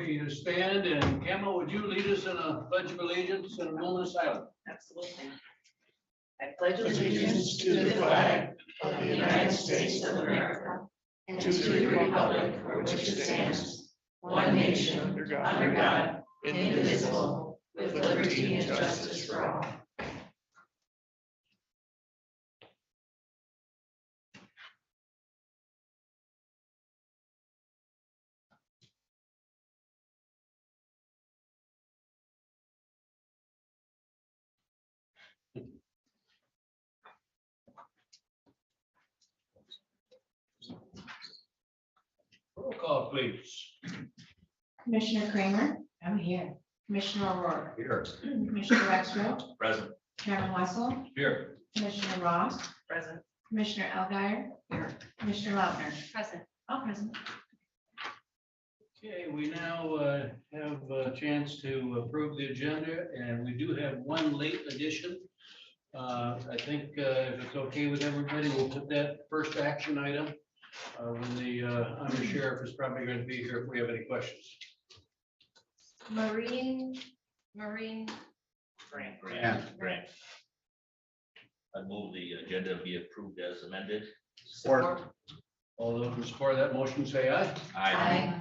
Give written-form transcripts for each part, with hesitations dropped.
for you to stand, and Camel, would you lead us in a pledge of allegiance and a moment of silence? Absolutely. I pledge Allegiance to the flag of the United States of America and to the republic for which it stands, one nation, under God, indivisible, with liberty and justice for all. Roll call, please. Commissioner Kramer. I'm here. Commissioner O'Rourke. Here. Commissioner Rexroth. Present. Chairman Wessel. Here. Commissioner Ross. Present. Commissioner Elguyer. Here. Commissioner Lautner. Present. All present. Okay, we now have a chance to approve the agenda, and we do have one late addition. I think if it's okay with everybody, we'll put that first action item when the under sheriff is probably going to be here if we have any questions. Marine. Grant. I move the agenda be approved as amended. Support. All those in support of that motion say aye. Aye.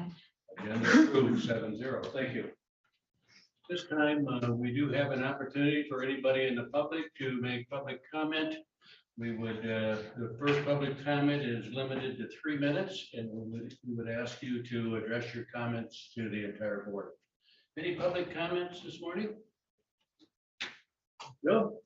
Agenda approved 7-0. Thank you. This time, we do have an opportunity for anybody in the public to make public comment. We would, the first public comment is limited to 3 minutes, and we would ask you to address your comments to the entire board. Any public comments this morning? No?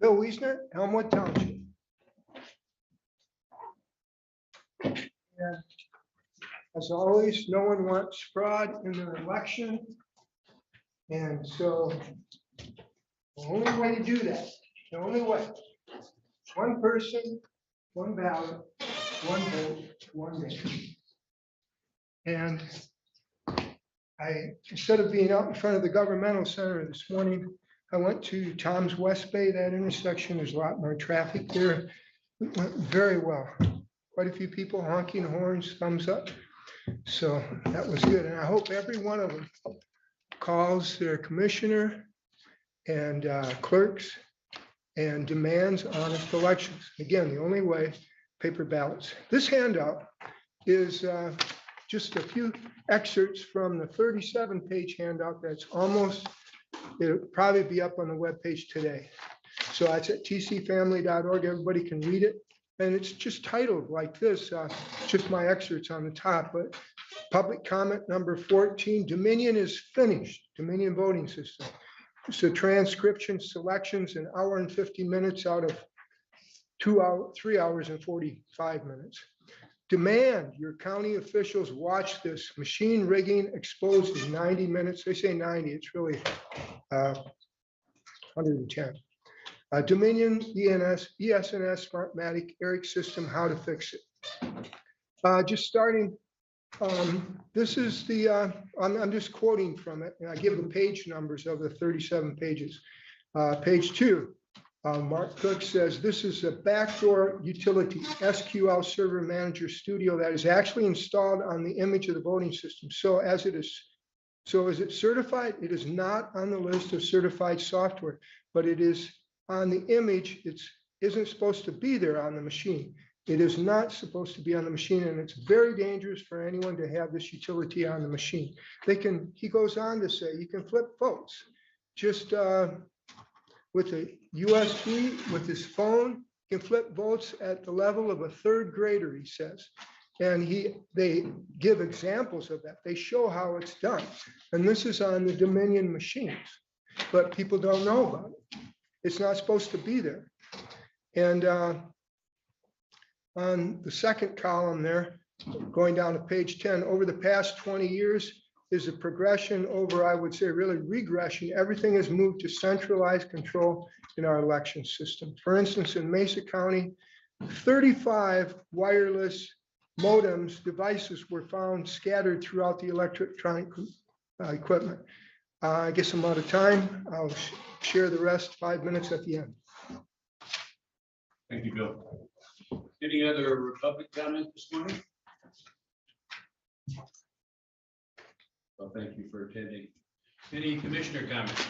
Bill Wiesner, Elmwood Township. And as always, no one wants fraud in their election. And so the only way to do that, the only way, one person, one ballot, one vote, one day. And instead of being out in front of the governmental center this morning, I went to Tom's West Bay. That intersection, there's a lot more traffic there. It went very well. Quite a few people honking horns, thumbs up. So that was good. And I hope every one of them calls their commissioner and clerks and demands honest elections. Again, the only way, paper ballots. This handout is just a few excerpts from the 37-page handout that's almost, it'll probably be up on the webpage today. So it's at tcfamily.org. Everybody can read it. And it's just titled like this, just my excerpts on the top. But public comment number 14, Dominion is finished, Dominion voting system. So transcription selections, an hour and 50 minutes out of 3 hours and 45 minutes. Demand your county officials watch this. Machine rigging exposed in 90 minutes. They say 90, it's really 110. Dominion ESNS Smartmatic Eric system, how to fix it. Just starting, this is the, I'm just quoting from it, and I give the page numbers of the 37 pages. Page 2, Mark Cook says, this is a backdoor utility SQL Server Manager Studio that is actually installed on the image of the voting system. So is it certified? It is not on the list of certified software, but it is on the image. It isn't supposed to be there on the machine. It is not supposed to be on the machine, and it's very dangerous for anyone to have this utility on the machine. He goes on to say, you can flip votes just with a USB, with his phone, you can flip votes at the level of a third grader, he says. And they give examples of that. They show how it's done. And this is on the Dominion machines, but people don't know about it. It's not supposed to be there. And on the second column there, going down to page 10, over the past 20 years, is a progression over, I would say, really regression. Everything has moved to centralized control in our election system. For instance, in Mesa County, 35 wireless modems, devices were found scattered throughout the electronic equipment. I guess I'm out of time. I'll share the rest 5 minutes at the end. Thank you, Bill. Any other public comment this morning? Well, thank you for attending. Any commissioner comments?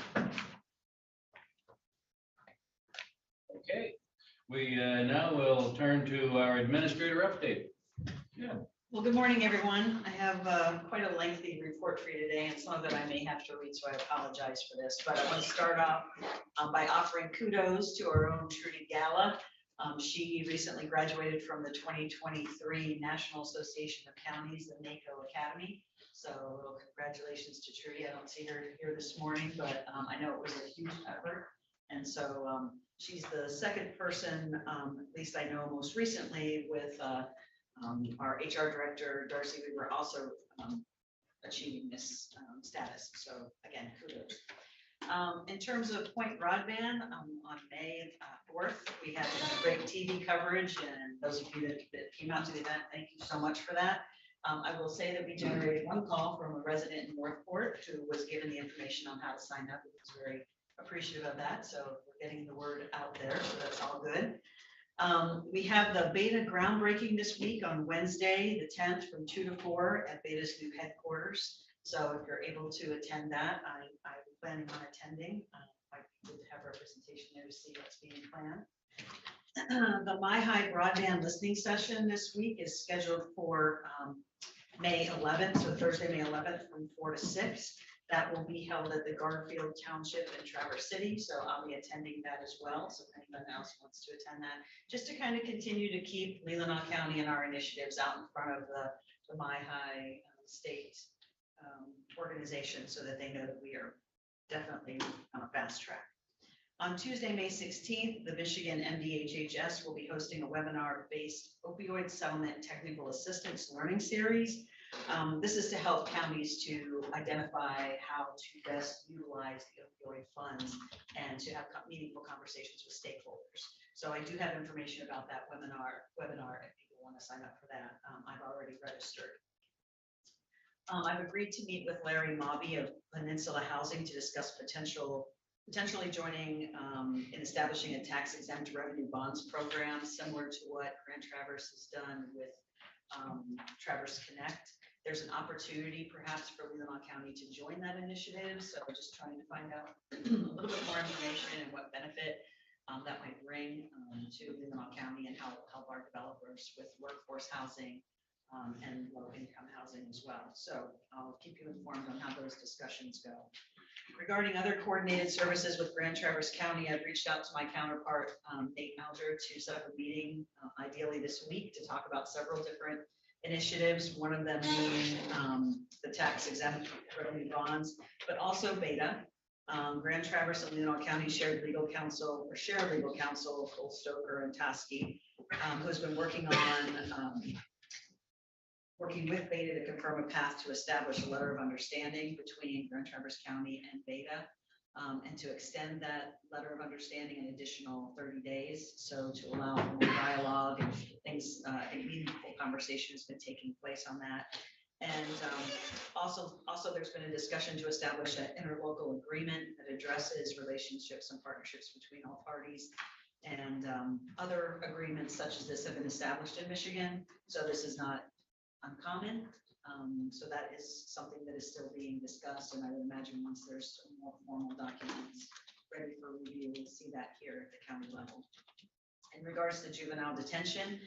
Okay, we now will turn to our administrator update. Yeah. Well, good morning, everyone. I have quite a lengthy report for you today, and some of it I may have to read, so I apologize for this. But I want to start off by offering kudos to our own Trudy Gala. She recently graduated from the 2023 National Association of Counties, the NACO Academy. So a little congratulations to Trudy. I don't see her here this morning, but I know it was a huge effort. And so she's the second person, at least I know most recently, with our HR director, Darcy, we were also achieving this status. So again, kudos. In terms of Point Broadband, on May 4th, we had great TV coverage, and those of you that came out to the event, thank you so much for that. I will say that we generated one call from a resident in Northport who was given the information on how to sign up. He was very appreciative of that, so we're getting the word out there, so that's all good. We have the Beta groundbreaking this week on Wednesday, the 10th, from 2 to 4 at Beta's new headquarters. So if you're able to attend that, I'm planning on attending. I would have representation there to see what's being planned. The My High broadband listening session this week is scheduled for May 11th, so Thursday, May 11th, from 4 to 6. That will be held at the Garfield Township in Traverse City, so I'll be attending that as well. So if anyone else wants to attend that, just to kind of continue to keep Leelanau County and our initiatives out in front of the My High state organization, so that they know that we are definitely on a fast track. On Tuesday, May 16th, the Michigan MDHHS will be hosting a webinar-based opioid settlement technical assistance learning series. This is to help counties to identify how to best utilize the opioid funds and to have meaningful conversations with stakeholders. So I do have information about that webinar if people want to sign up for that. I've already registered. I've agreed to meet with Larry Mobby of Peninsula Housing to discuss potentially joining in establishing a tax exempt revenue bonds program similar to what Grand Traverse has done with Traverse Connect. There's an opportunity perhaps for Leelanau County to join that initiative. So we're just trying to find out a little bit more information and what benefit that might bring to Leelanau County and how it will help our developers with workforce housing and low income housing as well. So I'll keep you informed on how those discussions go. Regarding other coordinated services with Grand Traverse County, I've reached out to my counterpart, Nate Malger, to set up a meeting ideally this week to talk about several different initiatives, one of them being the tax exempt revenue bonds, but also Beta. Grand Traverse and Leelanau County shared legal counsel, Cole Stoker and Toski, who has been working with Beta to confirm a path to establish a letter of understanding between Grand Traverse County and Beta, and to extend that letter of understanding an additional 30 days. So to allow for more dialogue and things, a meaningful conversation has been taking place on that. And also there's been a discussion to establish an interlocal agreement that addresses relationships and partnerships between all parties. And other agreements such as this have been established in Michigan. So this is not uncommon. So that is something that is still being discussed, and I would imagine once there's more formal documents ready for review, we'll see that here at the county level. In regards to juvenile detention,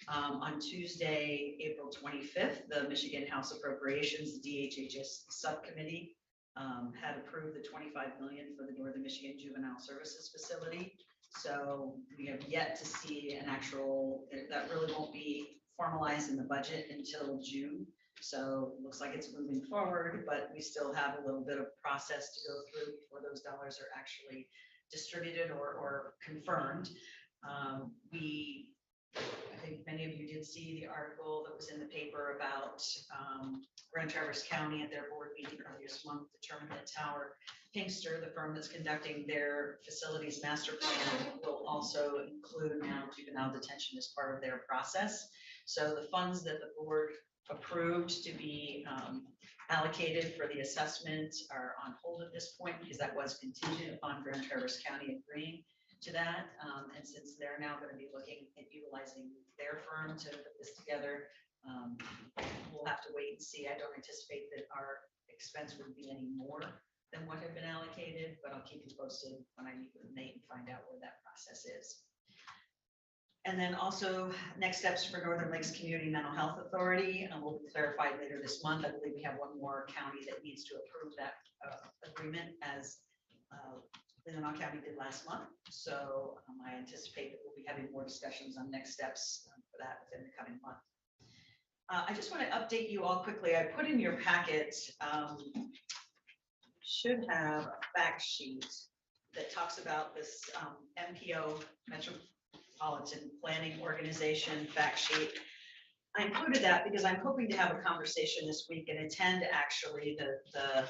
on Tuesday, April 25th, the Michigan House Appropriations DHHS subcommittee had approved the $25 million for the Northern Michigan Juvenile Services Facility. So we have yet to see an actual, that really won't be formalized in the budget until June. So it looks like it's moving forward, but we still have a little bit of process to go through before those dollars are actually distributed or confirmed. We I think many of you did see the article that was in the paper about Grand Traverse County at their board meeting earlier this month determined that Tower Pinkster, the firm that's conducting their facilities master plan, will also include now juvenile detention as part of their process. So the funds that the board approved to be allocated for the assessment are on hold at this point because that was contingent upon Grand Traverse County agreeing to that. And since they're now going to be looking at utilizing their firm to put this together, we'll have to wait and see. I don't anticipate that our expense would be any more than what had been allocated, but I'll keep you posted when I meet with Nate and find out where that process is. And then also next steps for Northern Lakes Community Mental Health Authority will be clarified later this month. I believe we have one more county that needs to approve that agreement as Leelanau County did last month. So I anticipate that we'll be having more discussions on next steps for that within the coming month. I just want to update you all quickly. I put in your packet, should have a fact sheet that talks about this MPO, Metropolitan Planning Organization fact sheet. I included that because I'm hoping to have a conversation this week and attend actually the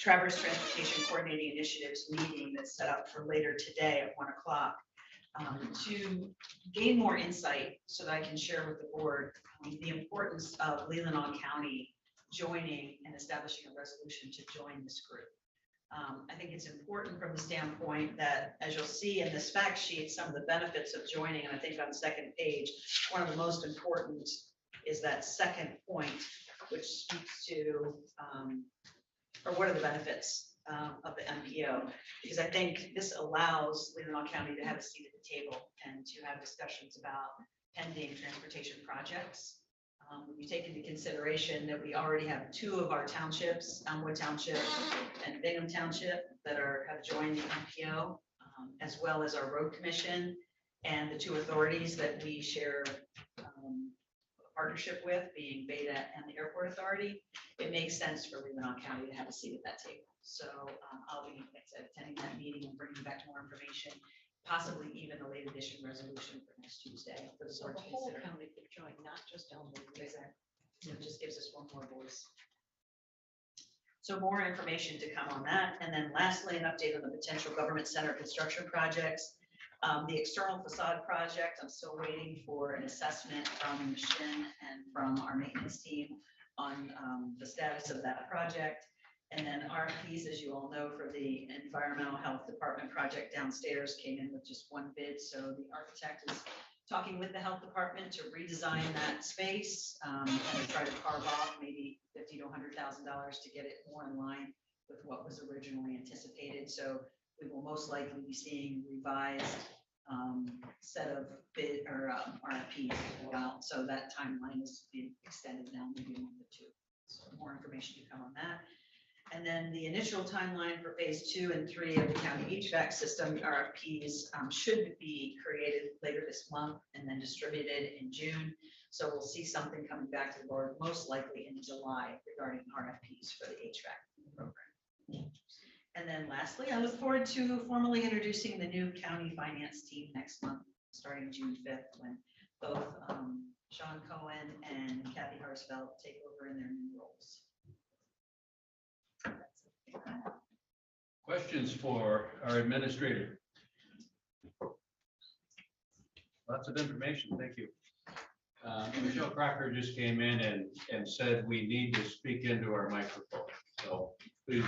Traverse Transportation Coordinating Initiatives meeting that's set up for later today at 1 o'clock to gain more insight so that I can share with the board the importance of Leelanau County joining and establishing a resolution to join this group. I think it's important from the standpoint that, as you'll see in this fact sheet, some of the benefits of joining, and I think on the second page, one of the most important is that second point, which speaks to, or what are the benefits of the MPO? Because I think this allows Leelanau County to have a seat at the table and to have discussions about pending transportation projects. When you take into consideration that we already have two of our townships, Elmwood Township and Bingham Township, that have joined the MPO, as well as our road commission and the two authorities that we share a partnership with, being Beta and the Airport Authority, it makes sense for Leelanau County to have a seat at that table. So I'll be attending that meeting and bringing back more information, possibly even a late edition resolution for next Tuesday for the board to consider. county could join, not just Elmwood. Exactly. It just gives us one more voice. So more information to come on that. And then lastly, an update on the potential government center construction projects. The external facade project, I'm still waiting for an assessment from Shin and from our maintenance team on the status of that project. And then RFPs, as you all know, for the environmental health department project downstairs came in with just one bid. So the architect is talking with the health department to redesign that space and to try to carve off maybe $50,000 to $100,000 to get it more in line with what was originally anticipated. So we will most likely be seeing revised set of bid or RFPs go out. So that timeline is being extended now, maybe a month or two. So more information to come on that. And then the initial timeline for phase 2 and 3 of the county HVAC system RFPs should be created later this month and then distributed in June. So we'll see something coming back to the board most likely in July regarding RFPs for the HVAC program. And then lastly, I look forward to formally introducing the new county finance team next month, starting June 5th, when both Sean Cohen and Kathy Harsfeld take over in their new roles. Questions for our administrator? Lots of information, thank you. Michelle Crocker just came in and said we need to speak into our microphone. So please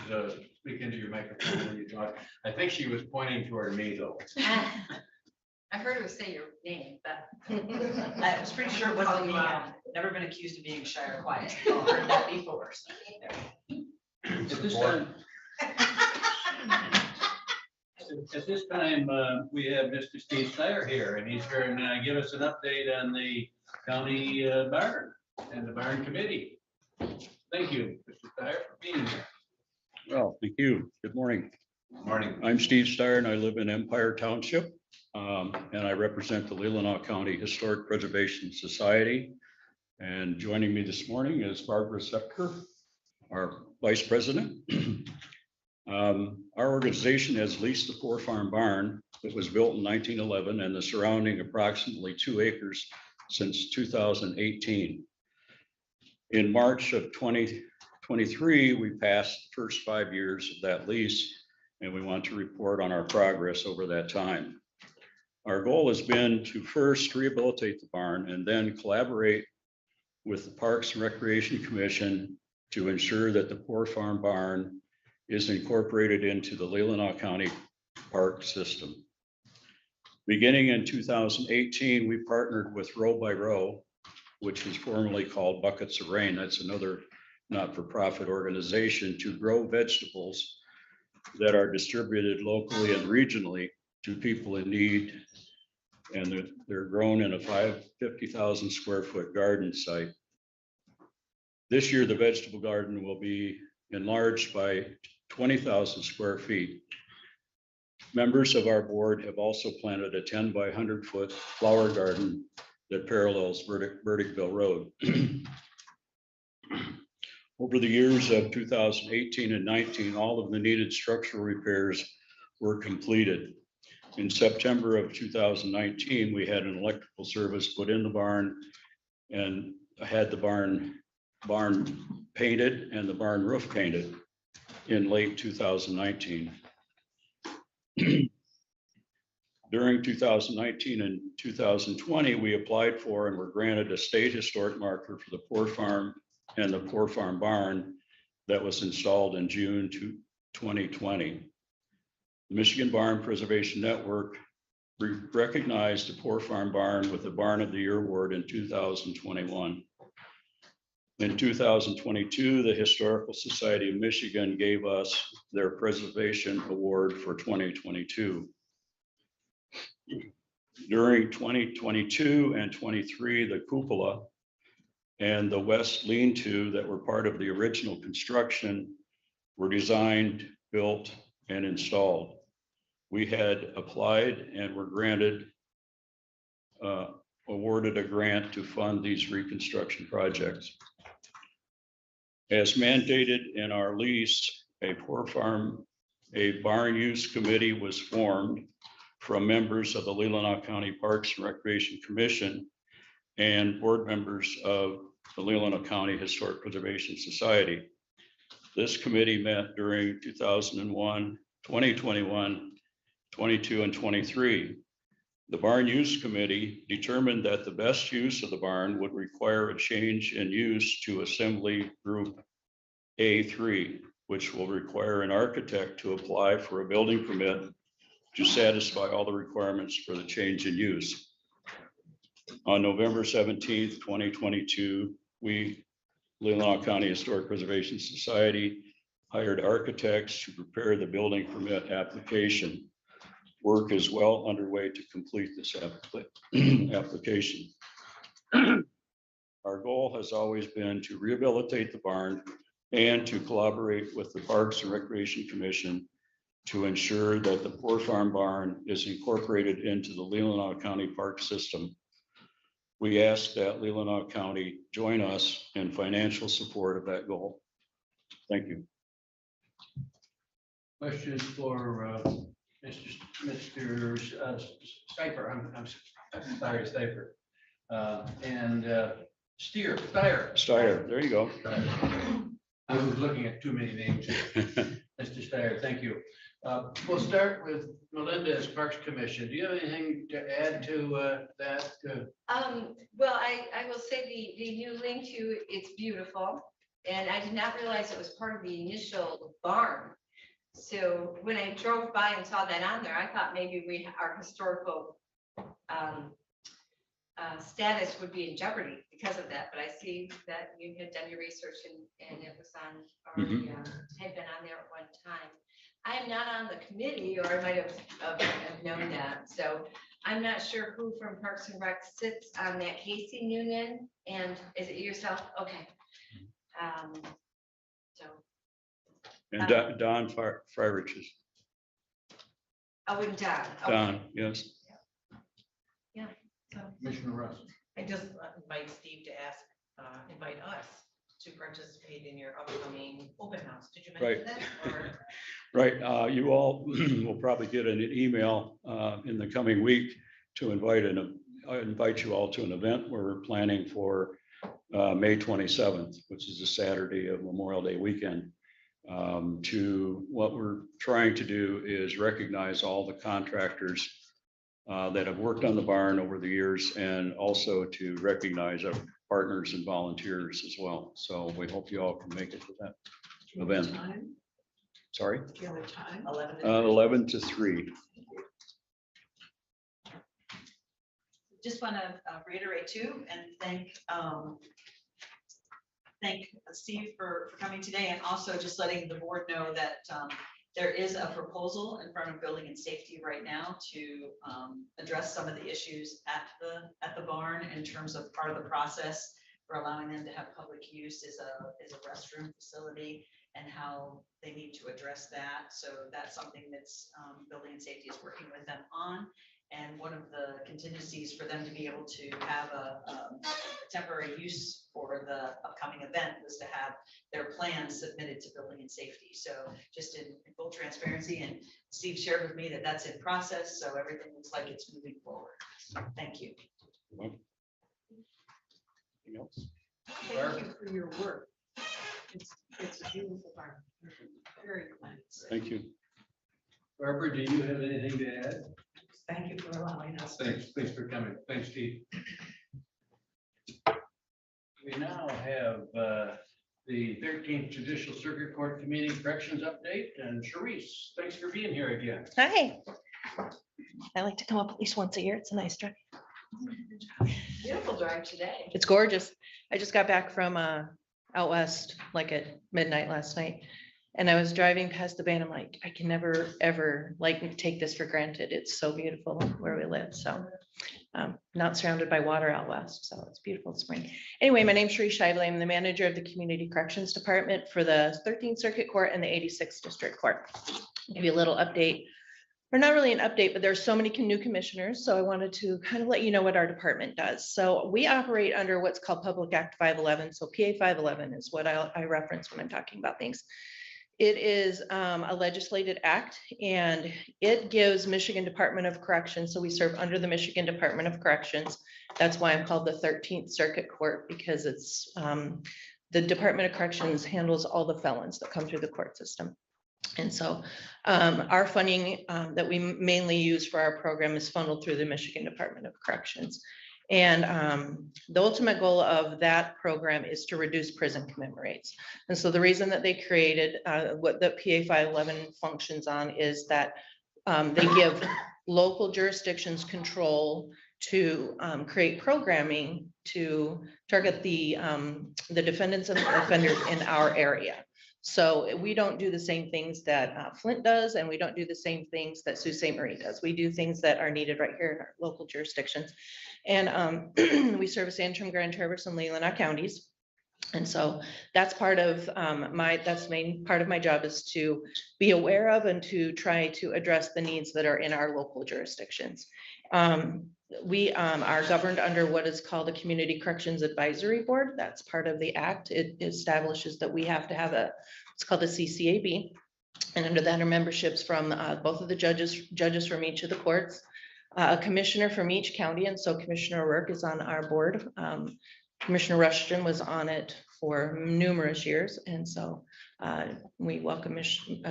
speak into your microphone when you talk. I think she was pointing toward me though. I heard her say your name, but. I was pretty sure it wasn't me. I've never been accused of being shy or quiet. I've heard that before. So At this time, we have Mr. Steve Steyer here, and he's going to give us an update on the county barn and the barn committee. Thank you, Mr. Steyer, for being here. Well, thank you. Good morning. Morning. I'm Steve Steyer and I live in Empire Township. And I represent the Leelanau County Historic Preservation Society. And joining me this morning is Barbara Sepker, our vice president. Our organization has leased the 4-farm barn It was built in 1911 and the surrounding approximately 2 acres since 2018. In March of 2023, we passed the first 5 years of that lease, and we want to report on our progress over that time. Our goal has been to first rehabilitate the barn and then collaborate with the Parks and Recreation Commission to ensure that the Poor Farm Barn is incorporated into the Leelanau County Park System. Beginning in 2018, we partnered with Row by Row, which was formerly called Buckets of Rain. That's another not-for-profit organization to grow vegetables that are distributed locally and regionally to people in need. And they're grown in a 50,000 square foot garden site. This year, the vegetable garden will be enlarged by 20,000 square feet. Members of our board have also planted a 10 by 100 foot flower garden that parallels Burdickville Road. Over the years of 2018 and 19, all of the needed structural repairs were completed. In September of 2019, we had an electrical service put in the barn and had the barn painted and the barn roof painted in late 2019. During 2019 and 2020, we applied for and were granted a state historic marker for the Poor Farm and the Poor Farm Barn that was installed in June 2020. The Michigan Barn Preservation Network recognized the Poor Farm Barn with the Barn of the Year Award in 2021. In 2022, the Historical Society of Michigan gave us their Preservation Award for 2022. During 2022 and 23, the cupola and the west lean-to that were part of the original construction were designed, built, and installed. We had applied and were awarded a grant to fund these reconstruction projects. As mandated in our lease, a barn use committee was formed from members of the Leelanau County Parks and Recreation Commission and board members of the Leelanau County Historic Preservation Society. This committee met during 2001, 2021, 22, and 23. The Barn Use Committee determined that the best use of the barn would require a change in use to Assembly Group A3, which will require an architect to apply for a building permit to satisfy all the requirements for the change in use. On November 17th, 2022, we, Leelanau County Historic Preservation Society, hired architects to prepare the building permit application. Work is well underway to complete this application. Our goal has always been to rehabilitate the barn and to collaborate with the Parks and Recreation Commission to ensure that the Poor Farm Barn is incorporated into the Leelanau County Park System. We ask that Leelanau County join us in financial support of that goal. Thank you. Questions for Mr. Stiper? I'm sorry, Stiper. And Steyer. There you go. I was looking at too many names. Mr. Steyer, thank you. We'll start with Melinda as Parks Commission. Do you have anything to add to that? Well, I will say the new lean-to, it's beautiful. And I did not realize it was part of the initial barn. So when I drove by and saw that on there, I thought maybe our historical status would be in jeopardy because of that. But I see that you had done your research and it was on, or had been on there at one time. I am not on the committee, or I might have known that. So I'm not sure who from Parks and Rec sits on that. Casey Noonan, and is it yourself? Okay. So. And Don Fryrich is. Oh, and Don. Okay. Don, yes. Yeah. So. Commissioner Russ. I just invite Steve to invite us to participate in your upcoming open house. Did you mention that? Or? Right, you all will probably get an email in the coming week to invite you all to an event we're planning for May 27th, which is a Saturday of Memorial Day weekend. What we're trying to do is recognize all the contractors that have worked on the barn over the years, and also to recognize our partners and volunteers as well. So we hope you all can make it to that event. Sorry, 11 to 3. Just want to reiterate too, and thank Steve for coming today, and also just letting the board know that there is a proposal in front of Building and Safety right now to address some of the issues at the barn in terms of part of the process for allowing them to have public use is a restroom facility, and how they need to address that. So that's something that's Building and Safety is working with them on. And one of the contingencies for them to be able to have a temporary use for the upcoming event was to have their plans submitted to Building and Safety. So just in full transparency, and Steve shared with me that that's in process, so everything looks like it's moving forward. Thank you. Anything else? Thank you for your work. It's a beautiful farm. Very nice. Thank you. Barbara, do you have anything to add? Thank you for allowing us. Thanks for coming. Thanks, Steve. We now have the 13th Judicial Circuit Court Community Corrections update, and Sharice, thanks for being here again. Hi. I like to come up at least once a year. It's a nice drive. Beautiful drive today. It's gorgeous. I just got back from out west, like at midnight last night. And I was driving past the bay and I'm like, I can never, ever like take this for granted. It's so beautiful where we live. So not surrounded by water out west. So it's beautiful in spring. Anyway, my name's Sharice Shively. I'm the manager of the Community Corrections Department for the 13th Circuit Court and the 86th District Court. I'll give you a little update, or not really an update, but there's so many new commissioners. So I wanted to kind of let you know what our department does. So we operate under what's called Public Act 511. So PA 511 is what I reference when I'm talking about things. It is a legislated act, and it gives Michigan Department of Corrections. So we serve under the Michigan Department of Corrections. That's why I'm called the 13th Circuit Court, because it's the Department of Corrections handles all the felons that come through the court system. And so our funding that we mainly use for our program is funneled through the Michigan Department of Corrections. And the ultimate goal of that program is to reduce prison commitment rates. And so the reason that they created what the PA 511 functions on is that they give local jurisdictions control to create programming to target the defendants and the offenders in our area. So we don't do the same things that Flint does, and we don't do the same things that Sault Ste. Marie does. We do things that are needed right here in our local jurisdictions. And we service Antrim, Grand Traverse, and Leelanau counties. And so that's part of that's the main part of my job, is to be aware of and to try to address the needs that are in our local jurisdictions. We are governed under what is called a Community Corrections Advisory Board. That's part of the act. It establishes that we have to have it's called a CCAB. And under that are memberships from both of the judges from each of the courts, a commissioner from each county. And so Commissioner O'Rourke is on our board. Commissioner Rushton was on it for numerous years. And so we welcome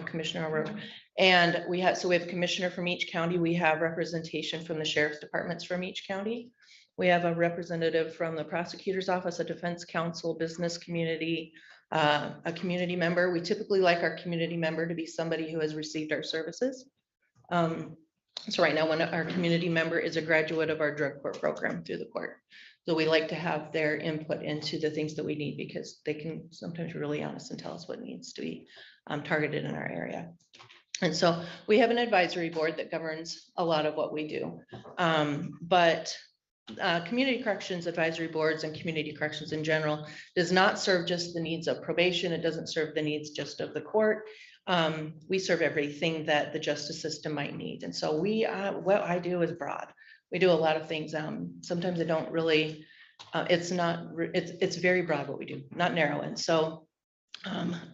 Commissioner O'Rourke. And we have a commissioner from each county. We have representation from the sheriff's departments from each county. We have a representative from the prosecutor's office, a defense counsel, business community, a community member. We typically like our community member to be somebody who has received our services. So right now, our community member is a graduate of our drug court program through the court. So we like to have their input into the things that we need, because they can sometimes be really honest and tell us what needs to be targeted in our area. And so we have an advisory board that governs a lot of what we do. But community corrections advisory boards and community corrections in general does not serve just the needs of probation. It doesn't serve the needs just of the court. We serve everything that the justice system might need. And so what I do is broad. We do a lot of things. Sometimes I don't really, it's very broad what we do, not narrow. And so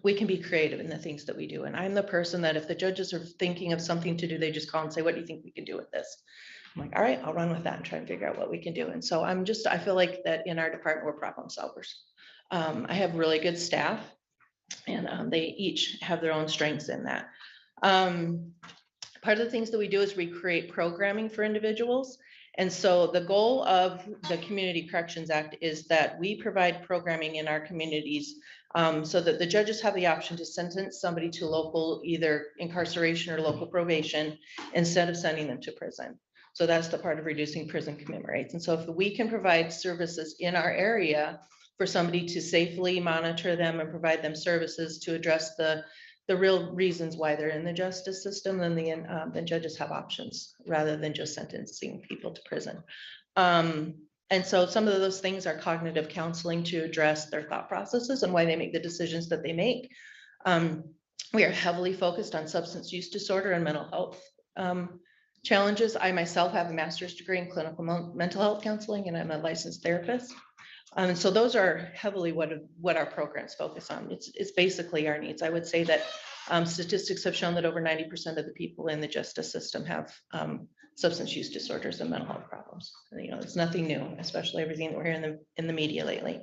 we can be creative in the things that we do. And I'm the person that if the judges are thinking of something to do, they just call and say, what do you think we can do with this? I'm like, all right, I'll run with that and try and figure out what we can do. And so I feel like that in our department, we're problem solvers. I have really good staff, and they each have their own strengths in that. Part of the things that we do is we create programming for individuals. And so the goal of the Community Corrections Act is that we provide programming in our communities so that the judges have the option to sentence somebody to local, either incarceration or local probation, instead of sending them to prison. So that's the part of reducing prison commitment rates. And so if we can provide services in our area for somebody to safely monitor them and provide them services to address the real reasons why they're in the justice system, then judges have options rather than just sentencing people to prison. And so some of those things are cognitive counseling to address their thought processes and why they make the decisions that they make. We are heavily focused on substance use disorder and mental health challenges. I myself have a master's degree in clinical mental health counseling, and I'm a licensed therapist. So those are heavily what our programs focus on. It's basically our needs. I would say that statistics have shown that over 90% of the people in the justice system have substance use disorders and mental health problems. You know, it's nothing new, especially everything that we're hearing in the media lately.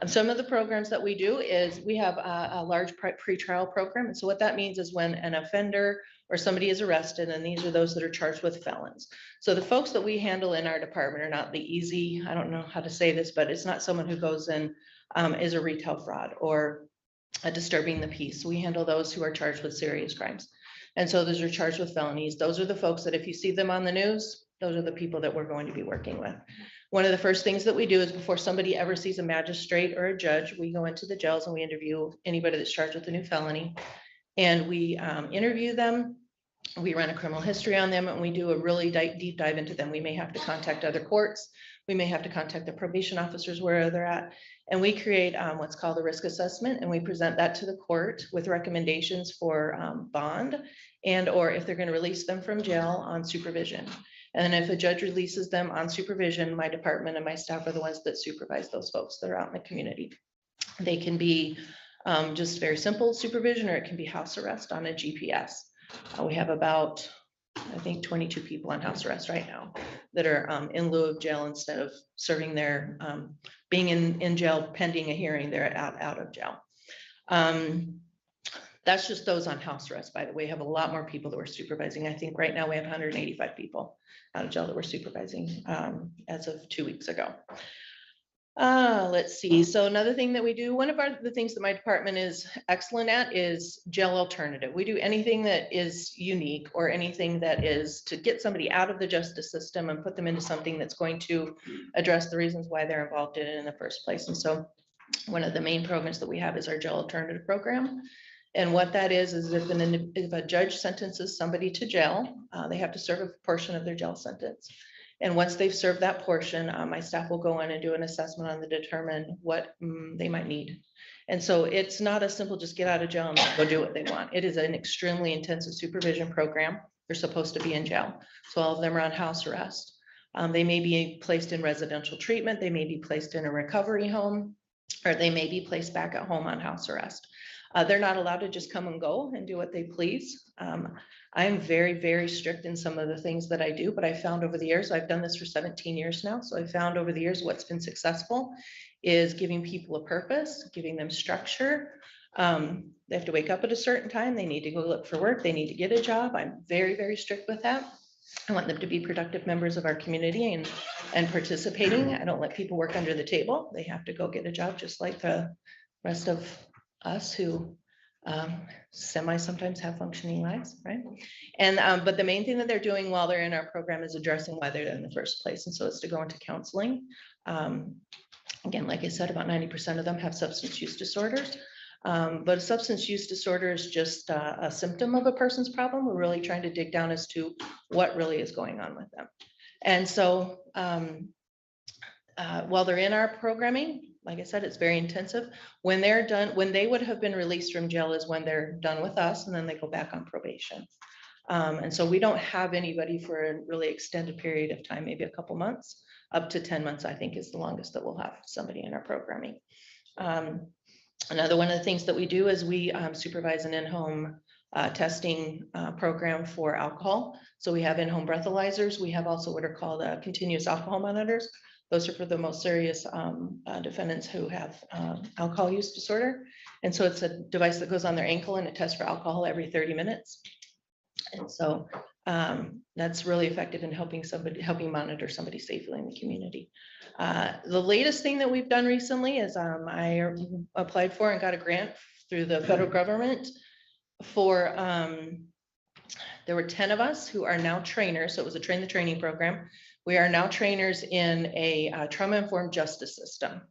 Some of the programs that we do is we have a large pretrial program. And so what that means is when an offender or somebody is arrested, and these are those that are charged with felons. So the folks that we handle in our department are not the easy, I don't know how to say this, but it's not someone who goes in is a retail fraud or disturbing the peace. We handle those who are charged with serious crimes. And so those are charged with felonies. Those are the folks that if you see them on the news, those are the people that we're going to be working with. One of the first things that we do is before somebody ever sees a magistrate or a judge, we go into the jails and we interview anybody that's charged with a new felony. And we interview them. We run a criminal history on them, and we do a really deep dive into them. We may have to contact other courts. We may have to contact the probation officers where they're at. And we create what's called a risk assessment, and we present that to the court with recommendations for bond or if they're going to release them from jail on supervision. And if a judge releases them on supervision, my department and my staff are the ones that supervise those folks that are out in the community. They can be just very simple supervision, or it can be house arrest on a GPS. We have about, I think, 22 people on house arrest right now that are in lieu of jail instead of serving their, being in jail pending a hearing, they're out of jail. That's just those on house arrest, by the way. We have a lot more people that we're supervising. I think right now we have 185 people out of jail that we're supervising as of 2 weeks ago. Let's see. So another thing that we do, one of the things that my department is excellent at is jail alternative. We do anything that is unique or anything that is to get somebody out of the justice system and put them into something that's going to address the reasons why they're involved in it in the first place. And so one of the main programs that we have is our jail alternative program. And what that is if a judge sentences somebody to jail, they have to serve a portion of their jail sentence. And once they've served that portion, my staff will go in and do an assessment on to determine what they might need. And so it's not a simple just get out of jail and go do what they want. It is an extremely intensive supervision program. They're supposed to be in jail. So all of them are on house arrest. They may be placed in residential treatment. They may be placed in a recovery home, or they may be placed back at home on house arrest. They're not allowed to just come and go and do what they please. I'm very, very strict in some of the things that I do, but I found over the years, I've done this for 17 years now. So I found over the years what's been successful is giving people a purpose, giving them structure. They have to wake up at a certain time. They need to go look for work. They need to get a job. I'm very, very strict with that. I want them to be productive members of our community and participating. I don't let people work under the table. They have to go get a job just like the rest of us who sometimes have functioning lives, right? And but the main thing that they're doing while they're in our program is addressing why they're there in the first place. And so it's to go into counseling. Again, like I said, about 90% of them have substance use disorders. But a substance use disorder is just a symptom of a person's problem. We're really trying to dig down as to what really is going on with them. And so while they're in our programming, like I said, it's very intensive. When they're done, when they would have been released from jail is when they're done with us, and then they go back on probation. And so we don't have anybody for a really extended period of time, maybe a couple months, up to 10 months, I think is the longest that we'll have somebody in our programming. Another one of the things that we do is we supervise an in-home testing program for alcohol. So we have in-home breathalyzers. We have also what are called continuous alcohol monitors. Those are for the most serious defendants who have alcohol use disorder. And so it's a device that goes on their ankle and it tests for alcohol every 30 minutes. And so that's really effective in helping monitor somebody safely in the community. The latest thing that we've done recently is I applied for and got a grant through the federal government for, there were 10 of us who are now trainers. So it was a train the training program. We are now trainers in a trauma-informed justice system.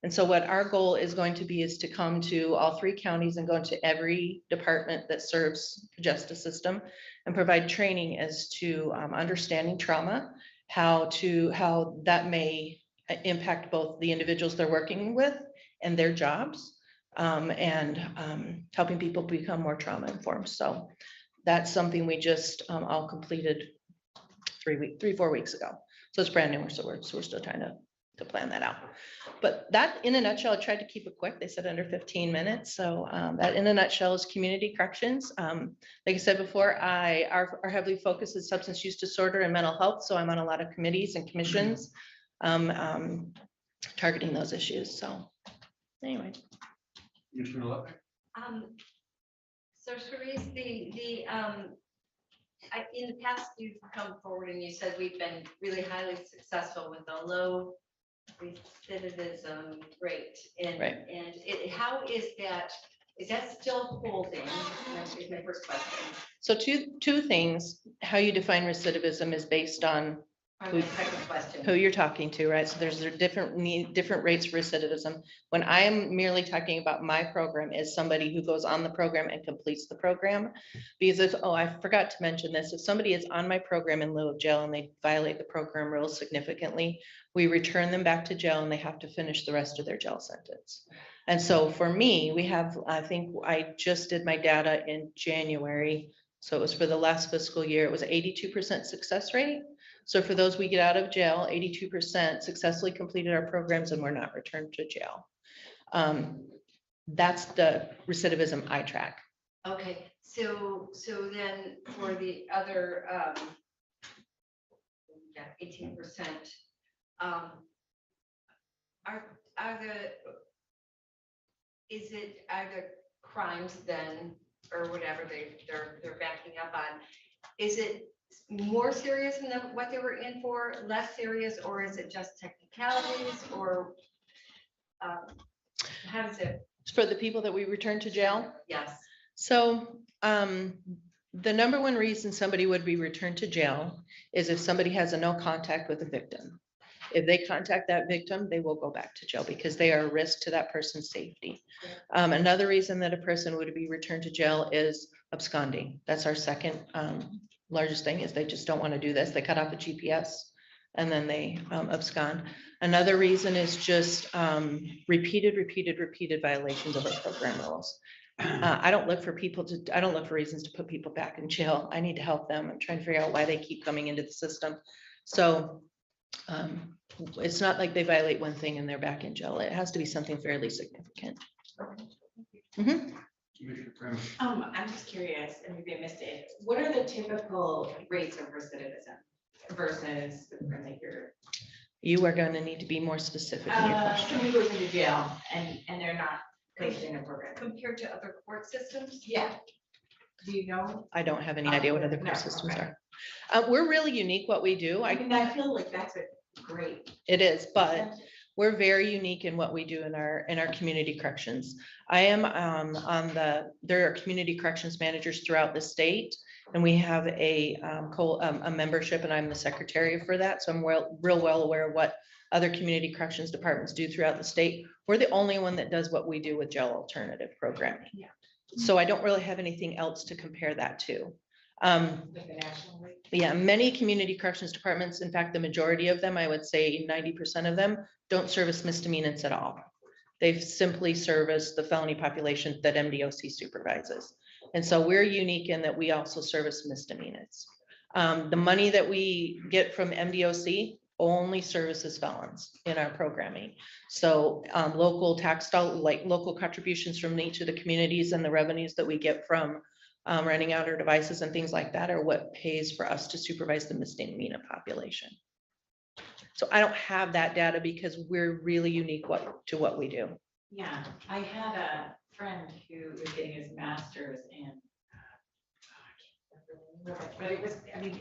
And so what our goal is going to be is to come to all 3 counties and go into every department that serves the justice system and provide training as to understanding trauma, how that may impact both the individuals they're working with and their jobs, and helping people become more trauma informed. So that's something we just all completed 4 weeks ago. So it's brand new, so we're still trying to plan that out. But that in a nutshell, I tried to keep it quick. They said under 15 minutes. So that in a nutshell is community corrections. Like I said before, our heavily focused is substance use disorder and mental health. So I'm on a lot of committees and commissions targeting those issues. So anyway. Commissioner Lutnick? So Sharice, in the past, you've come forward and you said we've been really highly successful with a low recidivism rate. And, Right. How is that still holding? Is my first question. So two things, how you define recidivism is based on My second question. who you're talking to, right? So there's different rates for recidivism. When I'm merely talking about my program is somebody who goes on the program and completes the program. Because I forgot to mention this, if somebody is on my program in lieu of jail and they violate the program rules significantly, we return them back to jail and they have to finish the rest of their jail sentence. And so for me, we have, I think I just did my data in January. So it was for the last fiscal year, it was 82% success rate. So for those we get out of jail, 82% successfully completed our programs and were not returned to jail. That's the recidivism I track. Okay, so then for the other 18%, are the crimes then, or whatever they're backing up on, is it more serious than what they were in for, less serious, or is it just technicalities, or how does it? For the people that we return to jail? Yes. So the number one reason somebody would be returned to jail is if somebody has a no contact with the victim. If they contact that victim, they will go back to jail because they are a risk to that person's safety. Another reason that a person would be returned to jail is absconding. That's our second largest thing, is they just don't want to do this. They cut off the GPS and then they abscond. Another reason is just repeated violations of our program rules. I don't look for reasons to put people back in jail. I need to help them. I'm trying to figure out why they keep coming into the system. So it's not like they violate one thing and they're back in jail. It has to be something fairly significant. Mm-hmm. I'm just curious, and maybe I missed it. What are the typical rates of recidivism versus the program that you're? You are going to need to be more specific in your question. Somebody goes into jail and they're not placed in a program. Compared to other court systems? Yeah. Do you know? I don't have any idea what other No, court systems okay. are. We're really unique what we do. I feel like that's great. It is, but we're very unique in what we do in our community corrections. I am there are community corrections managers throughout the state, and we have a membership, and I'm the secretary for that. So I'm real well aware of what other community corrections departments do throughout the state. We're the only one that does what we do with jail alternative programming. Yeah. So I don't really have anything else to compare that to. Yeah, many community corrections departments, in fact, the majority of them, I would say 90% of them, don't service misdemeanors at all. They've simply serviced the felony population that MDOC supervises. And so we're unique in that we also service misdemeanors. The money that we get from MDOC only services felons in our programming. So local tax dollar, like local contributions from each of the communities and the revenues that we get from renting out our devices and things like that are what pays for us to supervise the misdemeanor population. So I don't have that data because we're really unique to what we do. Yeah, I had a friend who was getting his master's in. But it was, I mean,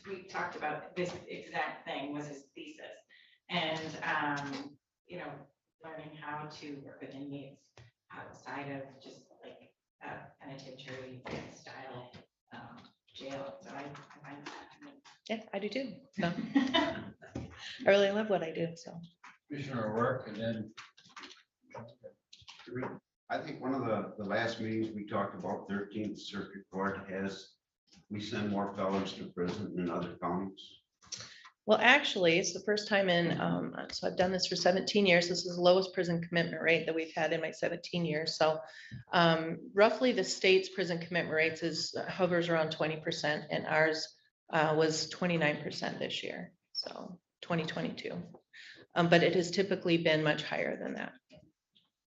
we talked about this exact thing was his thesis. And, you know, learning how to work with inmates outside of just like a penitentiary style jail. So I find that. Yeah, I do too. So I really love what I do, so. Commissioner O'Rourke, and then. I think one of the last meetings we talked about 13th Circuit Court has, we send more felons to prison than other counties. Well, actually, it's the first time in, so I've done this for 17 years. This is the lowest prison commitment rate that we've had in my 17 years. So roughly the state's prison commitment rates hovers around 20%, and ours was 29% this year, so 2022. But it has typically been much higher than that.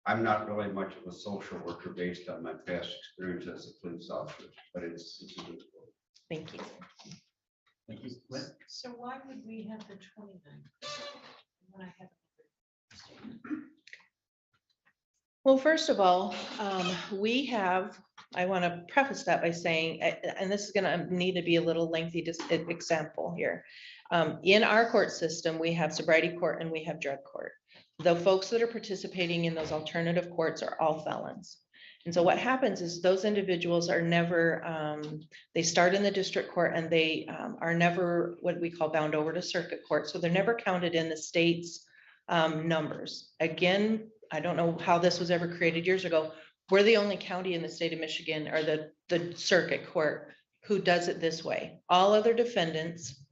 I'm not really much of a social worker based on my past experience as a police officer, but it's a good quote. Thank you. Thank you. Lynn? So why would we have the 29%? When I have. Well, first of all, I want to preface that by saying, and this is going to need to be a little lengthy example here. In our court system, we have sobriety court and we have drug court. The folks that are participating in those alternative courts are all felons. And so what happens is those individuals are never, they start in the district court and they are never what we call bound over to circuit court. So they're never counted in the state's numbers. Again, I don't know how this was ever created years ago. We're the only county in the state of Michigan, or the circuit court, who does it this way. All other defendants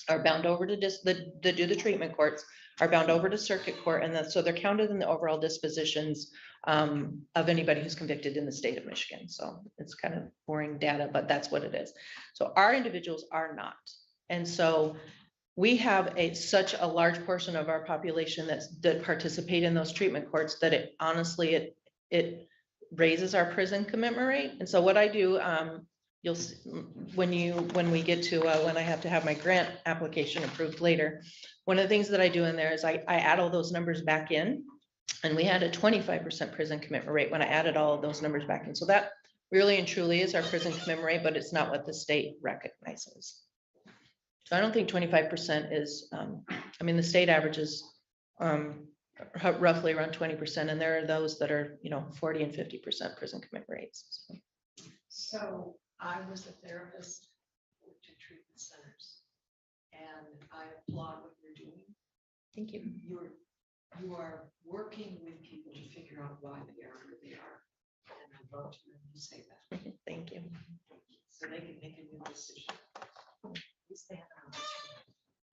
are bound over to the treatment courts, are bound over to circuit court, and so they're counted in the overall dispositions of anybody who's convicted in the state of Michigan. So it's kind of boring data, but that's what it is. So our individuals are not. And so we have such a large portion of our population that participate in those treatment courts that it honestly, it raises our prison commitment rate. And so what I do, you'll see when we get to when I have to have my grant application approved later, one of the things that I do in there is I add all those numbers back in, and we had a 25% prison commitment rate when I added all of those numbers back in. So that really and truly is our prison commitment rate, but it's not what the state recognizes. So I don't think 25% is, I mean, the state averages roughly around 20%, and there are those that are, 40 and 50% prison commitment rates. So I was a therapist, worked in treatment centers, and I applaud what you're doing. Thank you. You are working with people to figure out why they are who they are. And I love to hear you say that. Thank you. So they can make a new decision. At least they have an opportunity.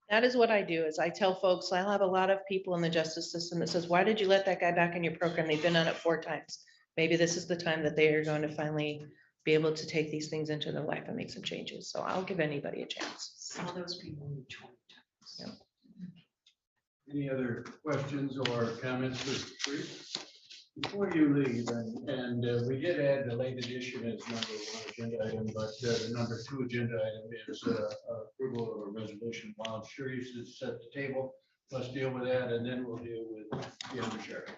That is what I do, is I tell folks, I'll have a lot of people in the justice system that says, why did you let that guy back in your program? They've been on it 4 times. Maybe this is the time that they are going to finally be able to take these things into their life and make some changes. So I'll give anybody a chance. Some of those people need 20 times. Yep. Any other questions or comments, Mr. Priest? Before you leave, and we did add the late edition as number 1 agenda item, but the number 2 agenda item is approval of a resolution. While I'm sure you should set the table, let's deal with that, and then we'll deal with the undersheriff.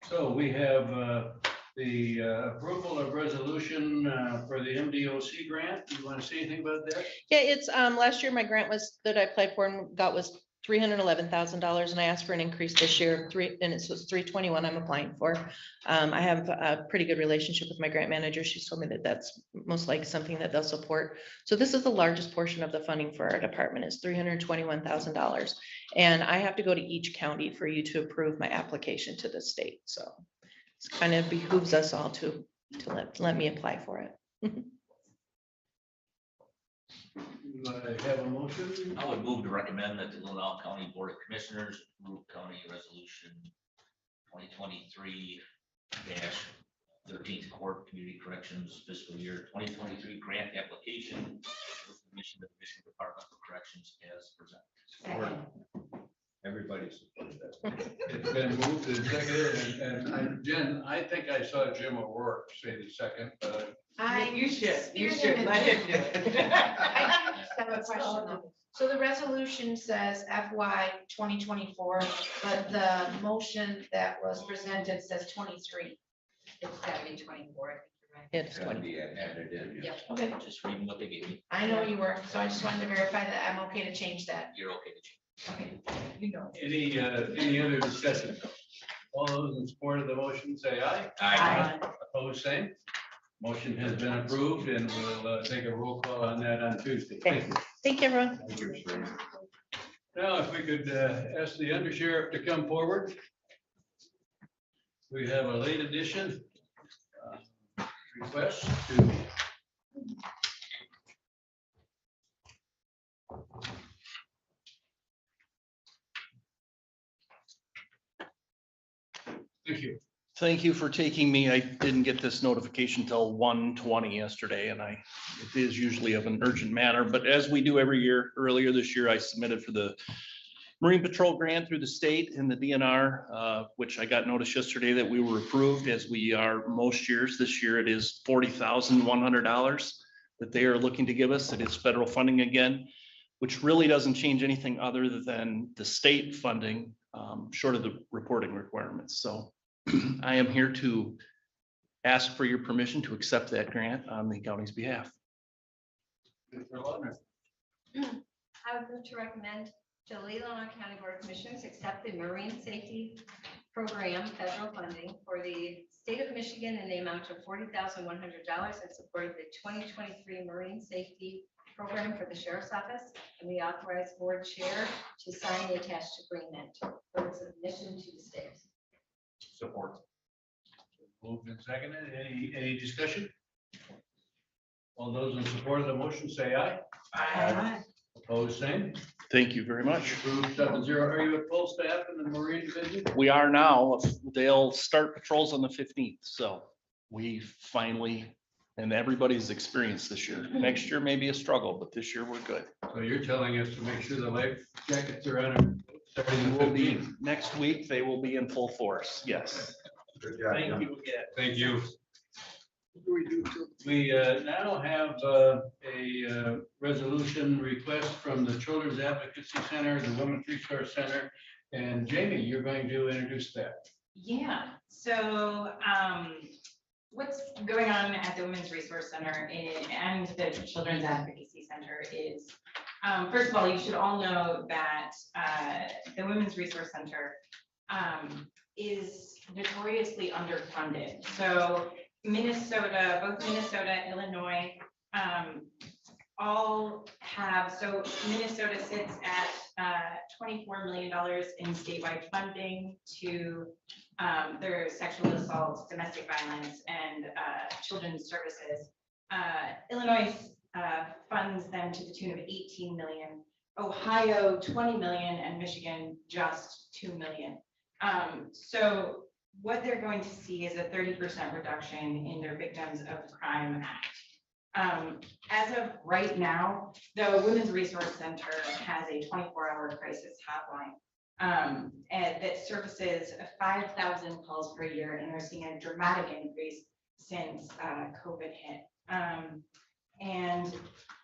So we have the approval of resolution for the MDOC grant. Do you want to say anything about that? Yeah, it's last year my grant that I applied for and got was $311,000, and I asked for an increase this year of and it was $321 I'm applying for. I have a pretty good relationship with my grant manager. She's told me that that's most likely something that they'll support. So this is the largest portion of the funding for our department, is $321,000, and I have to go to each county for you to approve my application to the state. So it's kind of behooves us all to let me apply for it. Have a motion? I would move to recommend that the Leelanau County Board of Commissioners approve County Resolution 2023-13th Court Community Corrections Fiscal Year 2023 Grant Application submission to the Michigan Department of Corrections as presented. Second. Everybody supported that. It's been moved and seconded, and Jen, I think I saw Jim O'Rourke say the second, but You should Spearhead let it. him do it. I have a question though. So the resolution says FY 2024, but the motion that was presented says 23. It's gotta be 24. I think you're right. It's It's gotta 20. be added in. Yeah, yeah. okay. Just reading what they gave me. I know you were, so I just wanted to verify that I'm okay to change that. You're okay to change. Okay, you know. any other discussion? All those in support of the motion, say aye. Opposed, same. Motion has been approved, and we'll take a roll call on that on Tuesday. Thank you. Thank you, everyone. Thank you, sir. Now, if we could ask the undersheriff to come forward. We have a late addition request to thank you. Thank you for taking me. I didn't get this notification till 1:20 yesterday, and it is usually of an urgent matter, but as we do every year, earlier this year, I submitted for the Marine Patrol grant through the state and the DNR, which I got notice yesterday that we were approved, as we are most years. This year it is $40,100 that they are looking to give us. It is federal funding again, which really doesn't change anything other than the state funding, short of the reporting requirements. So I am here to ask for your permission to accept that grant on the county's behalf. Mr. Lautner. I would move to recommend to the Leelanau County Board of Commissioners accept the Marine Safety Program federal funding for the state of Michigan in the amount of $40,100 in support of the 2023 Marine Safety Program for the Sheriff's Office, and we authorize board chair to sign the attached agreement for its submission to the state. Support. Moved and seconded. Any discussion? All those in support of the motion, say aye. Opposed, same. Thank you very much. Approved 7-0. Are you at full staff in the Marine Division? We are now. They'll start patrols on the 15th, so we finally, and everybody's experienced this year. Next year may be a struggle, but this year we're good. So you're telling us to make sure the life jackets are on starting Will be, 15th. next week, they will be in full force. Yes. Good job, Thank Jim. you again. Thank you. We now have a resolution request from the Children's Advocacy Center, the Women's Resource Center, and Jamie, you're going to introduce that. Yeah, so what's going on at the Women's Resource Center and the Children's Advocacy Center is, first of all, you should all know that the Women's Resource Center is notoriously underfunded. So Minnesota, both Minnesota, Illinois, all have, so Minnesota sits at $24 million in statewide funding to their sexual assault, domestic violence, and children's services. Illinois funds them to the tune of 18 million, Ohio 20 million, and Michigan just 2 million. So what they're going to see is a 30% reduction in their Victims of Crime Act. As of right now, the Women's Resource Center has a 24-hour crisis hotline and that services 5,000 calls per year, and they're seeing a dramatic increase since COVID hit. And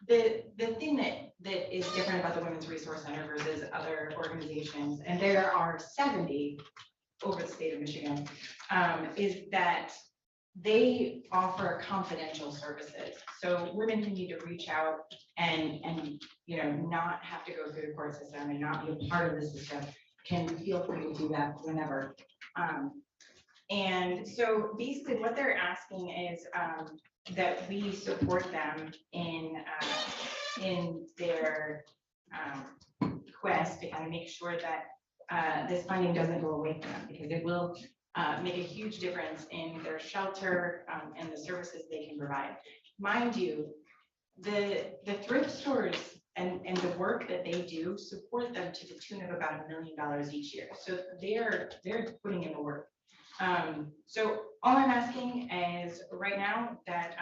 the thing that is different about the Women's Resource Center versus other organizations, and there are 70 over the state of Michigan, is that they offer confidential services. So women who need to reach out and not have to go through the court system and not be a part of the system can feel free to do that whenever. And so basically what they're asking is that we support them in their quest to kind of make sure that this funding doesn't go away from them, because it will make a huge difference in their shelter and the services they can provide. Mind you, the thrift stores and the work that they do support them to the tune of about $1 million each year. So they're putting in the work. So all I'm asking is right now that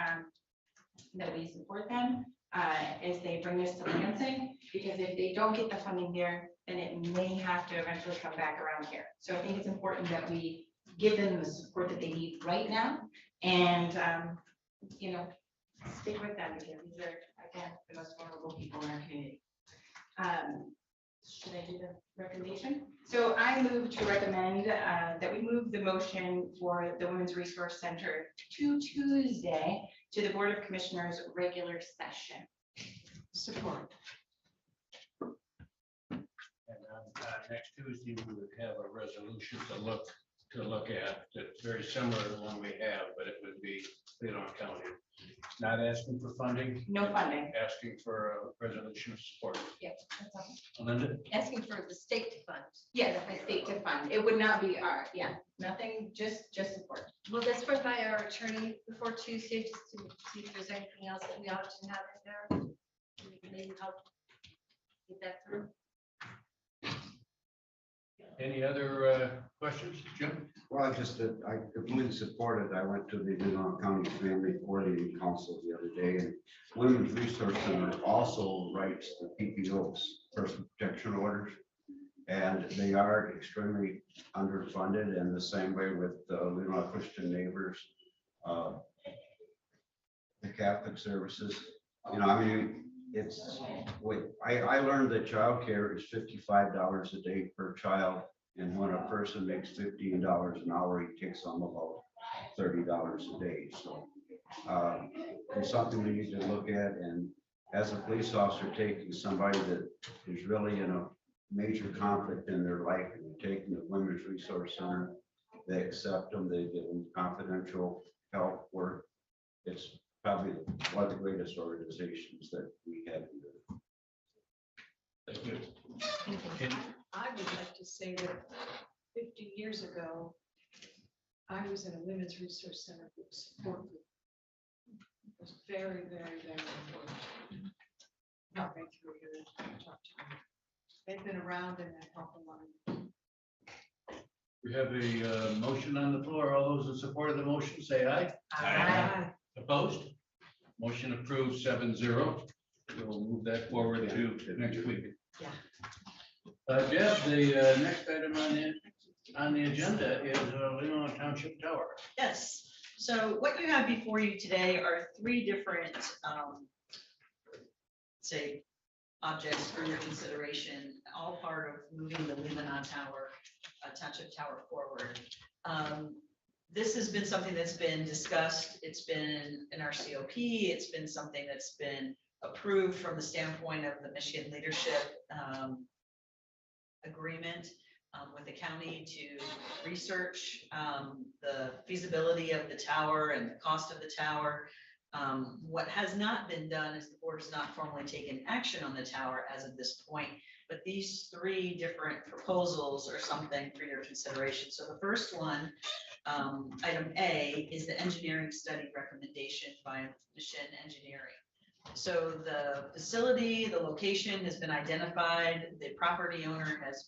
we support them. as they bring this to Lansing, because if they don't get the funding here, then it may have to eventually come back around here. So I think it's important that we give them the support that they need right now, and, you know, stick with them, because these are, again, the most vulnerable people in our community. Should I do the recommendation? So I move to recommend that we move the motion for the Women's Resource Center to Tuesday to the Board of Commissioners regular session. Support. And next Tuesday, we would have a resolution to look at that's very similar to the one we have, but it would be Leelanau County. Not asking for funding. No funding. Asking for a resolution of support. Yes, that's all. Linda? Asking for the state to fund. Yes, the state to fund. It would not be our, nothing, just support. Will this run by our attorney before Tuesday, just to see if there's anything else that we ought to have in there? Maybe help get that through. Any other questions, Jim? Well, I completely support it. I went to the Leelanau County Family Coordinating Council the other day, and Women's Resource Center also writes the PPOs, personal protection orders. And they are extremely underfunded, and the same way with Leelanau Christian Neighbors, the Catholic services. You know, I mean, I learned that childcare is $55 a day per child. And when a person makes $15 an hour, he takes home about $30 a day. So it's something we need to look at. And as a police officer, taking somebody that is really in a major conflict in their life, and taking the Women's Resource Center, they accept them, they give them confidential help work. It's probably one of the greatest organizations that we have here. Thank you. I would like to say that 50 years ago, I was in a women's resource center group support group. It was very, very, very important. Not right through here to talk to them. They've been around and they help a lot. We have a motion on the floor. All those in support of the motion, say aye. Aye. Opposed? Motion approved 7-0. We'll move that forward to next week. Yeah. Jeff, the next item on the agenda is Leelanau Township Tower. Yes, so what you have before you today are three different, say, objects for your consideration, all part of moving the Leelanau Tower, Township Tower forward. This has been something that's been discussed. It's been in our COP. It's been something that's been approved from the standpoint of the Michigan Leadership Agreement with the county to research the feasibility of the tower and the cost of the tower. What has not been done is the board has not formally taken action on the tower as of this point, but these three different proposals are something for your consideration. So the first one, item A, is the engineering study recommendation by Mission Engineering. So the facility, the location has been identified, the property owner has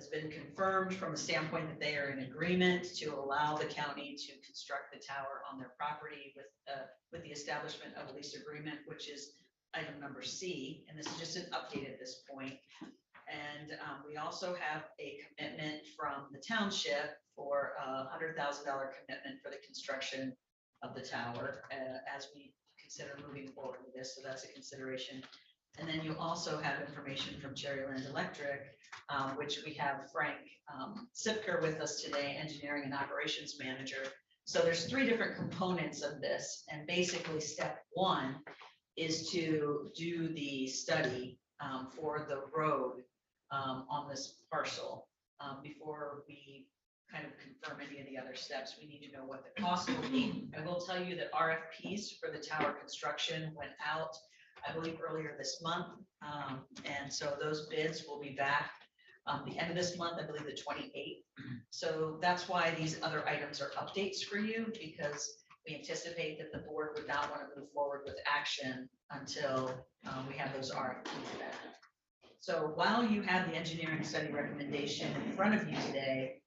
been confirmed from a standpoint that they are in agreement to allow the county to construct the tower on their property with the establishment of a lease agreement, which is item number C, and this is just an update at this point. And we also have a commitment from the township for a $100,000 commitment for the construction of the tower as we consider moving forward with this. So that's a consideration. And then you also have information from Cherryland Electric, which we have Frank Sipker with us today, Engineering and Operations Manager. So there's three different components of this. And basically step one is to do the study for the road on this parcel. Before we kind of confirm any of the other steps, we need to know what the cost will be. I will tell you that RFPs for the tower construction went out, I believe, earlier this month. And so those bids will be back the end of this month, I believe the 28th. So that's why these other items are updates for you, because we anticipate that the board would not want to move forward with action until we have those RFPs back. So while you have the engineering study recommendation in front of you today,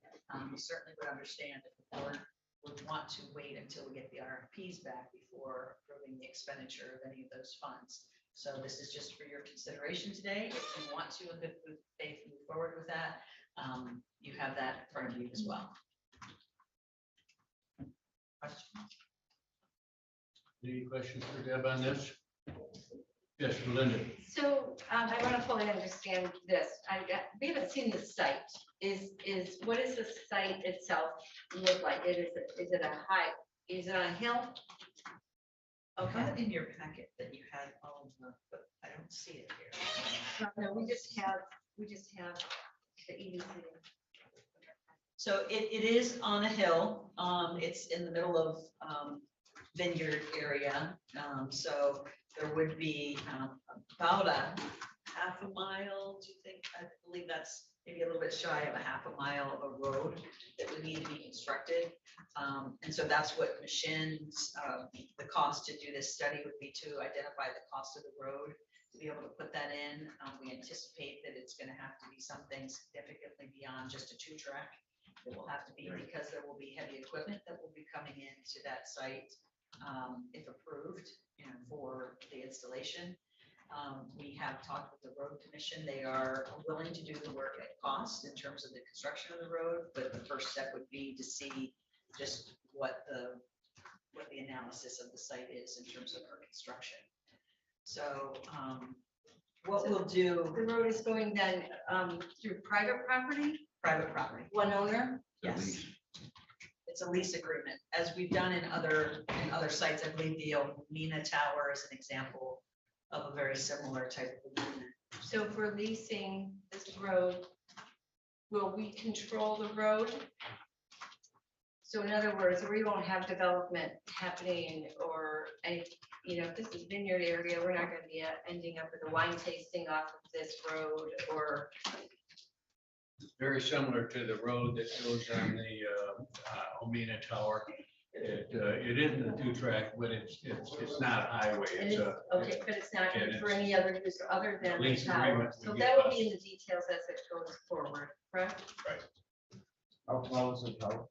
you certainly would understand if the board would want to wait until we get the RFPs back before approving the expenditure of any of those funds. So this is just for your consideration today. If you want to, in good faith, move forward with that, you have that in front of you as well. Questions? Any questions for Deb on this? Yes, Linda. So I want to fully understand this. We haven't seen the site. What is the site itself look like? Is it a high, is it on a hill? I'll have it in your packet that you had all of them, but I don't see it here. No, we just have the EDC. So it is on a hill. It's in the middle of vineyard area. So there would be about a half a mile, do you think? I believe that's maybe a little bit shy of a half a mile of a road that would need to be constructed. And so that's what Machin's, the cost to do this study would be, to identify the cost of the road, to be able to put that in. We anticipate that it's going to have to be something significantly beyond just a 2-track. It will have to be, because there will be heavy equipment that will be coming into that site, if approved, for the installation. We have talked with the road commission. They are willing to do the work at cost in terms of the construction of the road, but the first step would be to see just what the analysis of the site is in terms of our construction. So what we'll do. The road is going then through private property, Private property. one owner? Yes. It's a lease agreement, as we've done in other sites. I believe the Omina Tower is an example of a very similar type of agreement. So if we're leasing this road, will we control the road? So in other words, we won't have development happening or any, if this is vineyard area, we're not going to be ending up with a wine tasting off of this road, or. Very similar to the road that goes on the Omina Tower. It isn't a 2-track, but it's not a highway. And It's it's, a. okay, but it's not and for it's any other use other than the lease tower. agreement So would that give will be us- in the details as it goes forward, correct? How tall is the tower?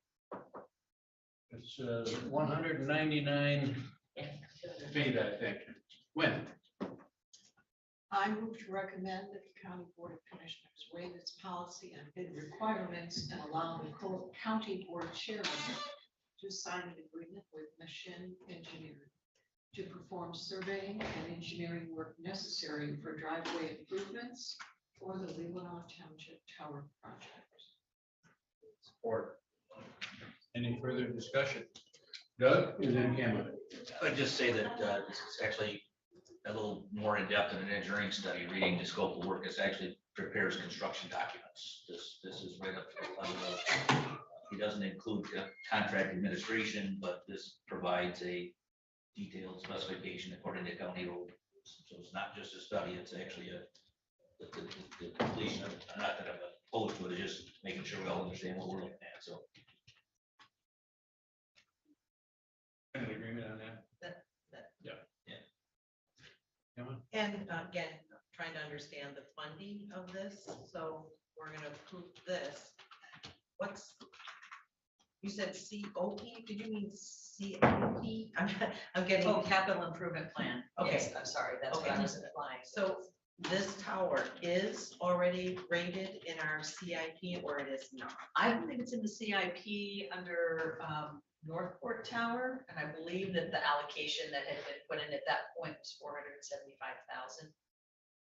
It's 199 feet, I think. When? I move to recommend that the County Board of Commissioners waive its policy on bid requirements and allow the County Board Chairman to sign an agreement with Machin Engineering to perform surveying and engineering work necessary for driveway improvements for the Leelanau Township Tower project. Support. Any further discussion? Doug, and then Cameron. I'd just say that this is actually a little more in-depth than an engineering study. Reading the scope of work, this actually prepares construction documents. This is right up to the level of, he doesn't include contract administration, but this provides a detailed specification according to county rule. So it's not just a study, it's actually the completion of it. Not that I'm opposed to it, it's just making sure we all understand what we're looking at, so. Any agreement on that? And again, trying to understand the funding of this, so we're gonna approve this. You said COP, did you mean CIP? I'm getting, Oh, capital improvement plan. Okay. Yes, I'm sorry, that's what I was implying. so this tower is already rated in our CIP or it is not? I believe it's in the CIP under Northport Tower, and I believe that the allocation that had been put in at that point was 475,000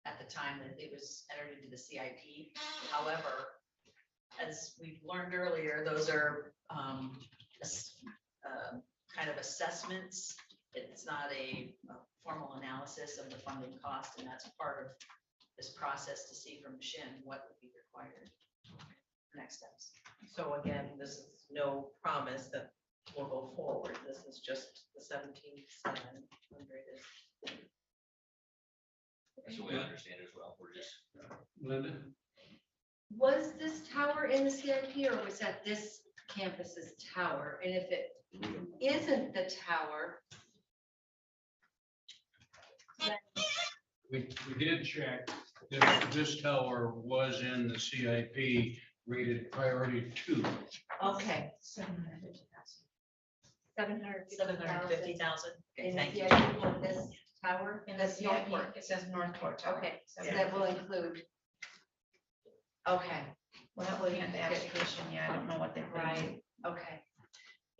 at the time that it was entered into the CIP. However, as we've learned earlier, those are kind of assessments. It's not a formal analysis of the funding cost, and that's part of this process to see from Shin what would be required. Next steps. So again, this is no promise that we'll go forward. This is just the 17,700 is. That's the way I understand it as well. We're just. Linda? Was this tower in the CIP, or was that this campus's tower? And if it isn't the tower, We did check. This tower was in the CIP rated priority 2. okay. $750,000. Okay, In thank the you. CIP for this tower, In that's the Northport. CIP, it says Northport. Okay, so that will include. Okay, We're not looking at the application yet. I don't know what they put in. right, okay.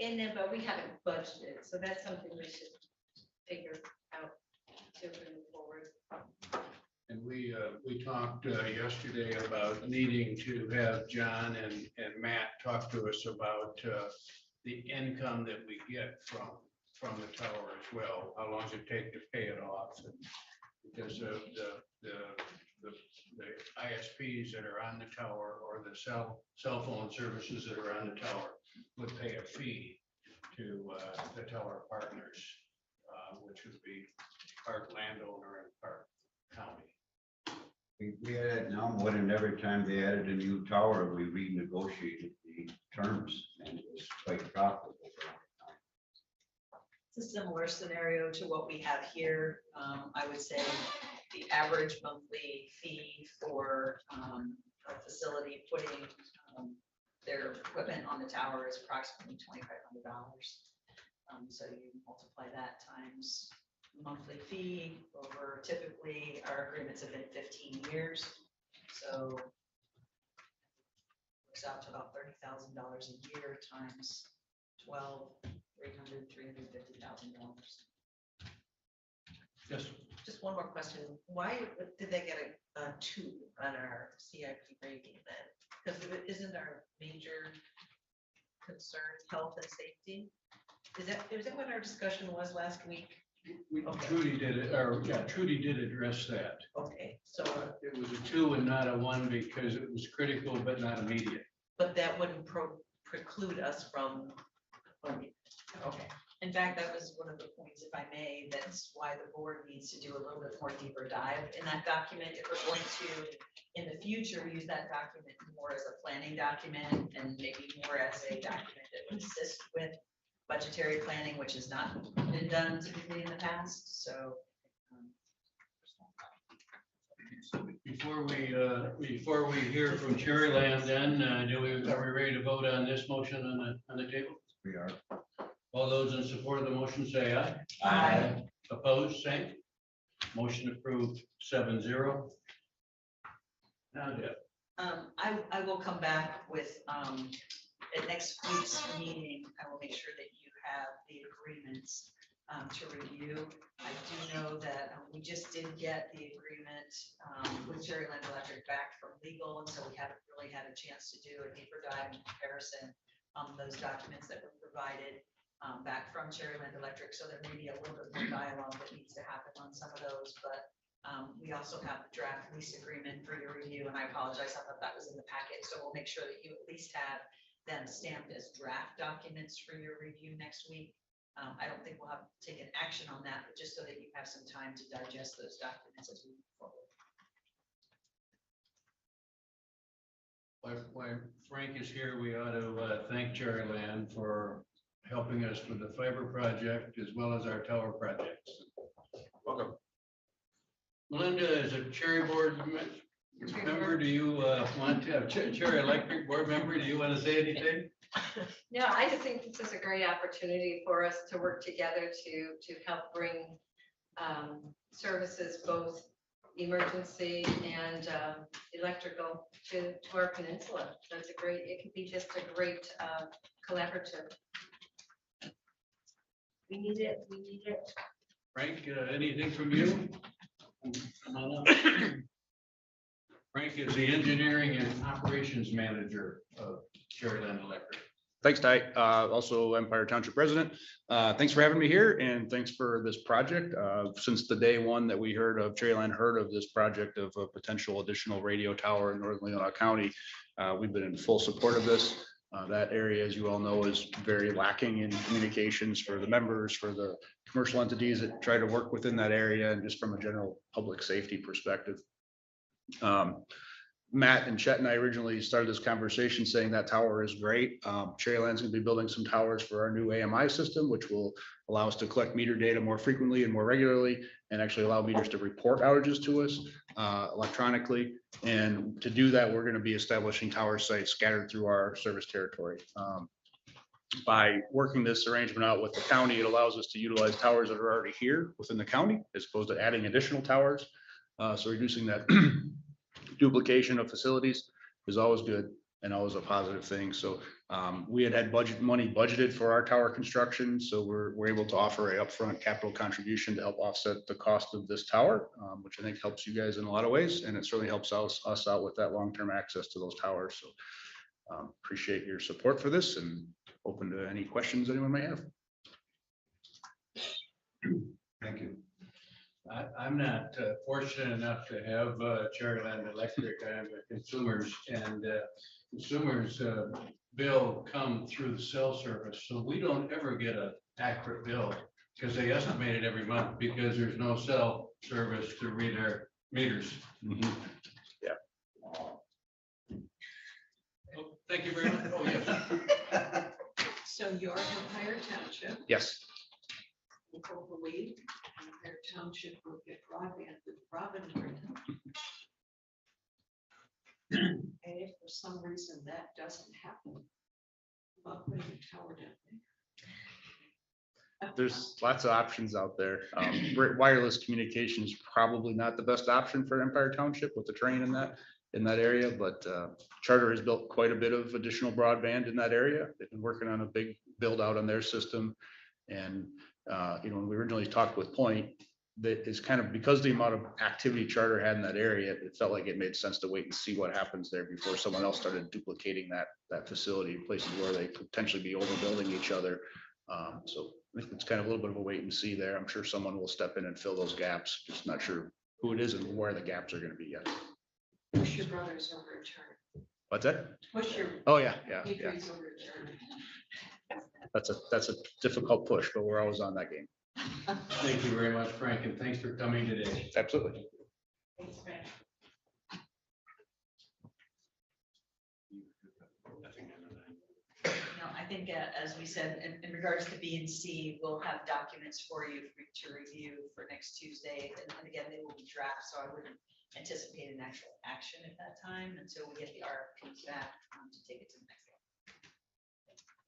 And then, but we haven't budgeted, so that's something we should figure out to move forward. And we talked yesterday about needing to have John and Matt talk to us about the income that we get from the tower as well. How long does it take to pay it off? And because of the ISPs that are on the tower or the cell phone services that are on the tower would pay a fee to the tower partners, which would be part landowner and part county. We had it now more than every time they added a new tower, we renegotiated the terms and it was quite profitable. It's a similar scenario to what we have here. I would say the average monthly fee for a facility putting their equipment on the tower is approximately $2,500. So you multiply that times monthly fee over, typically our agreements have been 15 years. So works out to about $30,000 a year times 12, $350,000. Yes. Just one more question. Why did they get a 2 on our CIP rating then? Because isn't our major concern health and safety? Is that what our discussion was last week? Okay. Trudy did it, or yeah, Trudy did address that. Okay, so, It was a 2 and not a 1 because it was critical but not immediate. but that wouldn't preclude us from funding. Okay. In fact, that was one of the points, if I may, that's why the board needs to do a little bit more deeper dive in that document. If we're going to, in the future, use that document more as a planning document and maybe more as a document that would assist with budgetary planning, which has not been done typically in the past, so. Before we hear from Cherryland, then, are we ready to vote on this motion on the table? We are. All those in support of the motion say aye. Aye. Opposed, same. Motion approved 7-0. Now, Deb. I will come back with, at next week's meeting, I will make sure that you have the agreements to review. I do know that we just did get the agreement with Cherryland Electric back from legal, and so we haven't really had a chance to do a deeper dive in comparison on those documents that were provided back from Cherryland Electric. So there may be a little bit more dialogue that needs to happen on some of those, but we also have the draft lease agreement for your review, and I apologize, I thought that was in the packet, so we'll make sure that you at least have them stamped as draft documents for your review next week. I don't think we'll have taken action on that, but just so that you have some time to digest those documents as we move forward. While Frank is here, we ought to thank Cherryland for helping us with the fiber project as well as our tower projects. Welcome. Melinda, as a Cherry Board member, do you want to have Cherry Electric Board member? Do you want to say anything? No, I just think this is a great opportunity for us to work together to help bring services, both emergency and electrical to our peninsula. That's it could be just a great collaborative. We need it. Frank, anything from you? Come on up. Frank is the engineering and operations manager of Cherryland Electric. Thanks, Ty. Also Empire Township resident. Thanks for having me here and thanks for this project. Since the day one that we heard of, Cherryland heard of this project of a potential additional radio tower in northern Leelanau County, we've been in full support of this. That area, as you all know, is very lacking in communications for the members, for the commercial entities that try to work within that area, and just from a general public safety perspective. Matt and Chet and I originally started this conversation saying that tower is great. Cherryland's going to be building some towers for our new AMI system, which will allow us to collect meter data more frequently and more regularly, and actually allow meters to report outages to us electronically. And to do that, we're going to be establishing tower sites scattered through our service territory. by working this arrangement out with the county, it allows us to utilize towers that are already here within the county as opposed to adding additional towers. So reducing that duplication of facilities is always good and always a positive thing. So we had money budgeted for our tower construction, so we're able to offer a upfront capital contribution to help offset the cost of this tower, which I think helps you guys in a lot of ways, and it certainly helps us out with that long-term access to those towers. So appreciate your support for this and open to any questions anyone may have. Thank you. I'm not fortunate enough to have Cherryland Electric. I have consumers, and consumers bill come through the cell service. So we don't ever get an accurate bill because they estimate it every month because there's no cell service to read our meters. Mhm. Oh, thank you very much. Oh, yes. So you're Empire Township, Yes. hopefully, Empire Township will get broadband with Robin Green. And if for some reason that doesn't happen, about putting a tower down there. There's lots of options out there. Wireless communication is probably not the best option for Empire Township with the terrain in that area, but Charter has built quite a bit of additional broadband in that area. They've been working on a big build out on their system. And when we originally talked with Point, that is kind of because the amount of activity Charter had in that area, it felt like it made sense to wait and see what happens there before someone else started duplicating that facility in places where they could potentially be overbuilding each other. So I think it's kind of a little bit of a wait and see there. I'm sure someone will step in and fill those gaps. Just not sure who it is and where the gaps are going to be yet. Push your brothers over a Charter. What's that? Push your. Oh, yeah. Patriots over a Charter. That's a difficult push, but we're always on that game. Thank you very much, Frank, and thanks for coming today. Absolutely. Thanks, Frank. No, I think, as we said, in regards to B and C, we'll have documents for you to review for next Tuesday. And again, they will be draft, so I wouldn't anticipate an actual action at that time until we get the RFPs back to take it to the next level.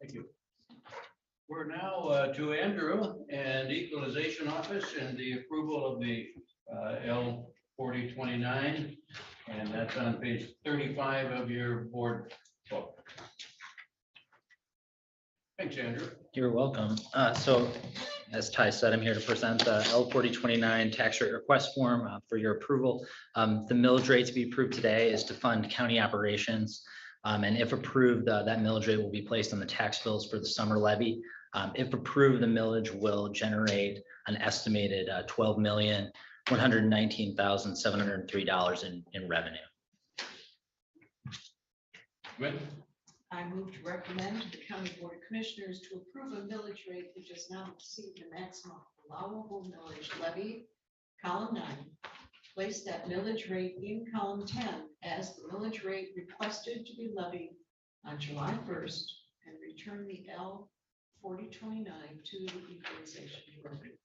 Thank you. We're now to Andrew and Equalization Office and the approval of the L 4029. And that's on page 35 of your board book. Thanks, Andrew. You're welcome. So as Ty said, I'm here to present the L 4029 tax rate request form for your approval. The millage rate to be approved today is to fund county operations. And if approved, that millage rate will be placed on the tax bills for the summer levy. If approved, the millage will generate an estimated $12,119,703 in revenue. Good. I move to recommend the County Board of Commissioners to approve a millage rate that does not exceed the maximum allowable millage levy, column 9. Place that millage rate in column 10 as the millage rate requested to be levied on July 1st and return the L 4029 to the equalization board.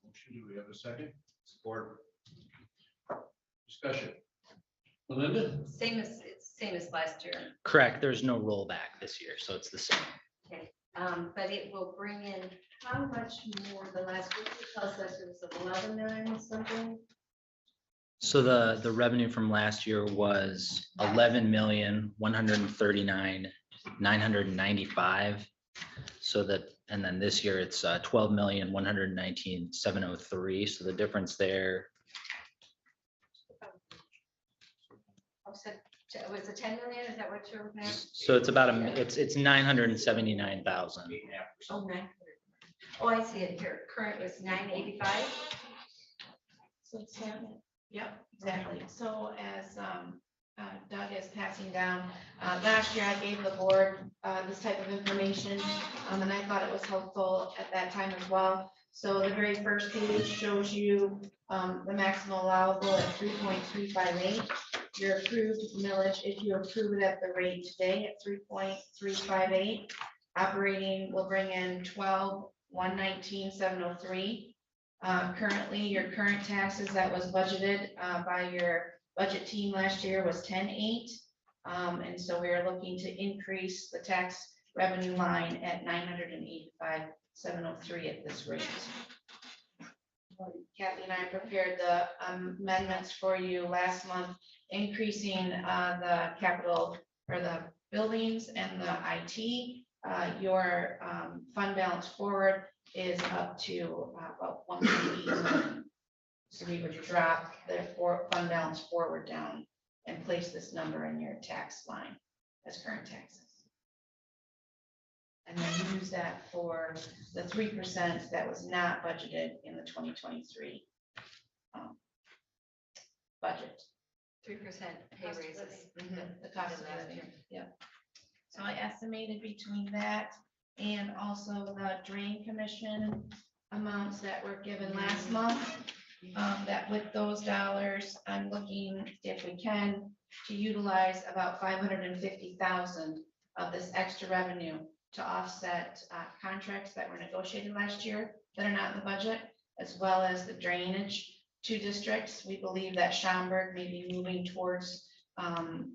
Motion, do we have a second? Support. Discussion. Melinda? Same as last year. Correct. There's no rollback this year, so it's the same. Okay, but it will bring in how much more than last year? It tells us it was 11 million something. So the revenue from last year was 11,139,995. So that, and then this year it's 12,119,703. So the difference there. Oh, so was it 10 million? Is that what you're? So it's about it's 979,000. Oh, 900. Oh, I see it here. Current was 985. So it's yep, exactly. So as Doug is passing down, last year I gave the board this type of information, and I thought it was helpful at that time as well. So the very first page shows you the maximum allowable at 3.358. Your approved millage, if you approve it at the rate today at 3.358, operating will bring in 12,119,703. Currently, your current taxes that was budgeted by your budget team last year was 10.8. And so we are looking to increase the tax revenue line at 985,703 at this rate. Kathy and I prepared the amendments for you last month, increasing the capital or the buildings and the IT. Your fund balance forward is up to about 1.8 million. So we would drop the fund balance forward down and place this number in your tax line as current taxes. And then use that for the 3% that was not budgeted in the 2023 budget. 3% pay Cost of raises. living. The cost of Last living, year. yeah. So I estimated between that and also the drain commission amounts that were given last month. That with those dollars, I'm looking if we can to utilize about 550,000 of this extra revenue to offset contracts that were negotiated last year that are not in the budget, as well as the drainage to districts. We believe that Schaumburg may be moving towards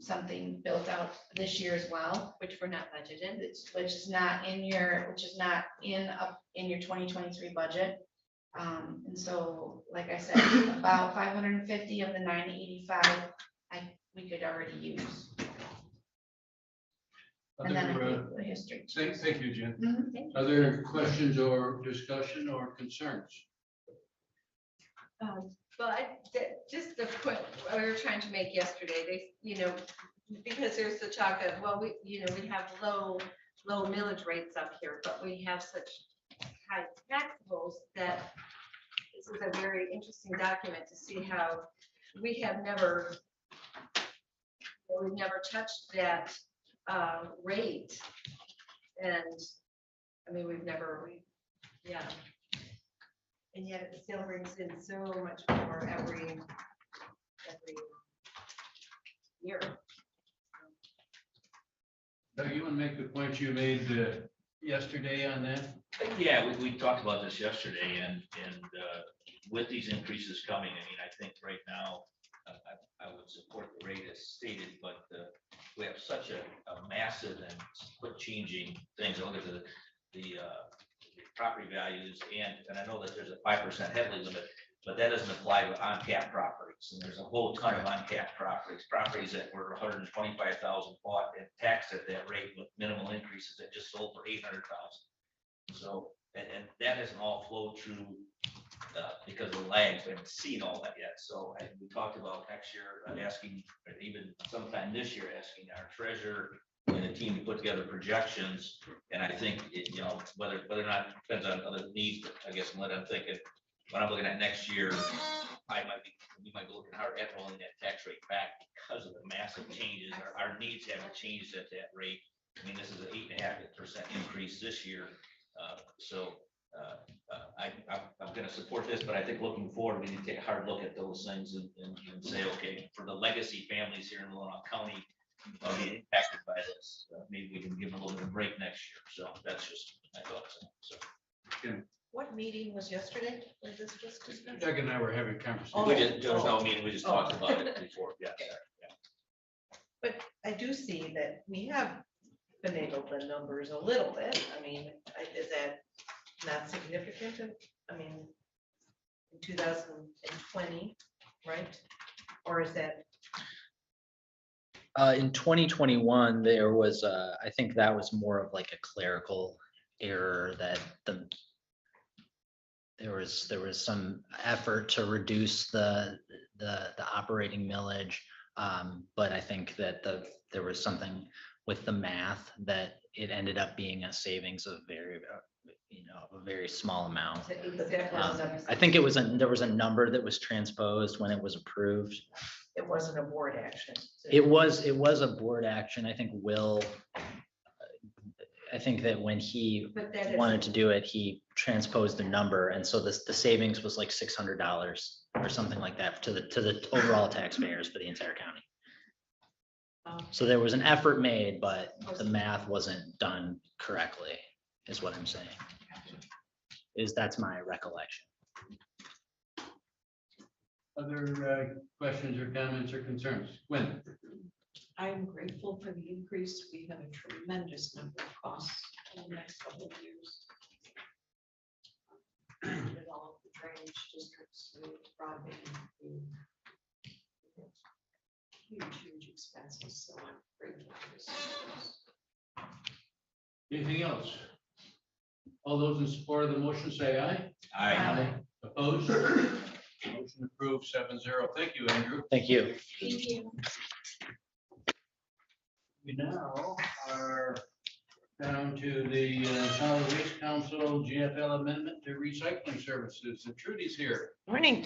something built out this year as well, Which we're not budgeted. which is not in your 2023 budget. And so, like I said, about 550 of the 985, we could already use. And then I gave the history. Thank you, Jen. Thank you. Other questions or discussion or concerns? But just the point we were trying to make yesterday, because there's the talk of, well, we have low millage rates up here, but we have such high taxables that this is a very interesting document to see how we've never touched that rate. And I mean, yeah. And yet it still brings in so much more every year. Doug, you want to make the point you made yesterday on that? Yeah, we talked about this yesterday and with these increases coming, I mean, I think right now, I would support the rate as stated, but we have such a massive and quick changing things. Look at the property values and I know that there's a 5% headly limit, but that doesn't apply to on-cap properties. And there's a whole ton of on-cap properties that were 125,000 bought and taxed at that rate with minimal increases that just sold for 800,000. So, and that hasn't all flowed through because of the lags. We haven't seen all that yet. So we talked about next year asking, or even sometime this year, asking our treasurer and the team to put together projections. And I think, whether or not, depends on other needs, but I guess what I'm thinking, when I'm looking at next year, we might be looking hard at rolling that tax rate back because of the massive changes. Our needs haven't changed at that rate. I mean, this is an 8.5% increase this year. I'm going to support this, but I think looking forward, we need to take a hard look at those things and say, okay, for the legacy families here in Leelanau County being impacted by this, maybe we can give them a little bit of a break next year. So that's just my thoughts. So. What meeting was yesterday? Was this just discussed? Doug and I were having a conversation. There was no meeting, we just talked about it before. Yeah. But I do see that we have finagled the numbers a little bit. I mean, is that not significant? I mean, in 2020, right? Or is that? In 2021, there was, I think that was more of like a clerical error that there was some effort to reduce the operating millage. But I think that there was something with the math that it ended up being a savings of a very small amount. I think there was a number that was transposed when it was approved. It wasn't a board action. It was a board action. I think that when he wanted to do it, he transposed the number. And so the savings was like $600 or something like that to the overall taxpayers for the entire county. So there was an effort made, but the math wasn't done correctly, is what I'm saying. That's my recollection. Other questions or comments or concerns? Gwen? I'm grateful for the increase. We have a tremendous number of costs in the next couple of years. With all of the drainage districts, with broadband, with huge expenses, so I'm grateful for this. Anything else? All those in support of the motion say aye. Aye. Opposed? Motion approved 7-0. Thank you, Andrew. Thank you. Thank you. We now are down to the Solid Waste Council GFL amendment to recycling services. And Trudy's here. Morning.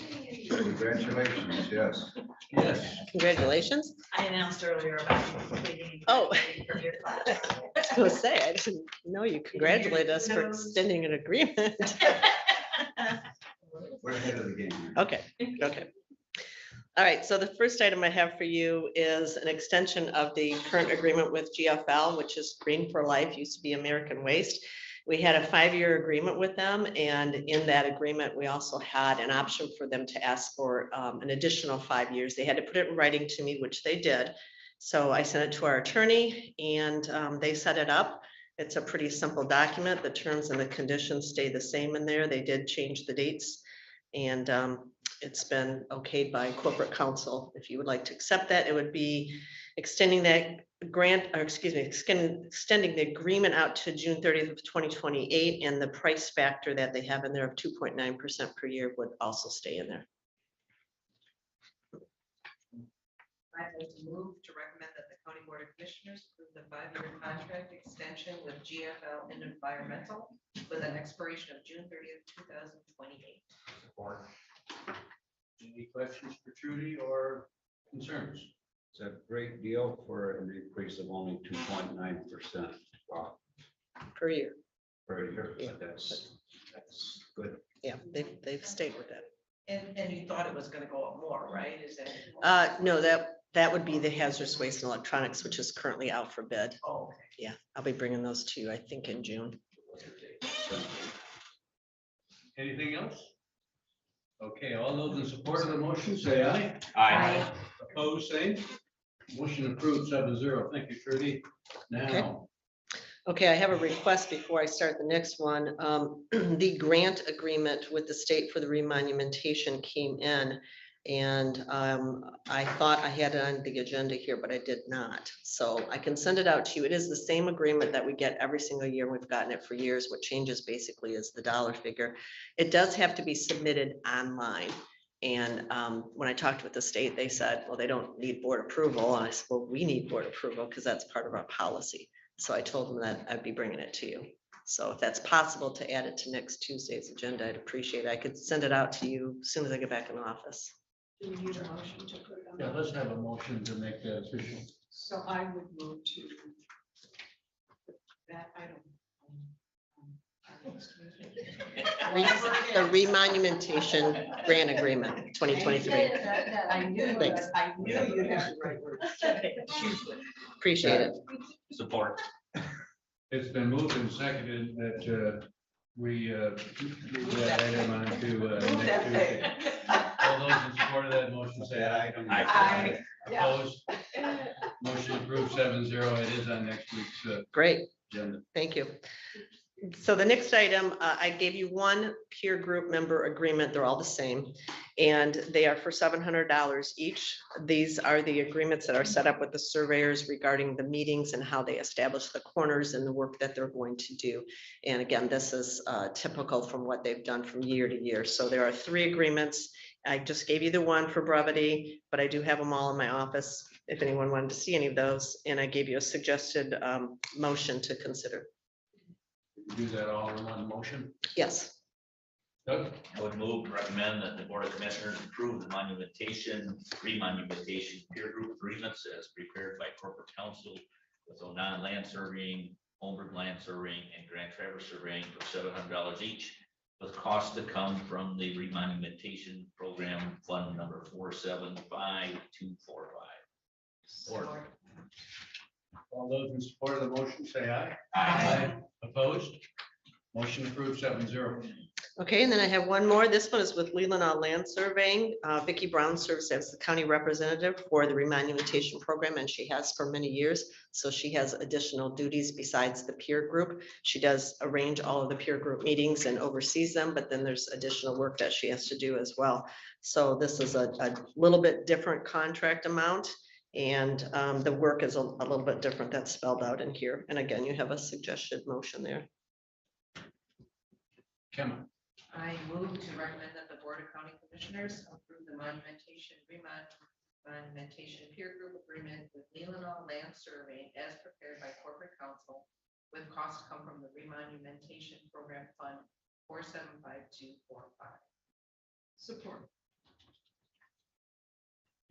Congratulations, yes. Yes. Congratulations. I announced earlier about completing. Oh. From your class. I was gonna say, I didn't know you congratulated us for extending an agreement. We're ahead of the game here. Okay, okay. All right, so the first item I have for you is an extension of the current agreement with GFL, which is Green for Life, used to be American Waste. We had a 5-year agreement with them, and in that agreement, we also had an option for them to ask for an additional 5 years. They had to put it in writing to me, which they did. So I sent it to our attorney, and they set it up. It's a pretty simple document. The terms and the conditions stay the same in there. They did change the dates, and it's been okayed by corporate counsel. If you would like to accept that, it would be extending that grant, or excuse me, extending the agreement out to June 30th of 2028, and the price factor that they have in there of 2.9% per year would also stay in there. I'd like to move to recommend that the County Board of Commissioners approve the 5-year contract extension with GFL and Environmental with an expiration of June 30th, 2028. Support. Any questions for Trudy or concerns? It's a great deal for an increase of only 2.9%. Wow, Per year. per year. Yeah. That's good. Yeah, they've stayed with that. And you thought it was gonna go up more, right? Is that? No, that would be the hazardous waste and electronics, which is currently out for bid. Oh, okay. Yeah, I'll be bringing those to you, I think, in June. Anything else? Okay, all those in support of the motion, say aye. Aye. Opposed, same. Motion approved 7-0. Thank you, Trudy. Okay. Now, Okay, I have a request before I start the next one. The grant agreement with the state for the remonumentation came in. And I thought I had it on the agenda here, but I did not. So I can send it out to you. It is the same agreement that we get every single year. We've gotten it for years. What changes basically is the dollar figure. It does have to be submitted online. And when I talked with the state, they said, well, they don't need board approval. And I said, well, we need board approval because that's part of our policy. So I told them that I'd be bringing it to you. So if that's possible to add it to next Tuesday's agenda, I'd appreciate it. I could send it out to you as soon as I get back in the office. Do we need a motion to put it on? yeah, let's have a motion to make that official. So I would move to that item. The remonumentation grant agreement, 2023. I knew, Thanks. I knew you'd have the right word. Appreciate it. Support. It's been moved and seconded that we move that item on to next Tuesday. All those in support of that motion, say aye. Aye. Yeah. Opposed? Motion approved 7-0. It is on next week's Great. agenda. Thank you. So the next item, I gave you one peer group member agreement. They're all the same. And they are for $700 each. These are the agreements that are set up with the surveyors regarding the meetings and how they establish the corners and the work that they're going to do. And again, this is typical from what they've done from year to year. So there are 3 agreements. I just gave you the one for brevity, but I do have them all in my office if anyone wanted to see any of those. And I gave you a suggested motion to consider. Do that all in one motion. Yes. Doug? I would move to recommend that the Board of Commissioners approve the remonumentation peer group agreements as prepared by corporate counsel with Onan Land Surveying, Holmberg Land Surveying, and Grand Traverse Surveying for $700 each, with costs to come from the remonumentation program fund number 475245. Support. All those in support of the motion, say aye. Aye. Opposed? Motion approved 7-0. Okay, and then I have one more. This one is with Leelanau Land Surveying. Vicki Brown serves as the county representative for the remonumentation program, and she has for many years. So she has additional duties besides the peer group. She does arrange all of the peer group meetings and oversees them, but then there's additional work that she has to do as well. So this is a little bit different contract amount, and the work is a little bit different. That's spelled out in here. And again, you have a suggested motion there. Kemmer. I move to recommend that the Board of County Commissioners approve the monumentation peer group agreement with Leelanau Land Surveying as prepared by corporate counsel with costs to come from the remonumentation program fund 475245. Support.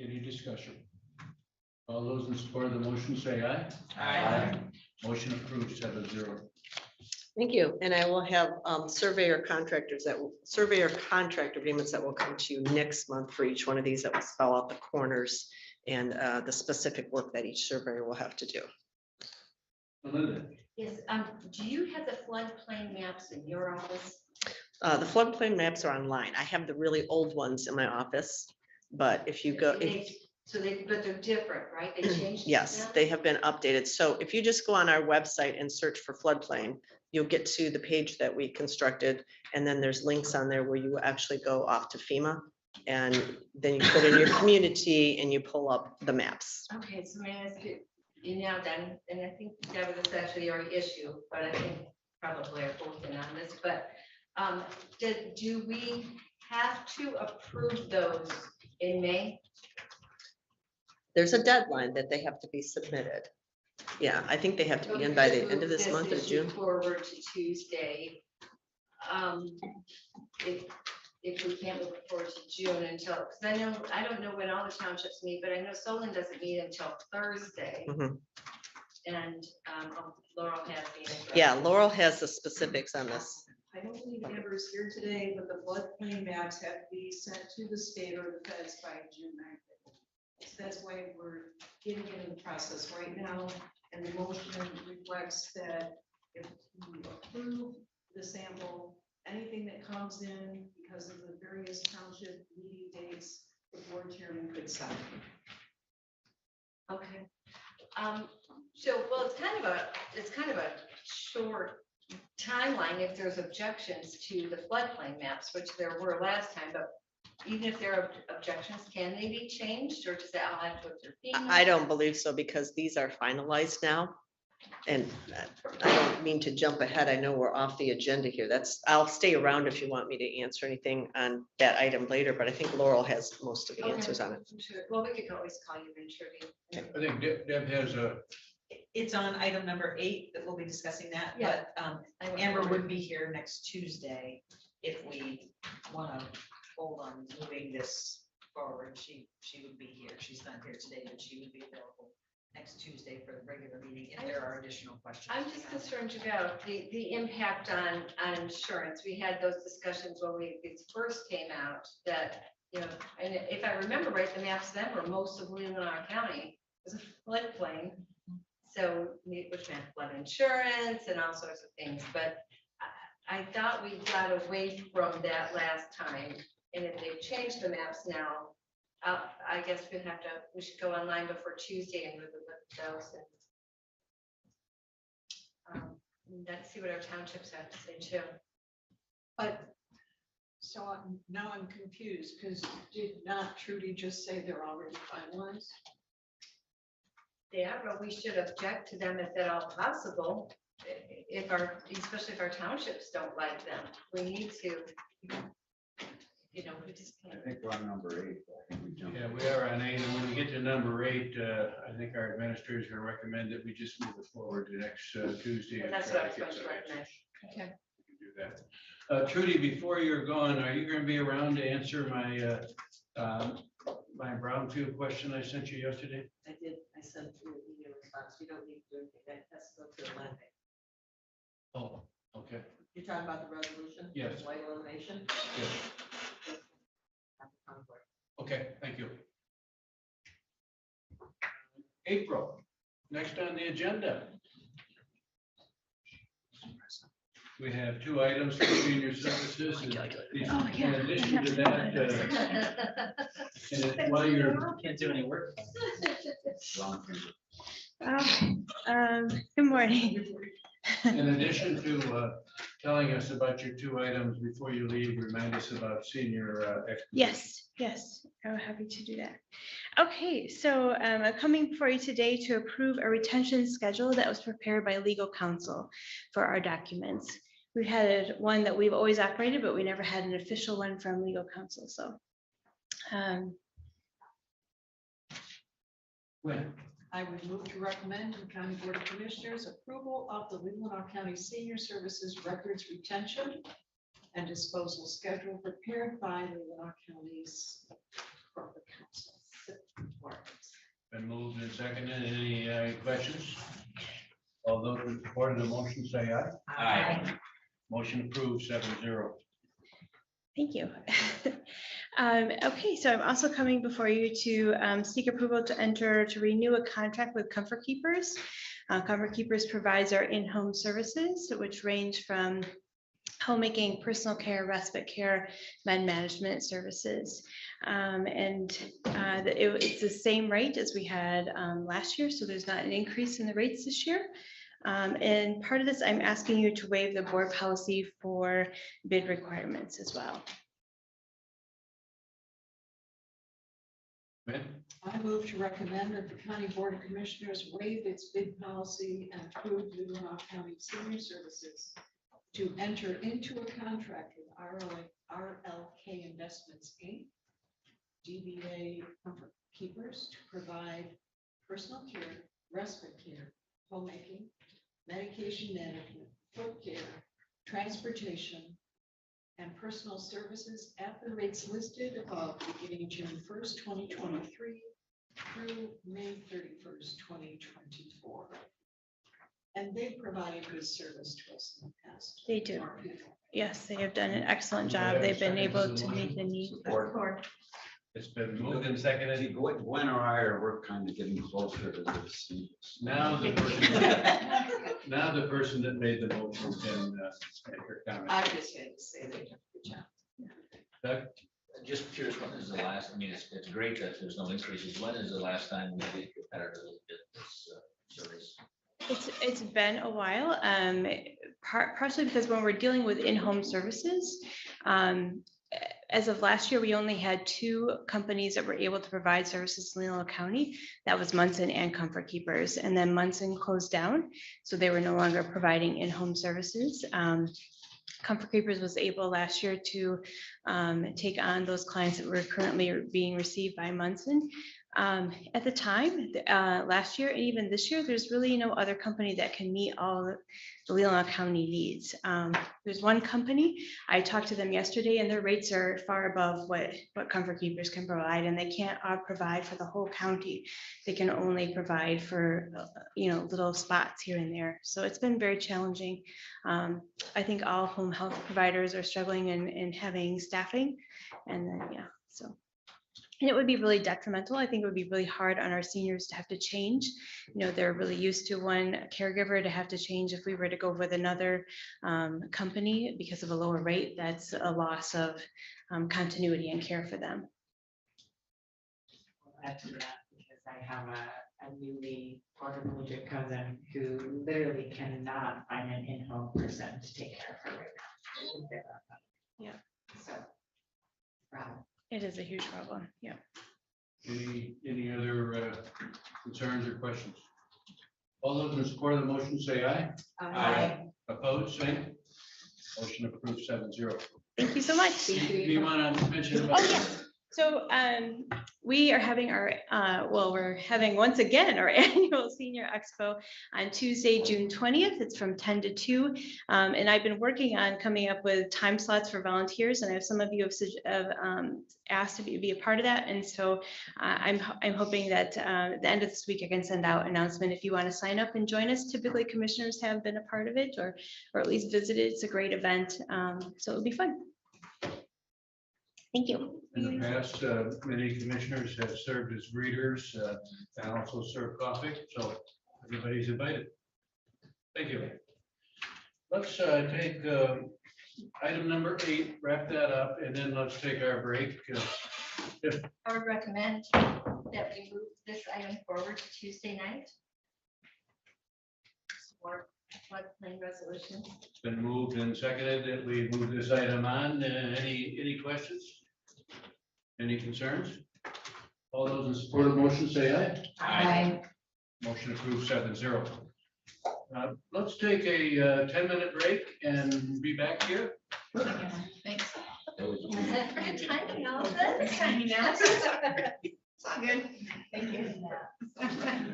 Any discussion? All those in support of the motion say aye. Aye. Motion approved 7-0. Thank you. And I will have surveyor contract agreements that will come to you next month for each one of these that will spell out the corners and the specific work that each surveyor will have to do. Melinda. Yes, do you have the floodplain maps in your office? The floodplain maps are online. I have the really old ones in my office, but if you go, But they're different, right? They changed. yes, them? they have been updated. So if you just go on our website and search for floodplain, you'll get to the page that we constructed. And then there's links on there where you actually go off to FEMA. And then you put in your community and you pull up the maps. Okay, so may I ask you now then, and I think that was actually your issue, but I think probably are both in on this, but do we have to approve those in May? There's a deadline that they have to be submitted. Yeah, I think they have to be in by the end of this month of June. Forward to Tuesday. If we can't look forward to June until, because I don't know when all the townships meet, but I know Solon doesn't meet until Thursday. Mhm. And Laurel has the. Yeah, Laurel has the specifics on this. I don't believe Amber is here today, but the floodplain maps have to be sent to the state or the feds by June 9th. So that's why we're getting into the process right now, and the motion reflects that if we approve the sample, anything that comes in because of the various township meeting dates, the board chairman could sign. Okay. So, well, it's kind of a short timeline if there's objections to the floodplain maps, which there were last time, but even if there are objections, can they be changed, or does that all have to go through FEMA? I don't believe so because these are finalized now. And I don't mean to jump ahead. I know we're off the agenda here. I'll stay around if you want me to answer anything on that item later, but I think Laurel has most of the Okay. answers on it. Sure. Well, we could always call you in, Trudy. I think Deb has a, It's on item number 8 that we'll be discussing that, Yeah. but I went Amber forward. would be here next Tuesday if we want to hold on moving this forward. She would be here. She's not here today, but she would be available next Tuesday for the regular meeting if there are additional questions. I'm just concerned about the impact on insurance. We had those discussions when these first came out that, and if I remember right, the maps then were most of Leelanau County was a floodplain. So, which meant flood insurance and all sorts of things, but I thought we got away from that last time. And if they've changed the maps now, I guess we should go online before Tuesday and look at those. And let's see what our townships have to say too. But, so I'm confused, because did not Trudy just say they're already finalized? Yeah, but we should object to them if at all possible. Especially if our townships don't like them, we need to, we just I can't. think we're on number 8. I think we jumped. yeah, we are on 8, and when we get to number 8, I think our administrator is going to recommend that we just move it forward to next Tuesday. and That's try what I to was get going to some recommend. answers. Okay. We can do that. Trudy, before you're gone, are you going to be around to answer my brownfield question I sent you yesterday? I did, I sent through an email response. You don't need to do anything. That has to go to the land bank. Oh, okay. You're talking about the resolution? Yes. White elimination? Yes. Okay, thank you. April, next on the agenda. We have two items for senior services. In Oh, yeah. addition to that, and while you're, Can't do any work. Good morning. in addition to telling us about your two items before you leave, remind us about senior exposition. Yes, I'm happy to do that. Okay, so I'm coming before you today to approve a retention schedule that was prepared by legal counsel for our documents. We've had one that we've always operated, but we never had an official one from legal counsel, so. When? I would move to recommend to the County Board of Commissioners approval of the Leelanau County Senior Services Records Retention and Disposal Schedule prepared by Leelanau County's Corporate Council. Been moved and seconded. Any questions? All those in support of the motion say aye. Aye. Motion approved 7-0. Thank you. Okay, so I'm also coming before you to seek approval to renew a contract with Comfort Keepers. Comfort Keepers provides our in-home services, which range from homemaking, personal care, respite care, med management services. It's the same rate as we had last year, so there's not an increase in the rates this year. And part of this, I'm asking you to waive the board policy for bid requirements as well. I move to recommend that the County Board of Commissioners waive its bid policy and approve Leelanau County Senior Services to enter into a contract with RLK Investments, Inc., DBA Comfort Keepers, to provide personal care, respite care, homemaking, medication management, foot care, transportation, and personal services at the rates listed above, beginning June 1st, 2023 through May 31st, 2024. And they provided good service to us in the past. They do. Yes, they have done an excellent job. They've been able to meet the need. It's been moved and seconded. Gwen or I are, we're kind of getting closer to this. Now the person that made the motion can make her comment. I just had to say they did a good job. Doug? Just curious, when is the last, I mean, it's great that there's no increases. When is the last time we did competitively bid this service? It's been a while, partially because when we're dealing with in-home services, as of last year, we only had two companies that were able to provide services in Leelanau County. That was Munson and Comfort Keepers. And then Munson closed down, so they were no longer providing in-home services. Comfort Keepers was able last year to take on those clients that were currently being received by Munson. At the time, last year and even this year, there's really no other company that can meet all the Leelanau County needs. There's one company, I talked to them yesterday, and their rates are far above what Comfort Keepers can provide, and they can't provide for the whole county. They can only provide for little spots here and there. So it's been very challenging. I think all home health providers are struggling in having staffing, and then so. And it would be really detrimental. I think it would be really hard on our seniors to have to change. They're really used to one caregiver, to have to change if we were to go with another company because of a lower rate. That's a loss of continuity and care for them. I'll add to that because I have a newly quadriplegic cousin who literally cannot find an in-home person to take care of her right now. Yeah. So, problem. It is a huge problem. Yeah. Any other concerns or questions? All those in support of the motion say aye. Aye. Opposed, same. Motion approved 7-0. Thank you so much. Do you want to mention about? Oh, yes. So we are having we're having once again our annual Senior Expo on Tuesday, June 20th. It's from 10 to 2. And I've been working on coming up with time slots for volunteers. And I have some of you have asked to be a part of that. And so I'm hoping that at the end of this week, I can send out an announcement if you want to sign up and join us. Typically, commissioners have been a part of it or at least visited. It's a great event. So it'll be fun. Thank you. In the past, many commissioners have served as greeters and also served coffee, so everybody's invited. Thank you. let's take item number 8, wrap that up, and then let's take our break. I would recommend that we move this item forward to Tuesday night. Or floodplain resolution. It's been moved and seconded that we move this item on. Any questions? Any concerns? All those in support of the motion say aye. Aye. Motion approved 7-0. Let's take a 10-minute break and be back here. Thanks. For timing all this. Timing now. It's all good. Thank you.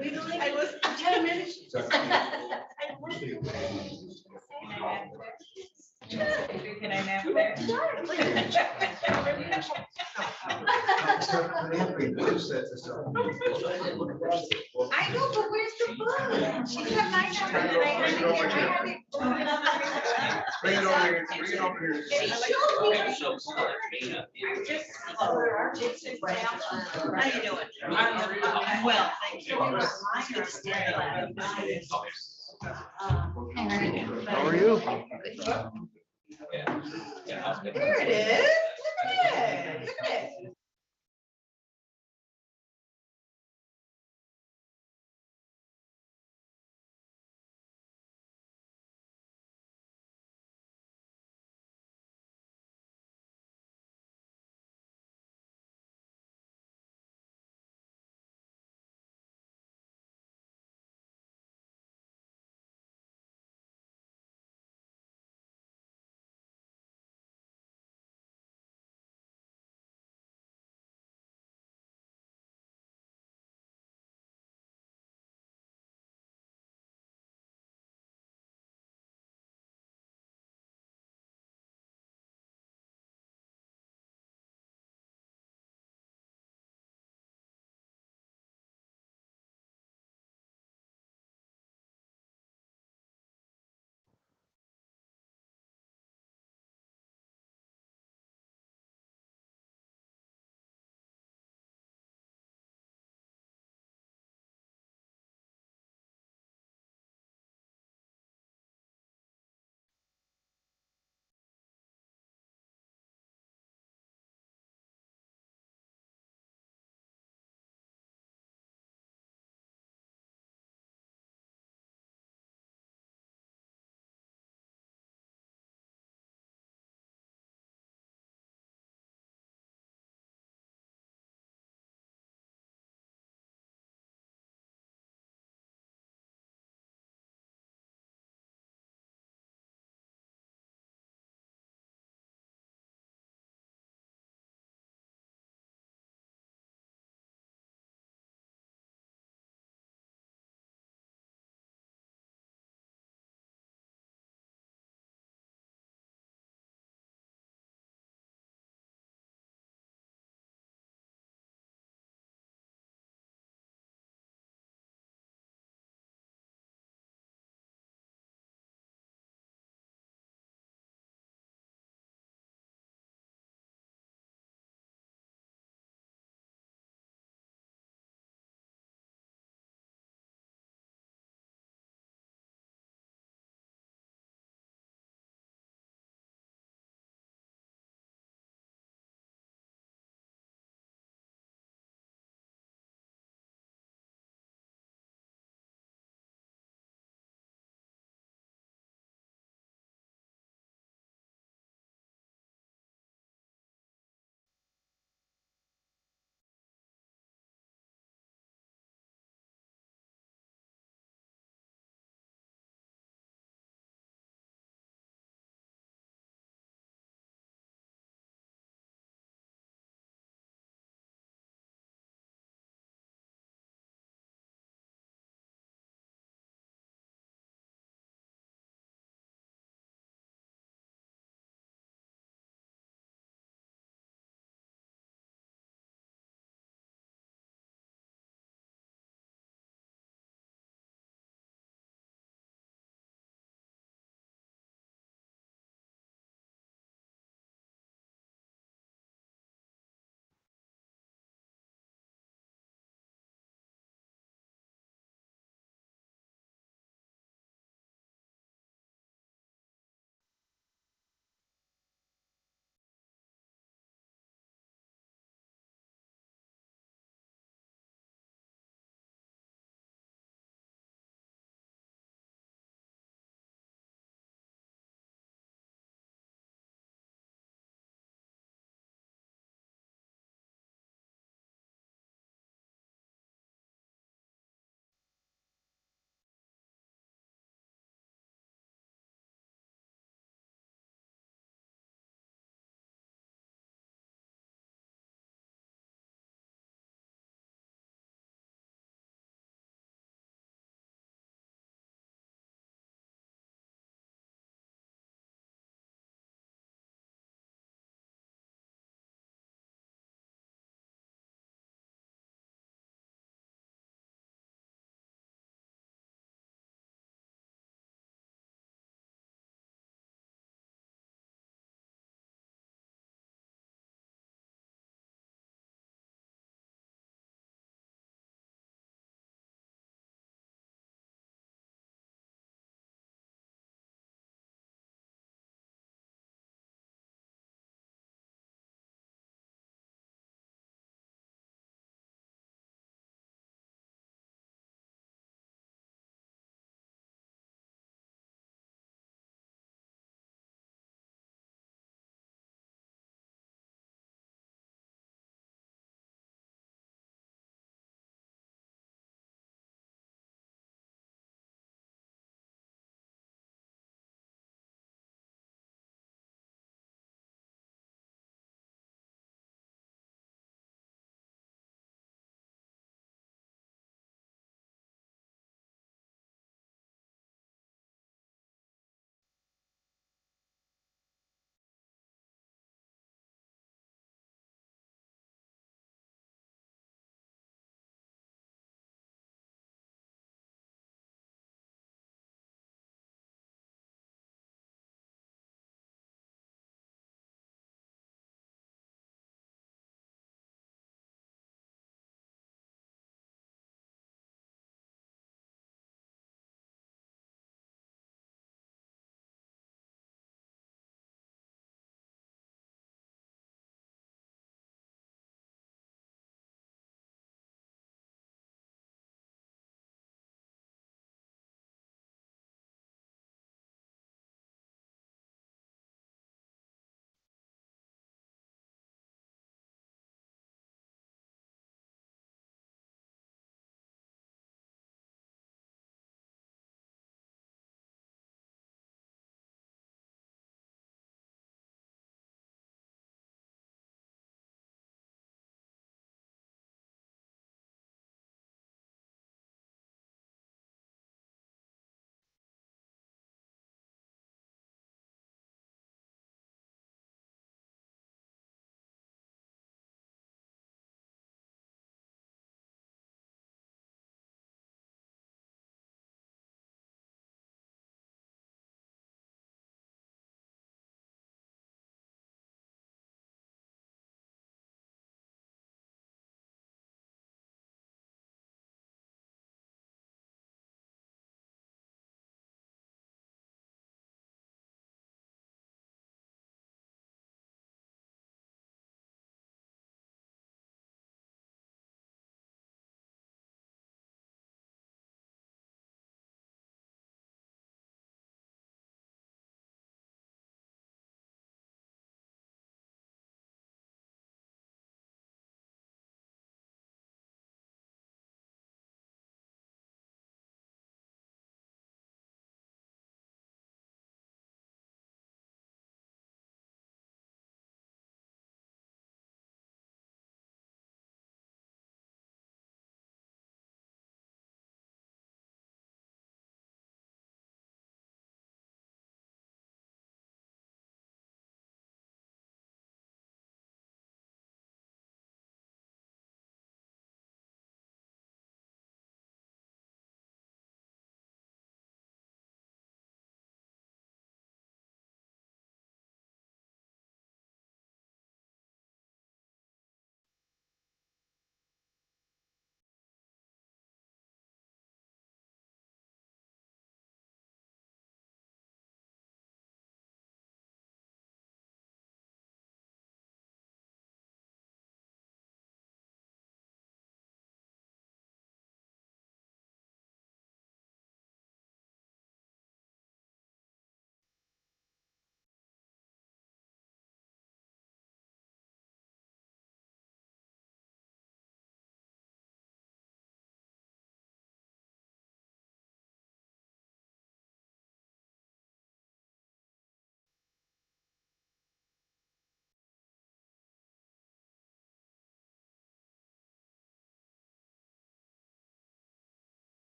We believe it was 10 minutes. Can I nap there? I know, but where's the book? She had my number and I had it. Bring it over here, bring it over here. She showed me. How you doing? I'm well, thank you. How are you? There it is. Look at it. Look at it.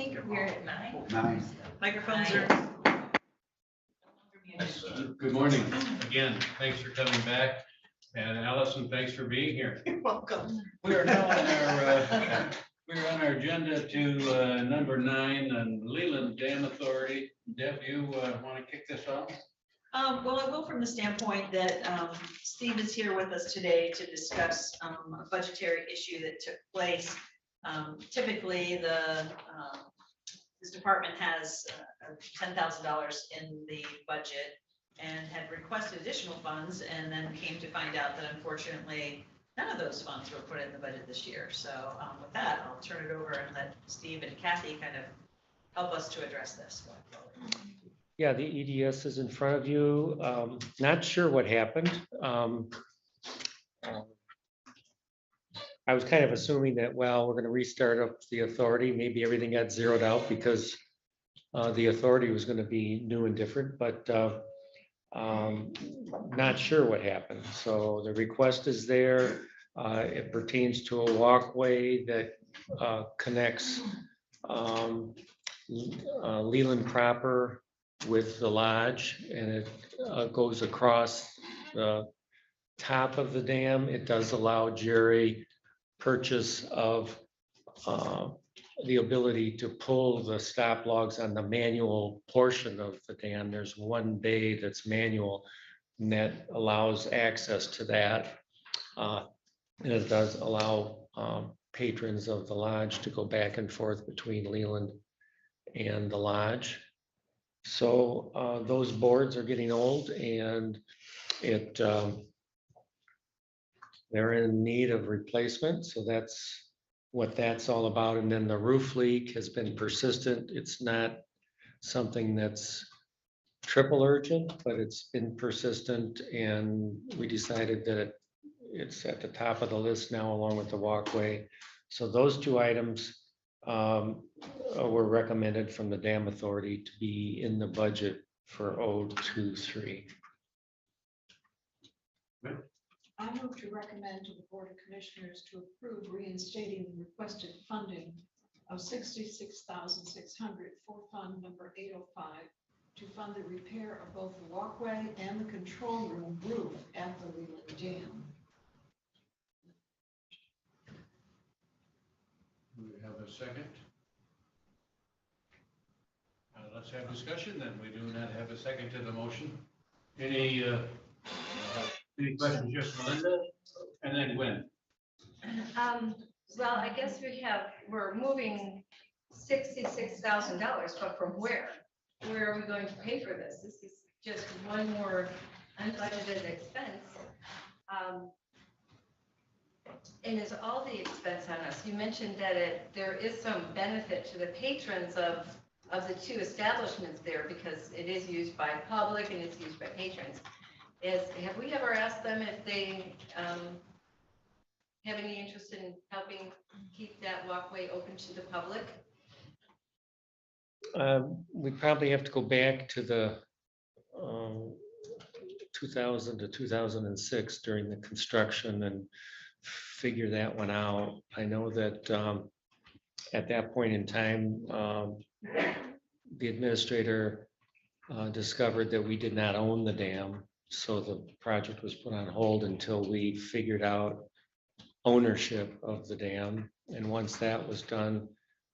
think we're at 9. 9. Microphones are. Good morning. Again, thanks for coming back. And Allison, thanks for being here. You're welcome. We're on our agenda to number 9 on Leland Dam Authority. Deb, you want to kick this off? Well, I will from the standpoint that Steve is here with us today to discuss a budgetary issue that took place. Typically, this department has $10,000 in the budget and had requested additional funds and then came to find out that unfortunately, none of those funds were put in the budget this year. So with that, I'll turn it over and let Steve and Kathy kind of help us to address this going forward. Yeah, the EDS is in front of you. Not sure what happened. I was kind of assuming that, well, we're going to restart up the authority. Maybe everything got zeroed out because the authority was going to be new and different, but not sure what happened. So the request is there. It pertains to a walkway that connects Leland proper with the lodge, and it goes across the top of the dam. It does allow Jerry purchase of the ability to pull the stop logs on the manual portion of the dam. There's one bay that's manual, and that allows access to that. And it does allow patrons of the lodge to go back and forth between Leland and the lodge. So those boards are getting old, and they're in need of replacement. So that's what that's all about. And then the roof leak has been persistent. It's not something that's triple urgent, but it's been persistent. And we decided that it's at the top of the list now, along with the walkway. So those two items were recommended from the Dam Authority to be in the budget for 023. I move to recommend to the Board of Commissioners to approve reinstating the requested funding of $66,600 for fund number 805 to fund the repair of both the walkway and the control room roof at the Leland Dam. Do we have a second? Let's have discussion then. We do not have a second to the motion. Any questions, just Melinda? And then Gwen. Well, I guess we're moving $66,000, but from where? Where are we going to pay for this? This is just one more unbudgeted expense. And is all the expense on us? You mentioned that there is some benefit to the patrons of the two establishments there because it is used by public and it's used by patrons. Have we ever asked them if they have any interest in helping keep that walkway open to the public? We probably have to go back to the 2000 to 2006 during the construction and figure that one out. I know that at that point in time, the administrator discovered that we did not own the dam. So the project was put on hold until we figured out ownership of the dam. And once that was done,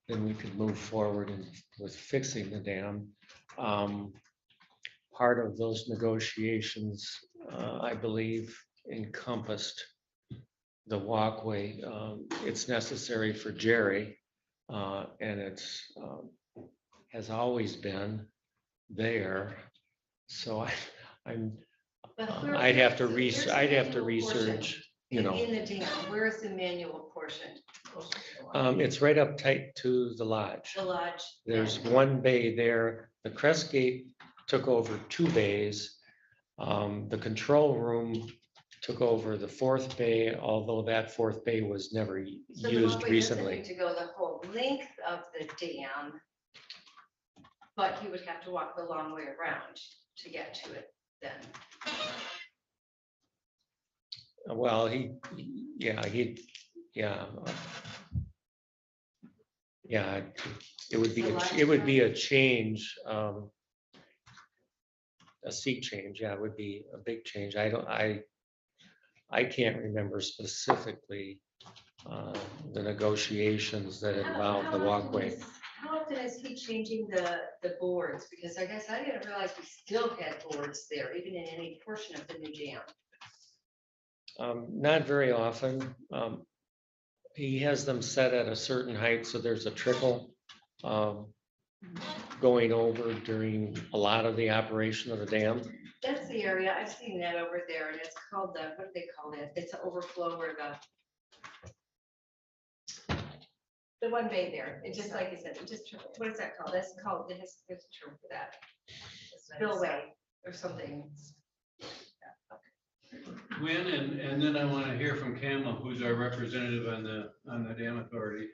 then we could move forward with fixing the dam. Part of those negotiations, I believe, encompassed the walkway. It's necessary for Jerry, and it's has always been there. So I'd have to research, you know. In the dam, where is the manual portion? It's right up tight to the lodge. The lodge. There's one bay there. The Crest Gate took over 2 bays. The control room took over the 4th bay, although that 4th bay was never So the used walkway doesn't recently. need to go the whole length of the dam, but he would have to walk the long way around to get to it then. Well, yeah. Yeah, it would be, it would be a change, a seat change, yeah, it would be a big change. I can't remember specifically the negotiations that involve the walkway. How often is he changing the boards? Because I guess I didn't realize we still had boards there, even in any portion of the new dam. Not very often. He has them set at a certain height, so there's a trickle going over during a lot of the operation of the dam. That's the area, I've seen that over there, and it's called the, what do they call it? It's an overflow or the one bay there. It's just like you said, it just, what is that called? That's called, there's a term for that. Spillway or something. Gwen, and then I want to hear from Camel, who's our representative on the dam authority.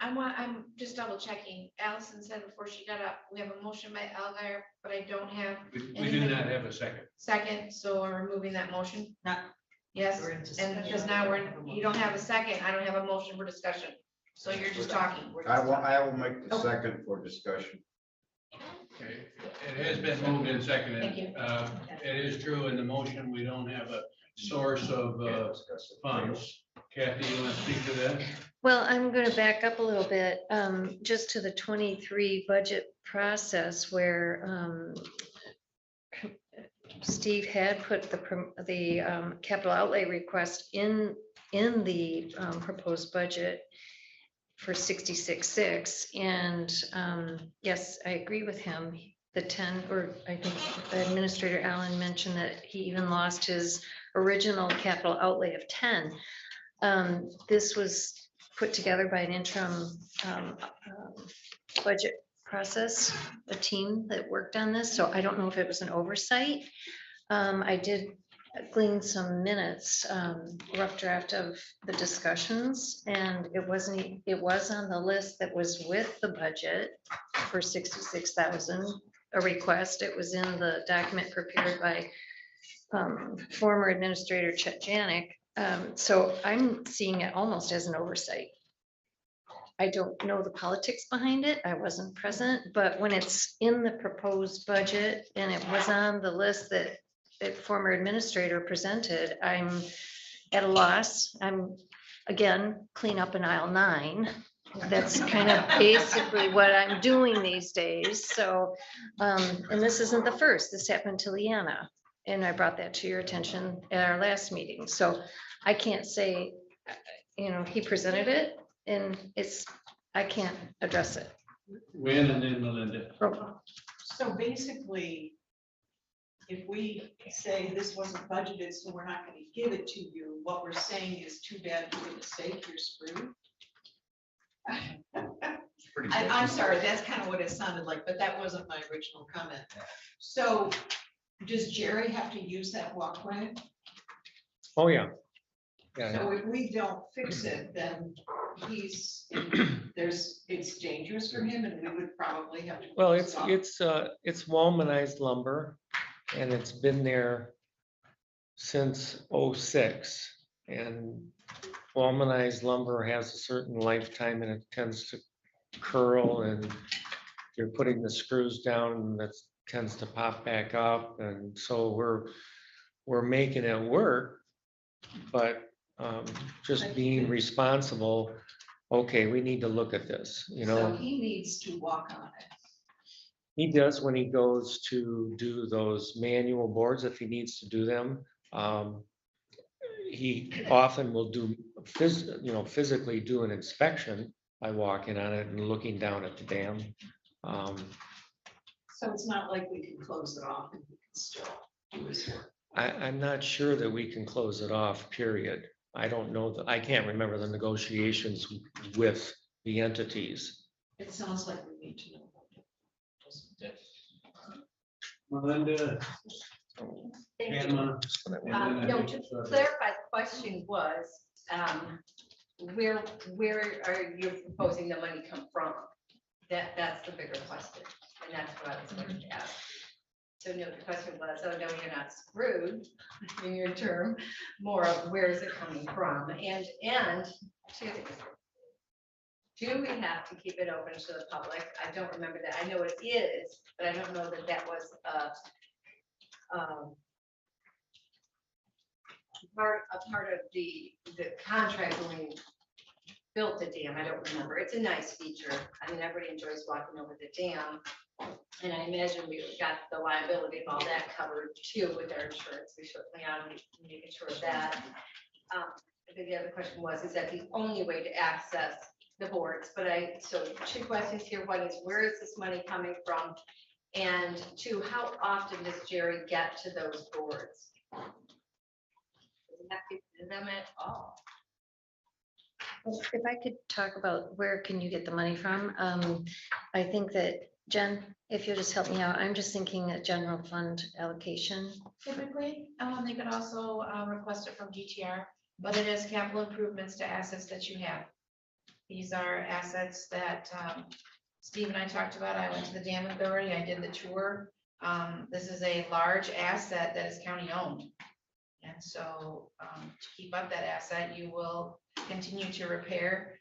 I'm just double checking. Allison said before she got up, we have a motion by Algar, but I don't have We do not have a second. second, so we're removing that motion. Not. Yes, We're in and discussion. because now you don't have a second, I don't have a motion for discussion. So you're just talking. I will make the second for discussion. Okay, it has been moved and seconded. Thank you. It is true in the motion, we don't have a source of funds. Kathy, you want to speak to that? Well, I'm going to back up a little bit, just to the 23 budget process where Steve had put the capital outlay request in the proposed budget for 66.6. And yes, I agree with him. The 10, or I think Administrator Allen mentioned that he even lost his original capital outlay of 10. This was put together by an interim budget process, a team that worked on this. So I don't know if it was an oversight. I did glean some minutes, rough draft of the discussions, and it was on the list that was with the budget for 66,000, a request. It was in the document prepared by former Administrator Chet Janik. So I'm seeing it almost as an oversight. I don't know the politics behind it. I wasn't present, but when it's in the proposed budget and it was on the list that former administrator presented, I'm at a loss. I'm, again, clean up in aisle 9. That's kind of basically what I'm doing these days. So, and this isn't the first. This happened to Leelanau. And I brought that to your attention at our last meeting. So I can't say, he presented it and I can't address it. Gwen and then Melinda. So basically, if we say this wasn't budgeted, so we're not going to give it to you, what we're saying is too bad you made a mistake, you're screwed. I'm sorry, that's kind of what it sounded like, but that wasn't my original comment. So does Jerry have to use that walkway? Oh, yeah. Yeah, So if we don't fix it, then it's dangerous for him and we would probably have to. well, close off. it's Walmanized lumber and it's been there since '06. And Walmanized lumber has a certain lifetime and it tends to curl, and you're putting the screws down and that tends to pop back up. And so we're making it work, but just being responsible. Okay, we need to look at this, So he needs to walk on it. He does when he goes to do those manual boards, if he needs to do them. He often will do physically do an inspection by walking on it and looking down at the dam. So it's not like we can close it off and we can still do his work. I'm not sure that we can close it off, period. I don't know I can't remember the negotiations with the entities. It sounds like we need to know. Melinda. Thank you. Emma, No, to clarify, the question was, where are you proposing the money come from? That's the bigger question, and that's what I was going to ask. So no, the question was, oh, no, you're not screwed in your term, more of where is it coming from? And two things. Do we have to keep it open to the public? I don't remember that. I know it is, but I don't know that that was a part of the contract when we built the dam. I don't remember. It's a nice feature. I mean, everybody enjoys walking over the dam. And I imagine we got the liability of all that covered too with our insurance. We certainly are making sure of that. I think the other question was, is that the only way to access the boards? But so 2 questions here. One is, where is this money coming from? And 2, how often does Jerry get to those boards? Does he have to do them at all? If I could talk about where can you get the money from? I think that, Jen, if you'll just help me out, I'm just thinking a general fund allocation. Typically, they could also request it from GTR, but it is capital improvements to assets that you have. These are assets that Steve and I talked about. I went to the Dam Authority, I did the tour. This is a large asset that is county owned. And so to keep up that asset, you will continue to repair.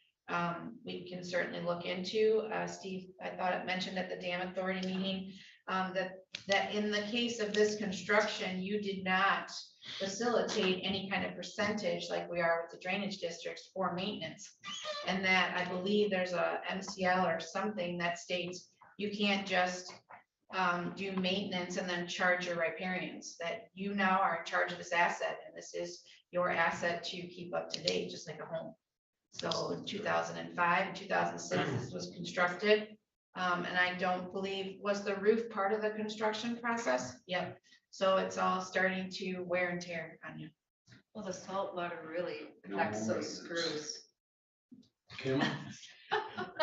We can certainly look into, Steve, I thought it mentioned at the Dam Authority meeting, that in the case of this construction, you did not facilitate any kind of percentage like we are with the drainage districts for maintenance. And that I believe there's a MCL or something that states you can't just do maintenance and then charge your riparians, that you now are in charge of this asset and this is your asset to keep up to date, just like a home. So in 2005 and 2006, this was constructed. And I don't believe, was the roof part of the construction process? Yep. So it's all starting to wear and tear on you. Well, the salt water really affects those screws. Kim?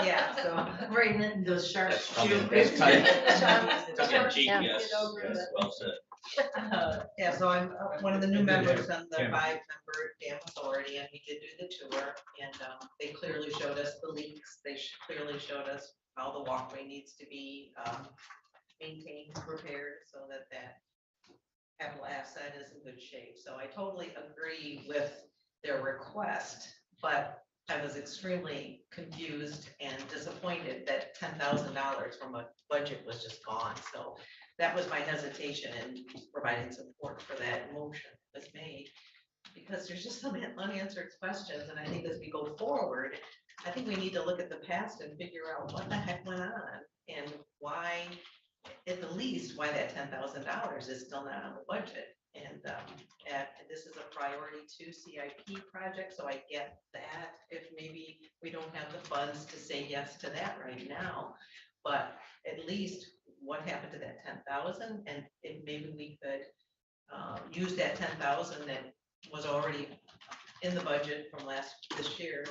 Yeah, so right in those sharp. That's tongue in cheek, Yeah. yes, yes, well said. Yeah, so I'm one of the new members on the 5-member Dam Authority, and we did do the tour, and they clearly showed us the leaks. They clearly showed us how the walkway needs to be maintained, repaired, so that capital asset is in good shape. So I totally agree with their request, but I was extremely confused and disappointed that $10,000 from a budget was just gone. So that was my hesitation in providing support for that motion that was made, because there's just some unanswered questions. And I think as we go forward, I think we need to look at the past and figure out what the heck went on and why, at the least, why that $10,000 is still not on the budget. And this is a priority 2 CIP project, so I get that. If maybe we don't have the funds to say yes to that right now, but at least what happened to that 10,000, and if maybe we could use that 10,000 that was already in the budget from this year.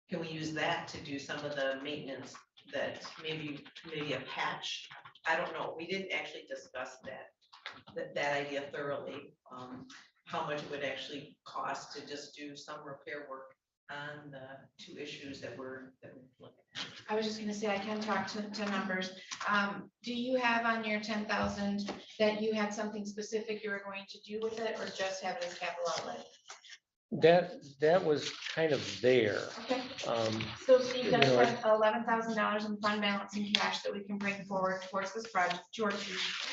Can we use that to do some of the maintenance that maybe a patch? I don't know. We didn't actually discuss that idea thoroughly. How much it would actually cost to just do some repair work on the 2 issues that we're looking at. I was just gonna say, I can talk to numbers. Do you have on your 10,000 that you had something specific you were going to do with it, or just have it as capital outlay? That was kind of there. Okay. You So Steve does know, have $11,000 in fund balance in cash that we can bring forward towards this project, towards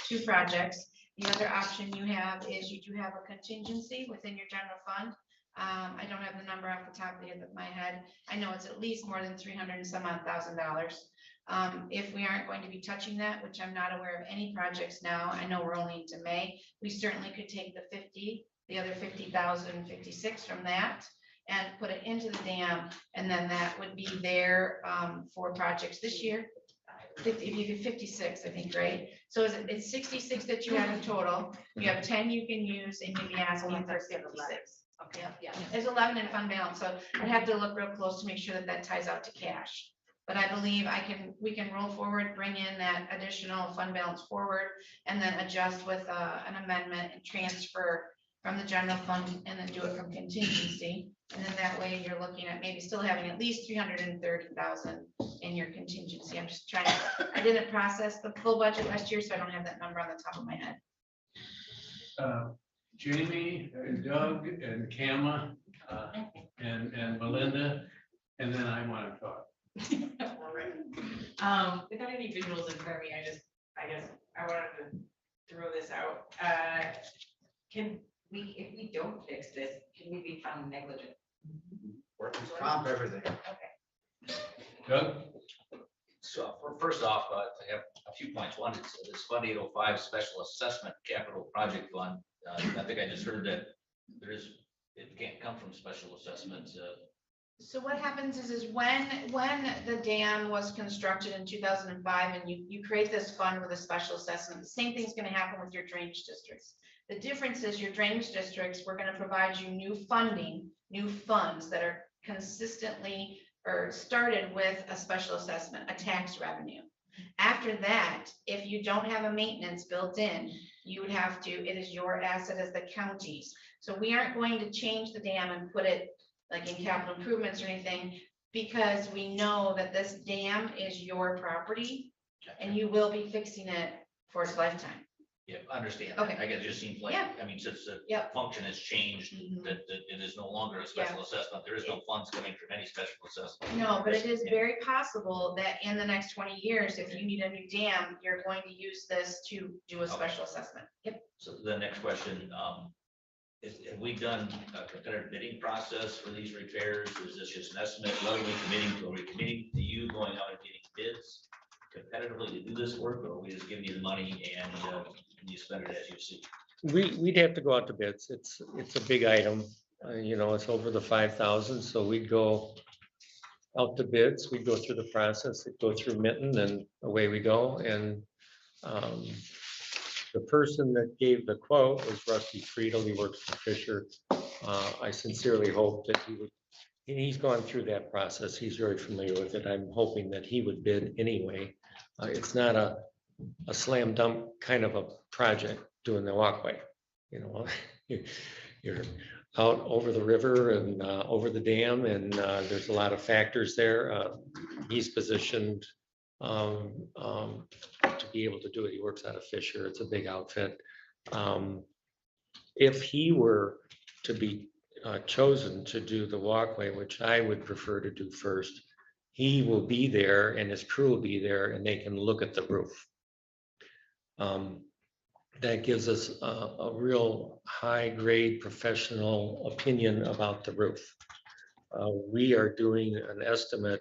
two projects. The other option you have is you do have a contingency within your general fund. I don't have the number off the top of my head. I know it's at least more than 300 and some odd $1,000. If we aren't going to be touching that, which I'm not aware of any projects now, I know we're only into May, we certainly could take the other 50,056 from that and put it into the dam, and then that would be there for projects this year. 56, I think, right? So it's 66 that you have in total. You have 10 you can use, and you'd be asking for 56. Okay, yeah, there's 11 in fund balance, so I'd have to look real close to make sure that ties out to cash. But I believe we can roll forward, bring in that additional fund balance forward, and then adjust with an amendment and transfer from the general fund, and then do it from contingency. And then that way you're looking at maybe still having at least 330,000 in your contingency. I'm just trying to, I didn't process the full budget last year, so I don't have that number on the top of my head. Jamie, Doug, and Kama, and Melinda, and then I want to talk. Without any visuals in front of me, I guess I wanted to throw this out. Can we, if we don't fix this, can we be found negligent? Workers' comp, everything. Okay. Doug? So first off, I have a few points. One, it's this Fund 805 Special Assessment Capital Project Fund. I think I just heard that it can't come from special assessments. So what happens is when the dam was constructed in 2005 and you create this fund with a special assessment, the same thing's gonna happen with your drainage districts. The difference is your drainage districts, we're gonna provide you new funding, new funds that are consistently or started with a special assessment, a tax revenue. After that, if you don't have a maintenance built in, you would have to, it is your asset as the county's. So we aren't going to change the dam and put it like in capital improvements or anything, because we know that this dam is your property and you will be fixing it for its lifetime. Yeah, I understand. Okay. I guess it just seems like, Yeah. I mean, since the Yep. function has changed, Mhm. that it is no longer a special assessment. There is no funds coming from any special assessment. No, but it is very possible that in the next 20 years, if you need a new dam, you're going to use this to do a special assessment. Yep. So the next question, have we done a competitive bidding process for these repairs? Is this just an estimate? What are we committing to? Are we committing to you going out and getting bids competitively to do this work, or are we just giving you the money and you spend it as you see? We'd have to go out to bids. It's a big item. It's over the 5,000, so we'd go out to bids. We'd go through the process, it'd go through Mitten, and away we go. And the person that gave the quote was Rusty Friedel. He works for Fisher. I sincerely hope that he would, and he's gone through that process. He's very familiar with it. I'm hoping that he would bid anyway. It's not a slam dunk kind of a project doing the walkway. You're out over the river and over the dam, and there's a lot of factors there. He's positioned to be able to do it. He works out of Fisher. It's a big outfit. If he were to be chosen to do the walkway, which I would prefer to do first, he will be there and his crew will be there and they can look at the roof. That gives us a real high-grade professional opinion about the roof. We are doing an estimate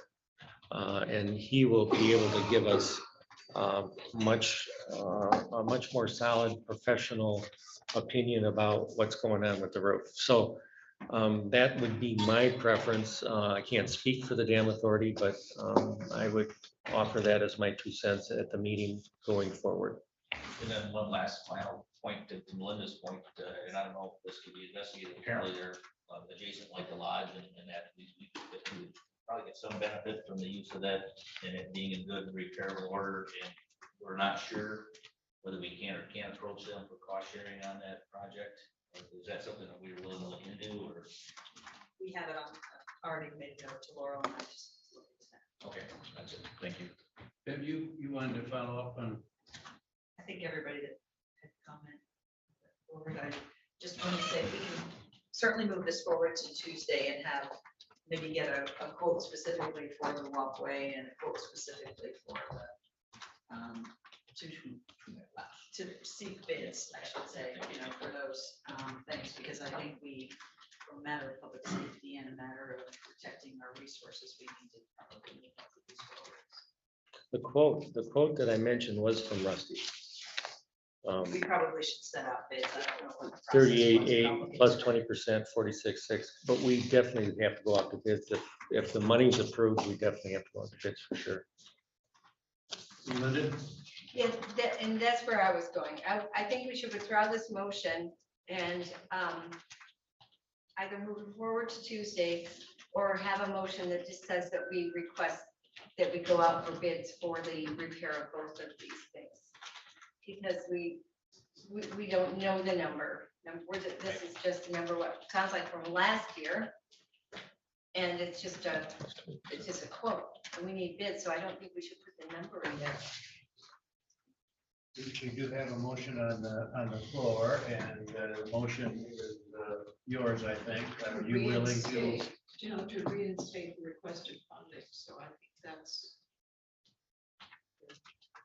and he will be able to give us a much more solid professional opinion about what's going on with the roof. So that would be my preference. I can't speak for the dam authority, but I would offer that as my 2 cents at the meeting going forward. And then one last final point to Melinda's point, and I don't know if this could be investigated. Apparently they're adjacent like the lodge, and that we would probably get some benefit from the use of that and it being in good repairable order. And we're not sure whether we can or can't approach them for cost sharing on that project. Or is that something that we're willing to look into, or? We have it on, already made note to Laurel. And I just looked at that. Okay, that's it. Thank you. Have you wanted to follow up on? I think everybody that had comment forward, I just want to say we can certainly move this forward to Tuesday and have maybe get a quote specifically for the walkway and a quote specifically for the to seek bids, I should say, for those things, because I think we, from a matter of public safety and a matter of protecting our resources, we need to probably move these forward. The quote that I mentioned was from Rusty. We probably should set out bids. I don't know what the process was, 38.8 plus 20%, 46.6, but we definitely have to go out to bids. If the money's approved, we definitely have to go out to bids for sure. Linda? Yeah, and that's where I was going. I think we should withdraw this motion and either move it forward to Tuesday or have a motion that just says that we request that we go out for bids for the repair of both of these things. Because we don't know the number. This is just a number, what sounds like from last year. And it's just a quote, and we need bids, so I don't think we should put the number in there. We do have a motion on the floor, and the motion is yours, I think. Are you willing to to reinstate the requested funding, so I think that's.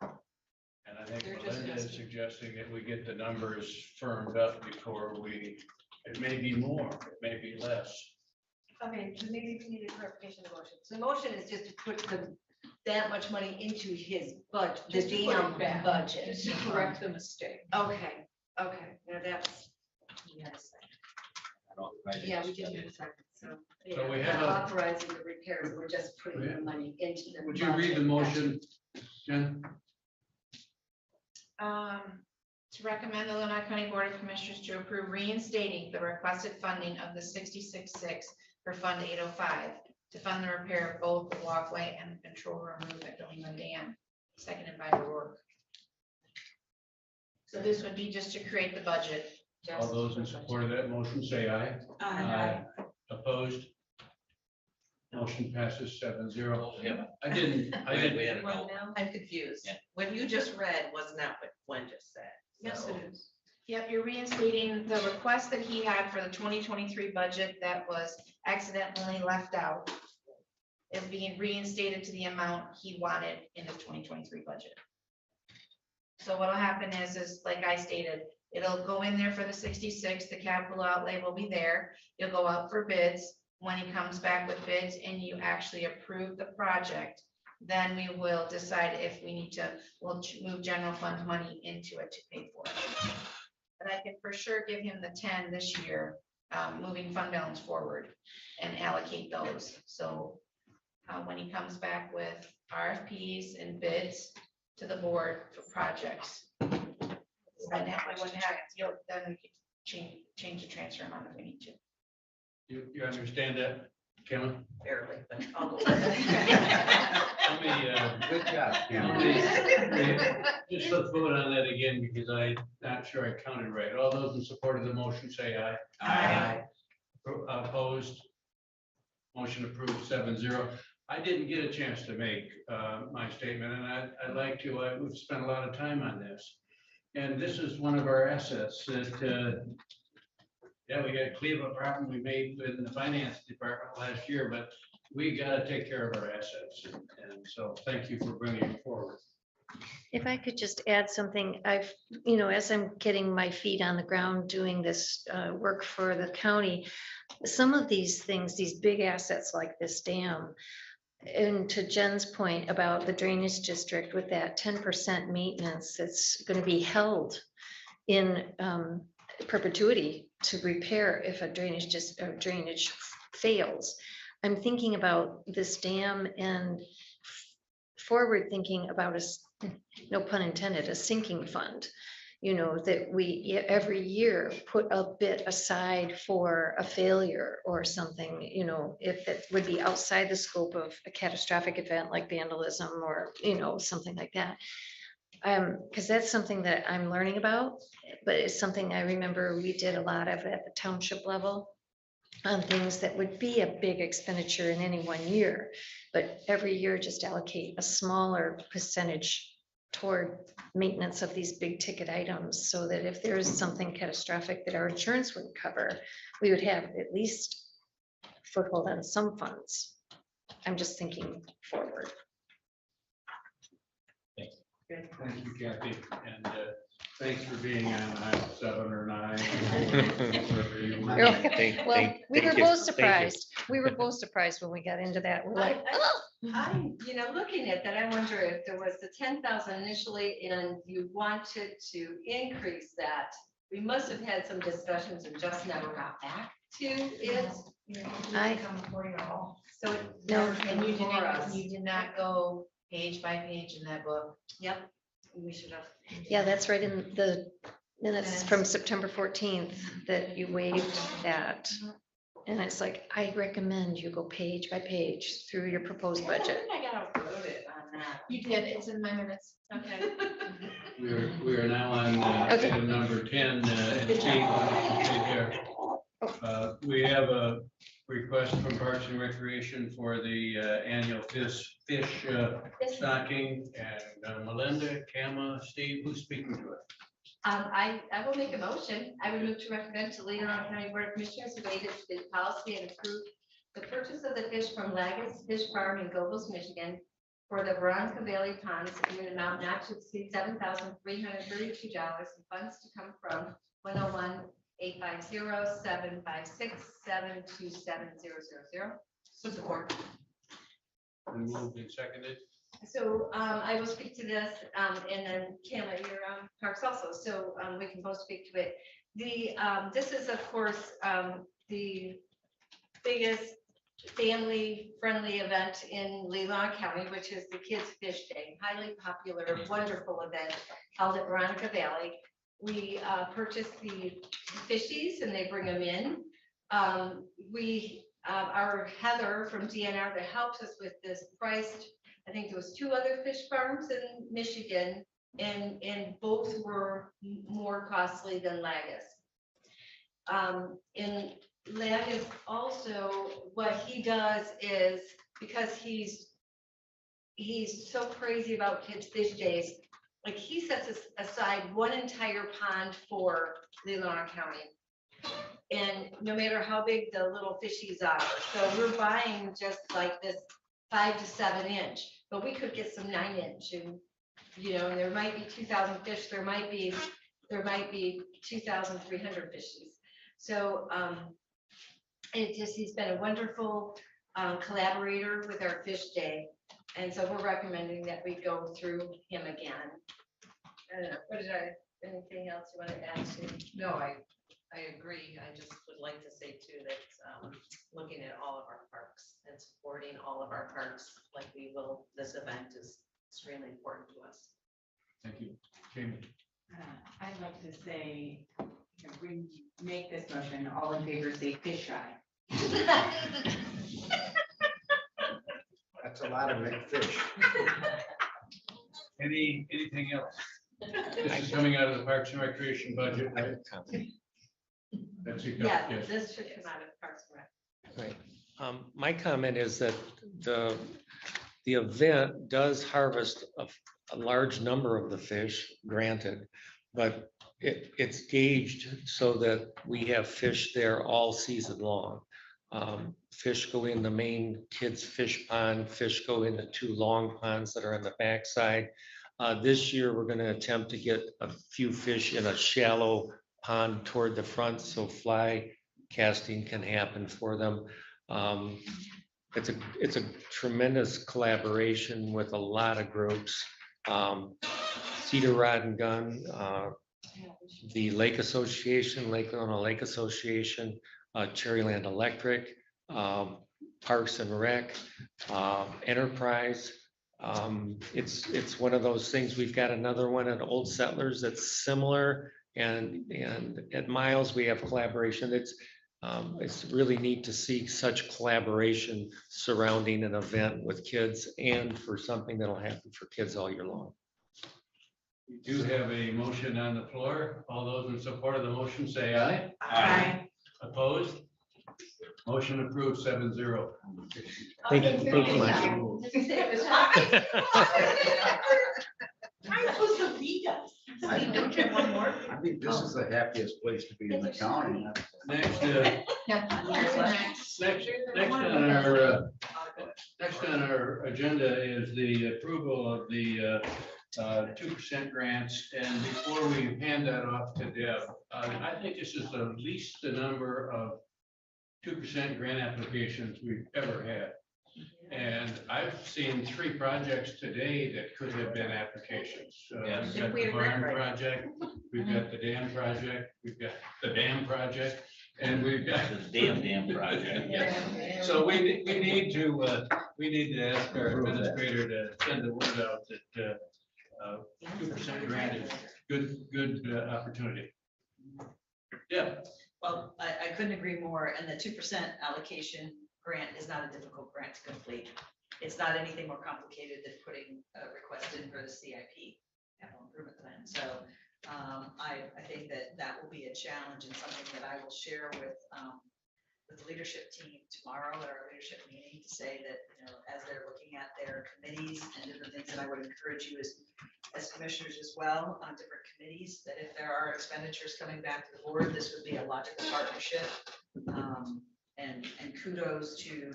And I think They're just Melinda is asking. suggesting that we get the numbers firmed up before it may be more, it may be less. Okay, so maybe we need a clarification of the motion. So the motion is just to put that much money into his budget, the Just to put it dam back, budget. Just to correct the mistake. Okay, now that's, yes, yeah, we did in a second, so. So yeah, we we're have not a- authorizing the repairs, we're just putting the money into the. Would you read the budget. motion, Jen? To recommend the Leelanau County Board of Commissioners to approve reinstating the requested funding of the 66.6 for Fund 805 to fund the repair of both the walkway and the control room roof at Leelanau Dam, seconded by O'Rourke. So this would be just to create the budget. All those in support of that motion, say aye. Aye. Opposed? Motion passes 7-0. Yeah. I didn't, We had a Well, vote. now I'm confused. Yeah. What you just read was not what Gwen just said. Yes, So- it is. Yep, you're reinstating the request that he had for the 2023 budget that was accidentally left out. Is being reinstated to the amount he wanted in his 2023 budget. So what'll happen is like I stated, it'll go in there for the 66, the capital outlay will be there. You'll go out for bids. When he comes back with bids and you actually approve the project, then we will decide if we need to, move general fund money into it to pay for it. But I can for sure give him the 10 this year, moving fund balance forward and allocate those. So when he comes back with RFPs and bids to the board for projects. Then that way when then we could change the transfer amount if we need to. you understand that, Kevin? Barely, but I'll go. Let me, Good job, let Cameron. me- just let's vote on that again because I'm not sure I counted right. All those in support of the motion, say aye. Aye. Opposed? Motion approved 7-0. I didn't get a chance to make my statement, and I'd like to. We've spent a lot of time on this. And this is one of our assets that, yeah, we got to clean up a problem we made in the finance department last year, but we got to take care of our assets. And so thank you for bringing it forward. If I could just add something, I've, as I'm getting my feet on the ground doing this work for the county, some of these things, these big assets like this dam, and to Jen's point about the drainage district with that 10% maintenance, that's going to be held in perpetuity to repair if a drainage fails. I'm thinking about this dam and forward thinking about no pun intended, a sinking fund. That we every year put a bit aside for a failure or something, if it would be outside the scope of a catastrophic event like vandalism or, something like that. Because that's something that I'm learning about, but it's something I remember we did a lot of at the township level on things that would be a big expenditure in any one year, but every year just allocate a smaller percentage toward maintenance of these big ticket items, so that if there is something catastrophic that our insurance wouldn't cover, we would have at least foothold on some funds. I'm just thinking forward. Thank you, Kathy, and thanks for being on aisle 7 or 9. wherever you were. Well, we were both surprised. We were both surprised when we got into that. We're like, oh. I'm, looking at that, I wonder if there was the 10,000 initially and you wanted to increase that. We must have had some discussions and just never got back to it. So it No. never came And you before us. did not go page by page in that book. Yep, we should have. Yeah, that's right in the minutes from September 14th that you waived that. And it's like, I recommend you go page by page through your proposed I budget. think I got outwrote it on that. You did, it's in my minutes. Okay. We are now on item number 10. And Steve, why don't you stay here? We have a request from Parks and Recreation for the annual fish stocking. And Melinda, Kama, Steve, who's speaking to it? I will make a motion. I would move to recommend to Leelanau County Board of Commissioners waive its bid policy and approve the purchase of the fish from Lagos Fish Farm in Gobles, Michigan for the Veronica Valley ponds in an amount not to exceed $7,332 and funds to come from 101-850-756-727-000. Support. Been moved and seconded. So I will speak to this, and then Kim, you're on Parks also, so we can both speak to it. This is, of course, the biggest family-friendly event in Leelanau County, which is the Kids Fish Day, highly popular, wonderful event held at Veronica Valley. We purchase the fishies and they bring them in. Our Heather from DNR that helps us with this priced, I think there was 2 other fish farms in Michigan, and both were more costly than Lagos. In Lagos also, what he does is, because he's so crazy about Kids Fish Days, like he sets aside one entire pond for Leelanau County. And no matter how big the little fishies are, so we're buying just like this 5 to 7 inch, but we could get some 9 inch, and and there might be 2,000 fish, there might be 2,300 fishies. So he's been a wonderful collaborator with our fish day, and so we're recommending that we go through him again. I don't know, anything else you want to add to? No, I agree. I just would like to say too that looking at all of our parks and supporting all of our parks like we will, this event is extremely important to us. Thank you. Jamie. I'd like to say, we make this motion, all in favor say fish eye. That's a lot of big fish. Anything else? This is coming out of the Parks and Recreation budget, right? That's it. Yeah, Yes. this should come out of Parks and Rec. Right. My comment is that the event does harvest a large number of the fish, granted, but it's gauged so that we have fish there all season long. Fish go in the main kids fish pond, fish go in the 2 long ponds that are on the backside. This year, we're going to attempt to get a few fish in a shallow pond toward the front so fly casting can happen for them. It's a tremendous collaboration with a lot of groups. Cedar Rod and Gun, the Lake Association, Leelanau Lake Association, Cherryland Electric, Parks and Rec, Enterprise. It's one of those things. We've got another one at Old Settlers that's similar, and at Miles we have collaboration. It's really neat to see such collaboration surrounding an event with kids and for something that'll happen for kids all year long. We do have a motion on the floor. All those in support of the motion say aye. Aye. Opposed? Motion approved 7-0. Thank you, Mike. I'm supposed to beat us. Don't you have one more? I think this is the happiest place to be in the county. Next on our agenda is the approval of the 2% grants. And before we hand that off to Deb, I think this is the least the number of 2% grant applications we've ever had. And I've seen 3 projects today that could have been applications. Yes. We've got the barn project, we've got the dam project, we've got the dam project, and we've got The damn project. Yes. So we need to ask our administrator to send the word out that 2% grant is good opportunity. Yeah. Well, I couldn't agree more, and the 2% allocation grant is not a difficult grant to complete. It's not anything more complicated than putting a request in for the CIP, capital improvement plan. So I think that will be a challenge and something that I will share with the leadership team tomorrow at our leadership meeting to say that, as they're looking at their committees and different things, and I would encourage you as commissioners as well on different committees, that if there are expenditures coming back to the board, this would be a logical partnership. And kudos to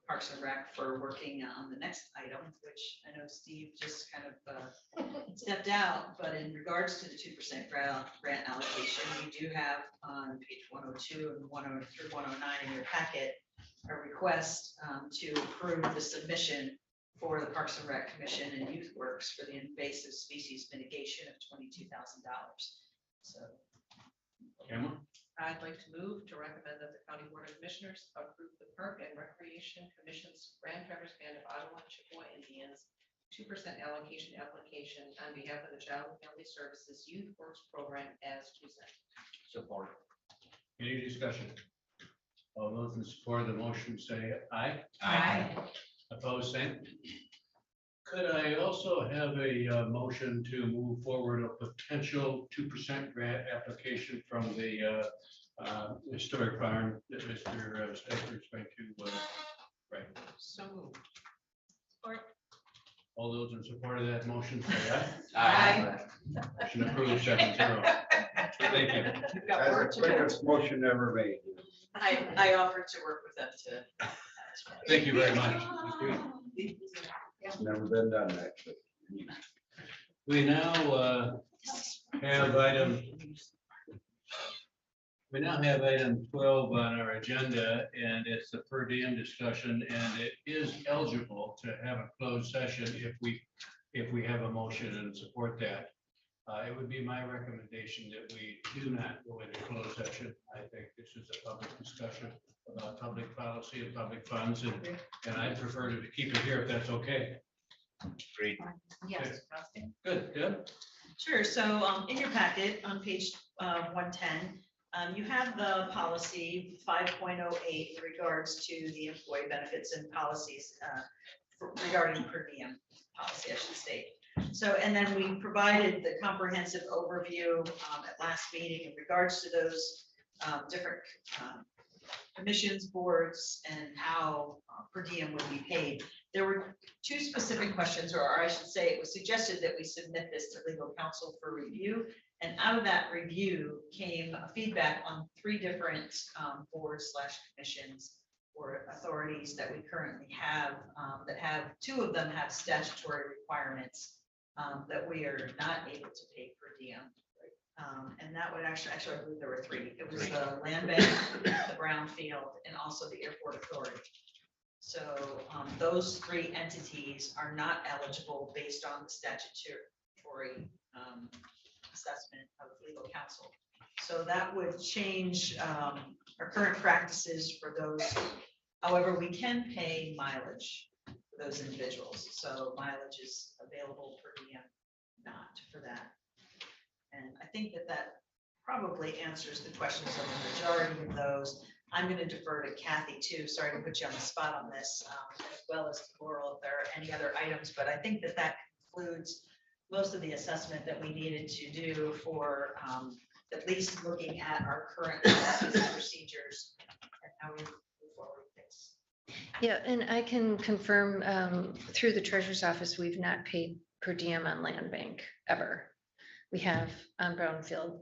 Parks and Rec for working on the next item, which I know Steve just kind of stepped out, but in regards to the 2% grant allocation, we do have on page 102 and 100 through 109 in your packet, a request to approve the submission for the Parks and Rec Commission and Youth Works for the invasive species mitigation of $22,000. So. Cameron? I'd like to move to recommend that the County Board of Commissioners approve the Park and Recreation Commission's Grand Traverse Band of Ottawa and Chippewa Indians 2% allocation application on behalf of the Child and Family Services Youth Works Program as presented. Support. Any discussion? All those in support of the motion say aye. Aye. Opposed, same. Could I also have a motion to move forward a potential 2% grant application from the historic farm that Mr. Stecker is going to write? So moved. Support. All those in support of that motion say aye. Aye. Motion approved 7-0. Thank you. You've got That's work the to do. quickest motion ever made. I offered to work with them to. Thank you very much. It's never been done, actually. We now have item 12 on our agenda, and it's the per diem discussion, and it is eligible to have a closed session if we have a motion and support that. It would be my recommendation that we do not go into closed session. I think this is a public discussion about public policy and public funds, and I prefer to keep it here if that's okay. Great. Yes. Good, good. Sure, so in your packet on page 110, you have the policy 5.08 in regards to the employee benefits and policies regarding per diem policy, I should state. So, and then we provided the comprehensive overview at last meeting in regards to those different commissions, boards, and how per diem would be paid. There were two specific questions, or I should say, it was suggested that we submit this to legal counsel for review. And out of that review came feedback on 3 different boards / commissions or authorities that we currently have, that have 2 of them have statutory requirements that we are not able to pay per diem. And that would actually, I believe there were 3. It was the land bank, the brownfield, and also the airport authority. So those 3 entities are not eligible based on the statutory assessment of legal counsel. So that would change our current practices for those. However, we can pay mileage for those individuals. So mileage is available per diem, not for that. And I think that probably answers the questions of the majority of those. I'm going to defer to Kathy too. Sorry to put you on the spot on this, as well as to Laurel if there are any other items, but I think that concludes most of the assessment that we needed to do for at least looking at our current policies and procedures and how we move forward with this. Yeah, and I can confirm through the treasurer's office, we've not paid per diem on land bank ever. We have on brownfield.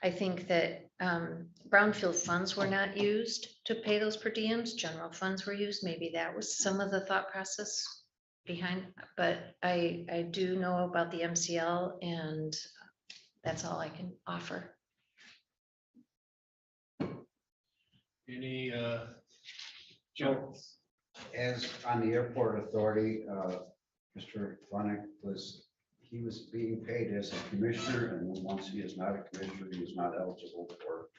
I think that brownfield funds were not used to pay those per diems. General funds were used. Maybe that was some of the thought process behind, but I do know about the MCL, and that's all I can offer. Any So, as on the airport authority, Mr. Flonick he was being paid as a commissioner, and once he is not a commissioner, he is not eligible for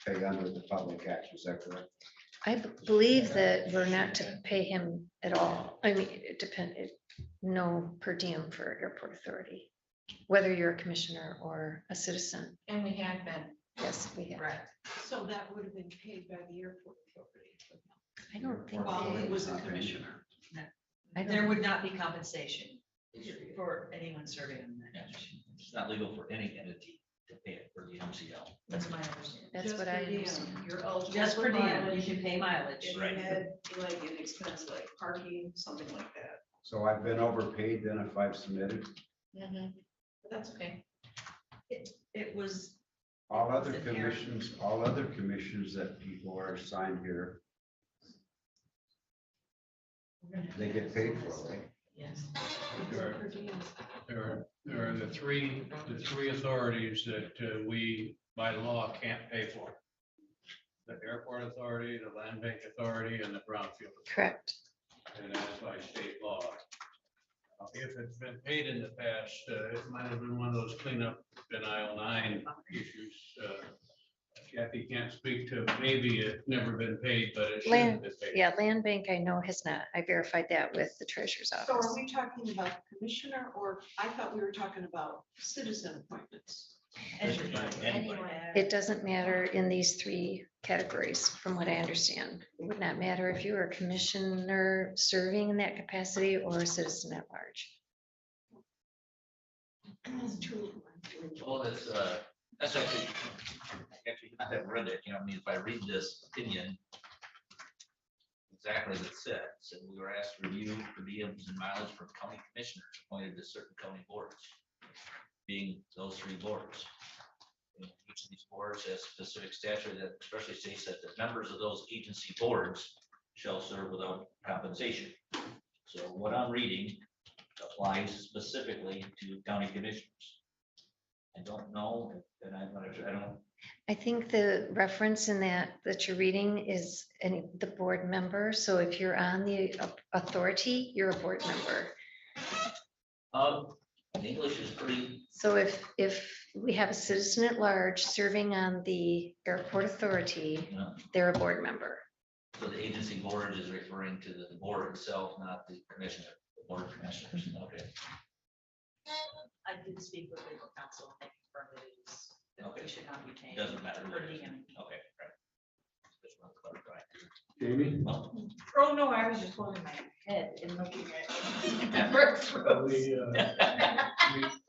pay under the Public Act. Is that correct? I believe that we're not to pay him at all. I mean, it depends, no per diem for airport authority, whether you're a commissioner or a citizen. And we had been. Yes, we have. Right. So that would have been paid by the airport authority. I don't think. Well, they- it was a commissioner. There would not be compensation for anyone serving on that. It's not legal for any entity to pay it for the MCL. That's my understanding. That's Just what per I diem. understand. You're eligible. Just per for diem, you mileage. can pay mileage. And you had like an expense like parking, something like that. So I've been overpaid then if I've submitted. But that's okay. It was. All it was other inherent. commissions that people are assigned here they get paid for, right? Yes. There are the three authorities that we by law can't pay for. The airport authority, the land bank authority, and the brownfield. Correct. And that's by state law. If it's been paid in the past, it might have been one of those cleanup in aisle 9 issues. Kathy can't speak to, maybe it's never been paid, but it should have Land, been paid. yeah, land bank, I know has not. I verified that with the treasurer's So office. are we talking about commissioner, or I thought we were talking about citizen appointments? Anyone. It doesn't matter in these 3 categories, from what I understand. It would not matter if you were a commissioner serving in that capacity or a citizen at large. Well, that's actually, I haven't read it, I mean, if I read this opinion exactly as it said, so we were asked to review per diems and mileage from county commissioners appointed to certain county boards, being those 3 boards. And each of these boards has specific statute that especially states that the members of those agency boards shall serve without compensation. So what I'm reading applies specifically to county commissioners. I don't know, and I don't. I think the reference in that you're reading is the board member. So if you're on the authority, you're a board member. English is pretty. So if we have a citizen at large serving on the airport authority, they're a board member. So the agency board is referring to the board itself, not the commissioner, the board of commissioners, okay. I did speak with legal counsel, and they confirmed that it is, that Okay. we should not be paying. Doesn't matter. Per diem. Okay, right. Just want to clarify. Jamie? Well, Oh, no, I was just holding my head and looking at.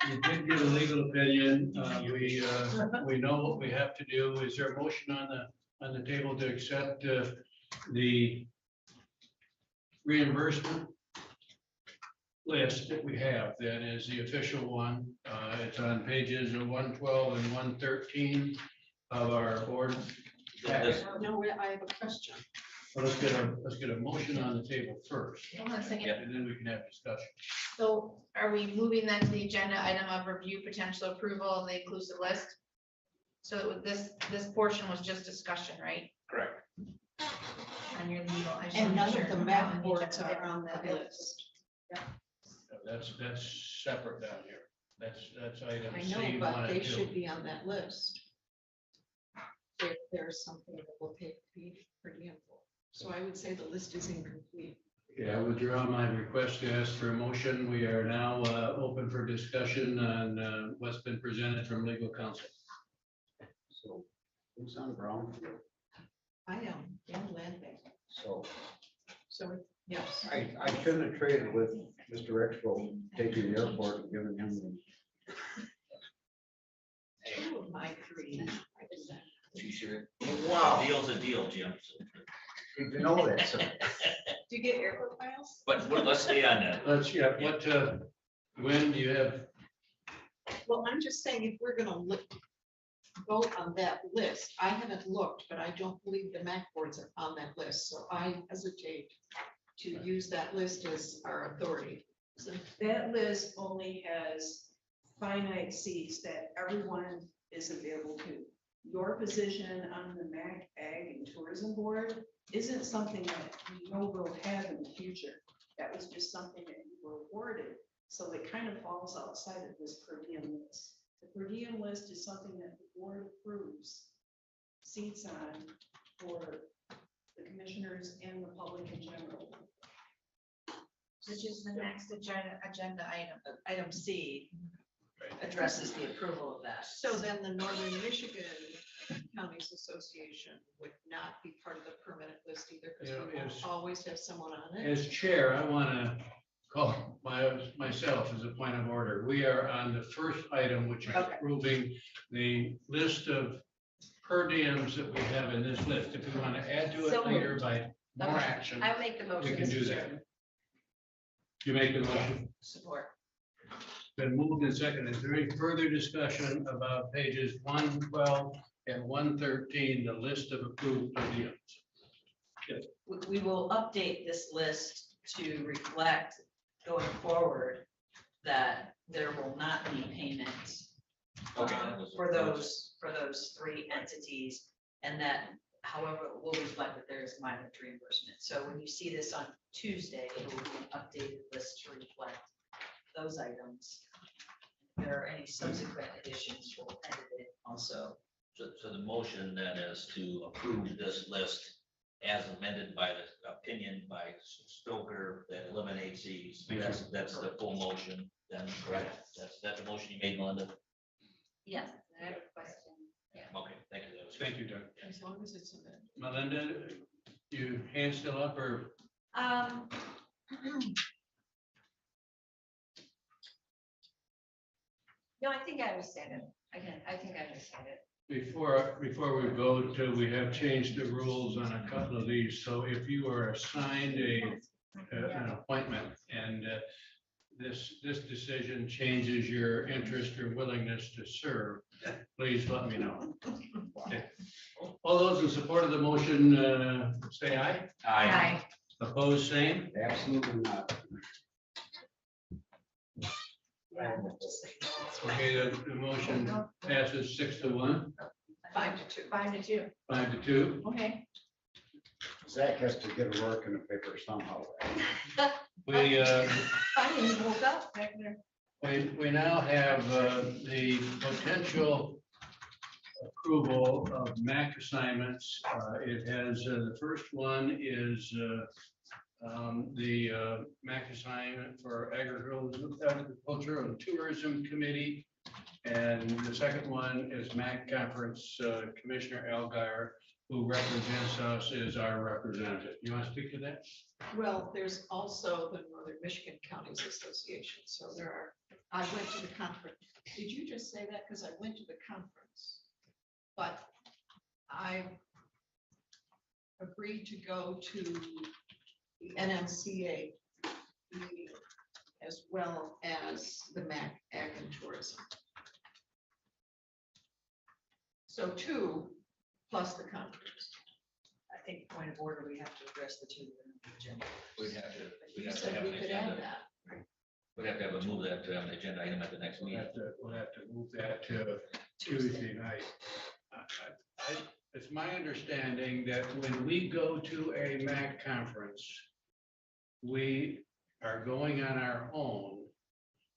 We did get a legal opinion. We know what we have to do. Is there a motion on the table to accept the reimbursement list that we have? That is the official one. It's on pages 112 and 113 of our board. packet. No, I have a question. Well, let's get a motion on the table first, Hold on a second. and then we can have discussion. So are we moving that to the agenda item of review potential approval of the inclusive list? So this portion was just discussion, right? correct. On your legal. I just And wanna none make of the sure. map boards are on that list. That's separate down here. That's item I C. know, but 1 they and 2. should be on that list. If there's something that will pay per diem for. So I would say the list is incomplete. Yeah, I withdraw my request to ask for a motion. We are now open for discussion on what's been presented from legal counsel. So who's on brownfield? I am, and land bank. So So, yes. I shouldn't have traded with Mr. Expo, taking the airport and giving him Two of my 3. I did that. You should. Wow. Deal's a deal, Jim. you know that, so. Do you get airport files? But let's stay on that. Let's, when do you have, Well, I'm just saying, if we're gonna vote on that list, I haven't looked, but I don't believe the MAC boards are on that list, so I hesitate to use that list as our authority. So that list only has finite seats that everyone is available to. Your position on the MAC Ag and Tourism Board isn't something that you know we'll have in the future. That was just something that you were awarded. So it kind of falls outside of this per diem list. The per diem list is something that the board approves seats on for the commissioners and the public in general. Which is the next agenda item. Item C addresses the approval of that. So then the Northern Michigan Counties Association would not be part of the permanent list either, because Yeah, we will yes. always have someone on it. as chair, I want to call myself as a point of order. We are on the first item, which is Okay. approving the list of per diems that we have in this list. If we want to add to So it later by more Okay. action, I'll make the motion. we can do Mr. that. Chairman. You make the motion. Support. Been moved and seconded. Is there any further discussion about pages 112 and 113, the list of approved per diems? We will update this list to reflect going forward that there will not be payments for those three entities, and that however, it will reflect that there is mileage reimbursement. So when you see this on Tuesday, it will be an updated list to reflect those items. If there are any subsequent additions, we'll edit it also. So the motion then is to approve this list as amended by the opinion by Stoker that eliminates these. That's the full motion, then, correct? That's the motion you made, Melinda? Yes, I have a question. Yeah. Okay, thank you. Thank you, Doug. As long as it's amended. Melinda, you hand still up or? No, I think I understand it. I think I understand it. Before we vote, we have changed the rules on a couple of these. So if you are assigned an appointment and this decision changes your interest or willingness to serve, please let me know. Okay. All those in support of the motion, say aye. Aye. Opposed, same. Absolutely not. Okay, the motion passes 6-1, 5-2. 5-2. 5-2. Okay. Zach has to get a work in the paper somehow. We, I even woke up back there. we now have the potential approval of MAC assignments. It has, the first one is the MAC assignment for Agriculture and Tourism Committee. And the second one is MAC Conference Commissioner Al Geyer, who represents us as our representative. You want to speak to that? Well, there's also the Northern Michigan Counties Association, so there are, I went to the conference. Did you just say that? Because I went to the conference. But I agreed to go to the NMCA meeting as well as the MAC Ag and Tourism. So 2 plus the conference. I think point of order, we have to address the two in the agenda. We'd have to, we'd You have to said have we an could add agenda. that. We'd have to have a move that to have an agenda item at the next meeting. We'll have to move that to Tuesday night. It's my understanding that when we go to a MAC conference, we are going on our own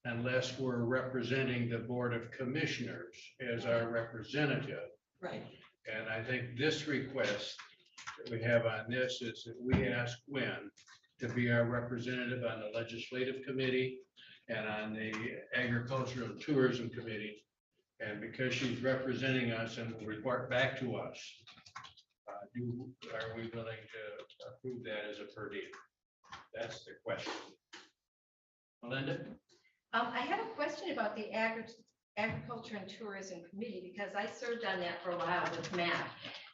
unless we're representing the Board of Commissioners as our representative. Right. And I think this request that we have on this is that we ask Gwen to be our representative on the Legislative Committee and on the Agricultural and Tourism Committee. And because she's representing us and will report back to us, are we willing to approve that as a per diem? That's the question. Melinda? I have a question about the Agriculture and Tourism Committee, because I served on that for a while with Matt.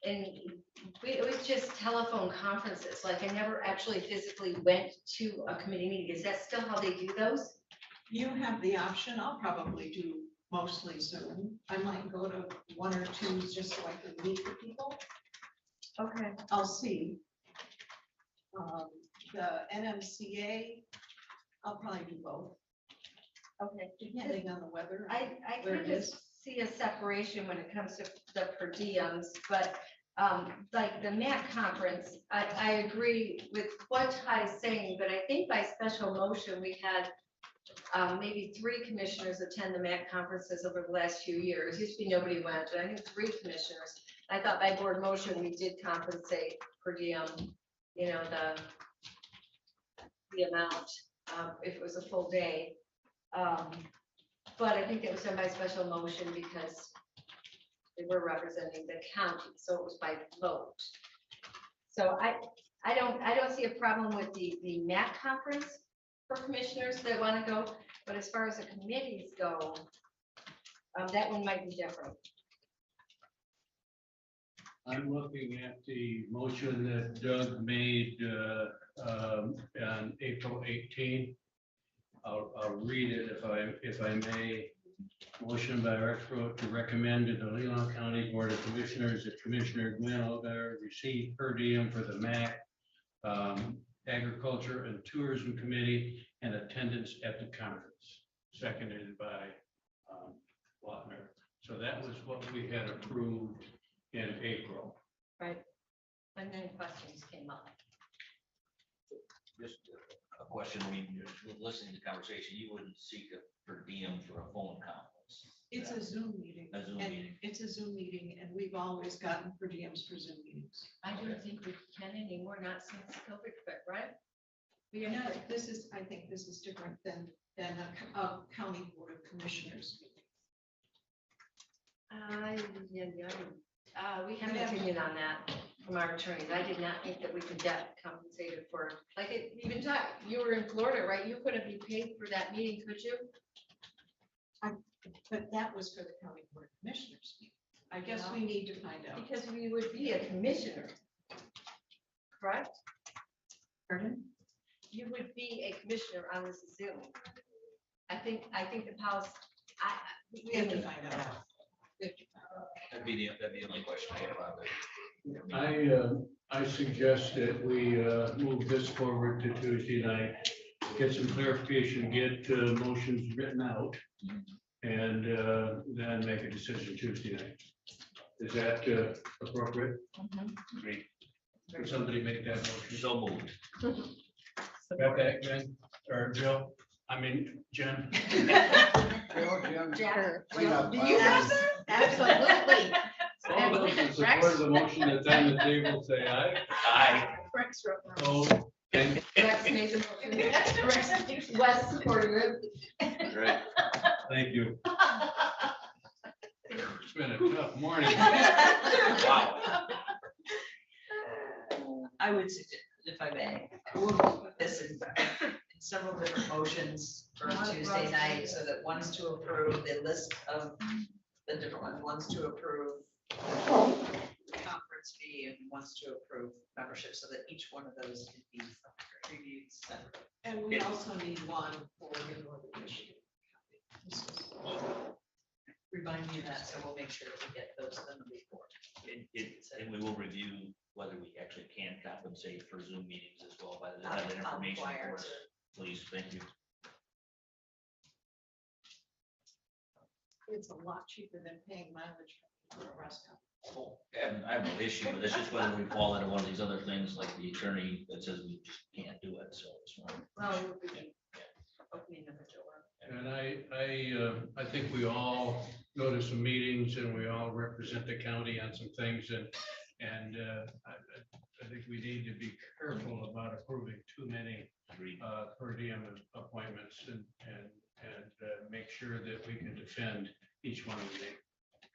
And it was just telephone conferences, like I never actually physically went to a committee meeting. Is that still how they do those? You have the option. I'll probably do mostly Zoom. I might go to 1 or 2 just so I can meet the people. Okay. I'll see. The NMCA, I'll probably do both. Okay. Depending on the weather. I where kind it of is. see a separation when it comes to the per diems, but like the MAC conference, I agree with what Ty's saying, but I think by special motion, we had maybe 3 commissioners attend the MAC conferences over the last few years. Used to be nobody went, and I think 3 commissioners. I thought by board motion, we did compensate per diem, you know, the amount, if it was a full day. But I think it was done by special motion because they were representing the county, so it was by vote. So I don't see a problem with the MAC conference for commissioners that want to go, but as far as the committees go, that one might be different. I'm looking at the motion that Doug made on April 18. I'll read it if I may. Motion by Rexbro to recommend to the Leelanau County Board of Commissioners that Commissioner Gwen Algar receive per diem for the MAC Agriculture and Tourism Committee and attendance at the conference, seconded by Wapner. So that was what we had approved in April. Right. And then questions came up. Just a question, when you're listening to the conversation, you wouldn't seek a per diem for a phone conference. It's a Zoom meeting. A Zoom and meeting. It's a Zoom meeting, and we've always gotten per diems for Zoom meetings. I don't think we can anymore, not since COVID, but right? We are not, this is, I think this is different than a county board of commissioners. We have an opinion on that from our attorneys. I did not think that we could get compensated for, like, even you were in Florida, right? You couldn't be paid for that meeting, could you? But that was for the county board of commissioners. I guess we need to find out. Because we would be a commissioner. Correct? Pardon? You would be a commissioner on this Zoom. I think the policy, We have to find out. That'd be the only question I had about it. I suggest that we move this forward to Tuesday night, get some clarification, get motions written out, and then make a decision Tuesday night. Is that appropriate? Great. Can somebody make that motion? So moved. Got that, Jen? Or Jill? I mean, Jen? Jack, Clean up do you have that? Absolutely. All those in support of the motion that's on the table, say aye. Aye. Rex wrote that. Oh, and Rex made the motion. Wes supported it. Right. thank you. It's been a tough morning. Wow. I would suggest, if I may, we'll put this in several different motions for Tuesday night, so that one's to approve the list of the different ones to approve conference fee, and one's to approve membership, so that each one of those can be reviewed separately. And we also need one for the Northern Michigan. Remind me of that, so we'll make sure that we get those in the report. And we will review whether we actually can compensate for Zoom meetings as well by the have that I'll information inquire for us. Please, thank you. It's a lot cheaper than paying mileage for a restaurant. Oh, I have no issue with it. It's just whether we fall into one of these other things like the attorney that says we just can't do it, so it's one. Well, we can opening of the door. And I think we all go to some meetings and we all represent the county on some things and I think we need to be careful about approving too many per diem appointments and make sure that we can defend each one of them.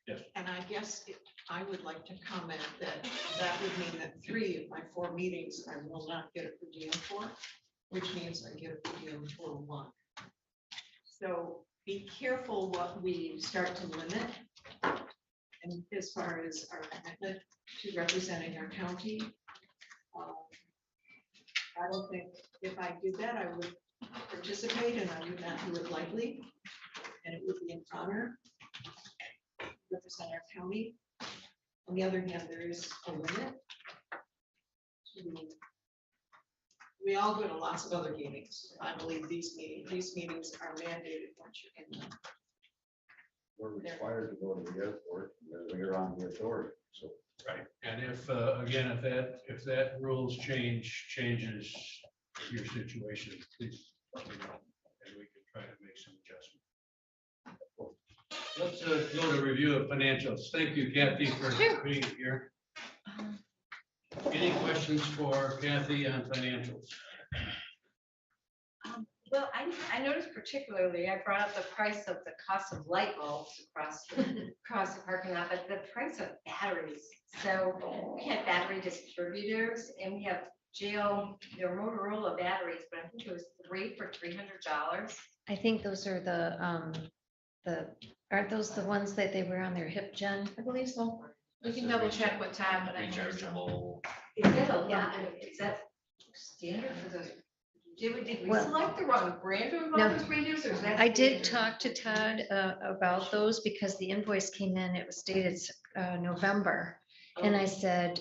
Yes. And I guess I would like to comment that would mean that 3 of my 4 meetings I will not get a per diem for, which means I get a per diem for 1. So be careful what we start to limit. And as far as our commitment to representing our county, I don't think if I did that, I would participate and I would not do it lightly. And it would be an honor to represent our county. On the other hand, there is a limit. We all go to lots of other meetings. I believe these meetings are mandated once you're in them. We're required to go to the airport, we're on the authority, so. Right. And if, again, if that rules changes your situation, please let me know and we can try to make some adjustments. Let's go to review of financials. Thank you, Kathy, for being here. Any questions for Kathy on financials? Well, I noticed particularly, I brought up the price of the cost of light bulbs across the parking lot, but the price of batteries. So we had battery distributors and we have their Motorola batteries, but I think it was 3 for $300. I think those are aren't those the ones that they wear on their hip, Jen? I believe so. We can double check what time, but I know. Rechargeable. Is that a lot? Is that standard for those? Did we Well, select the wrong brand of no. those radios or is that? I did talk to Todd about those because the invoice came in, it was dated November. And I said,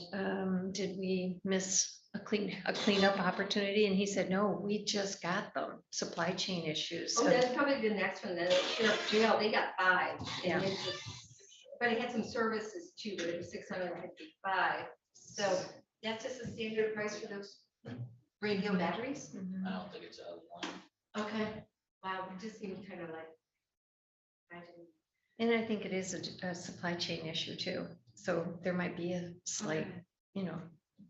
did we miss a cleanup opportunity, and he said, no, we just got them, supply chain issues. Oh, that's probably the next one, then, sheriff jail, they got 5. Yeah. And it's just- But it had some services too, but it was 655. So that's just a standard price for those radio batteries? I don't think it's out of line. Okay, wow, it just seemed kind of like. I didn't. And I think it is a supply chain issue too. So there might be a slight,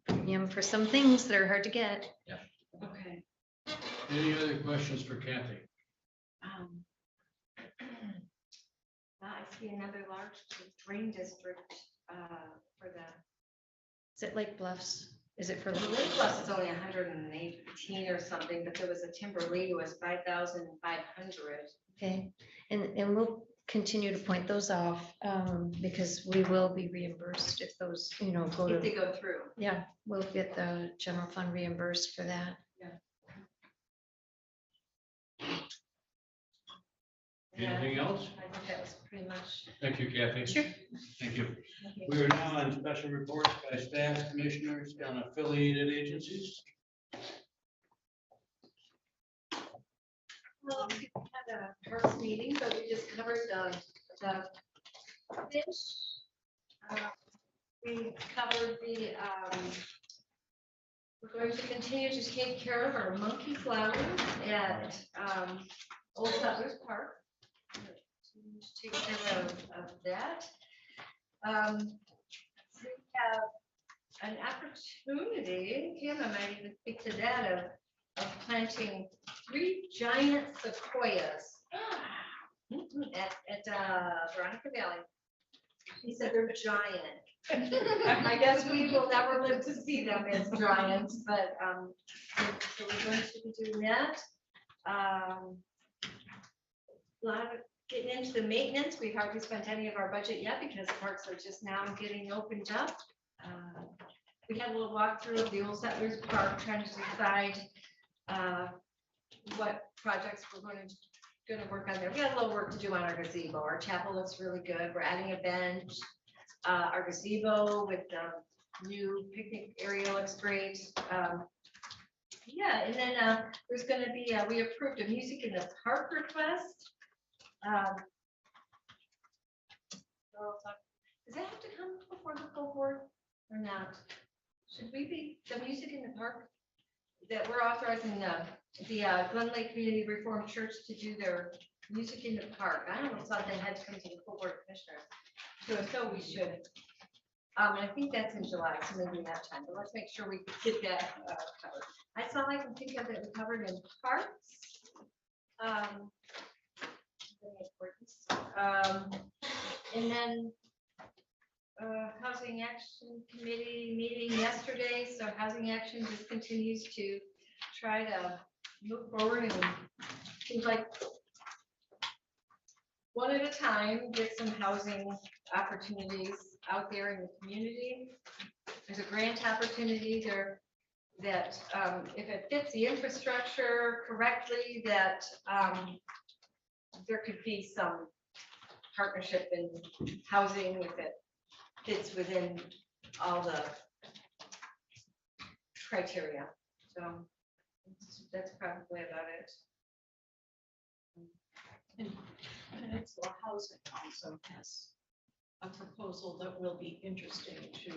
premium for some things that are hard to get. Okay. Any other questions for Kathy? I see another large drain district for the. Is it Lake Bluffs? Is it for? The Lake Bluffs is only 118 or something, but there was a Timberlake was 5,500. Okay, and we'll continue to point those off because we will be reimbursed if those, go If they to, go through. yeah, we'll get the general fund reimbursed for that. Anything else? I think that was pretty much. Thank you, Kathy. Sure. Thank you. We are now on special reports by staff, commissioners, and affiliated agencies. Well, we had a first meeting, but we just covered the fish. We covered the, we're going to continue to take care of our monkey flowers at Old Settlers Park. To take care of that. We have an opportunity, Kim, I might even speak to that, of planting 3 giant sequoias at Veronica Valley. He said they're giant. I guess we will never live to see them as giants, but so we're going to be doing that. A lot of getting into the maintenance. We've hardly spent any of our budget yet because parks are just now getting opened up. We had a little walkthrough of the Old Settlers Park, trying to decide what projects we're going to work on there. We got a little work to do on our gazebo. Our chapel looks really good. We're adding a bench. Our gazebo with the new picnic area looks great. Yeah, and then there's going to be, we approved a music in the park request. Does that have to come before the full board or not? Should we be, the music in the park, that we're authorizing the Glen Lake Community Reformed Church to do their music in the park? I don't know, thought they had to come to the full board of commissioners. So we should. And I think that's in July, so maybe we have time, but let's make sure we get that covered. That's all I can think of that we covered in parks. And then Housing Action Committee meeting yesterday, so Housing Action just continues to try to move forward and seems like one at a time, get some housing opportunities out there in the community. There's a grant opportunity there that if it fits the infrastructure correctly, that there could be some partnership in housing if it fits within all the criteria. So that's probably about it. And Peninsula Housing also has a proposal that will be interesting to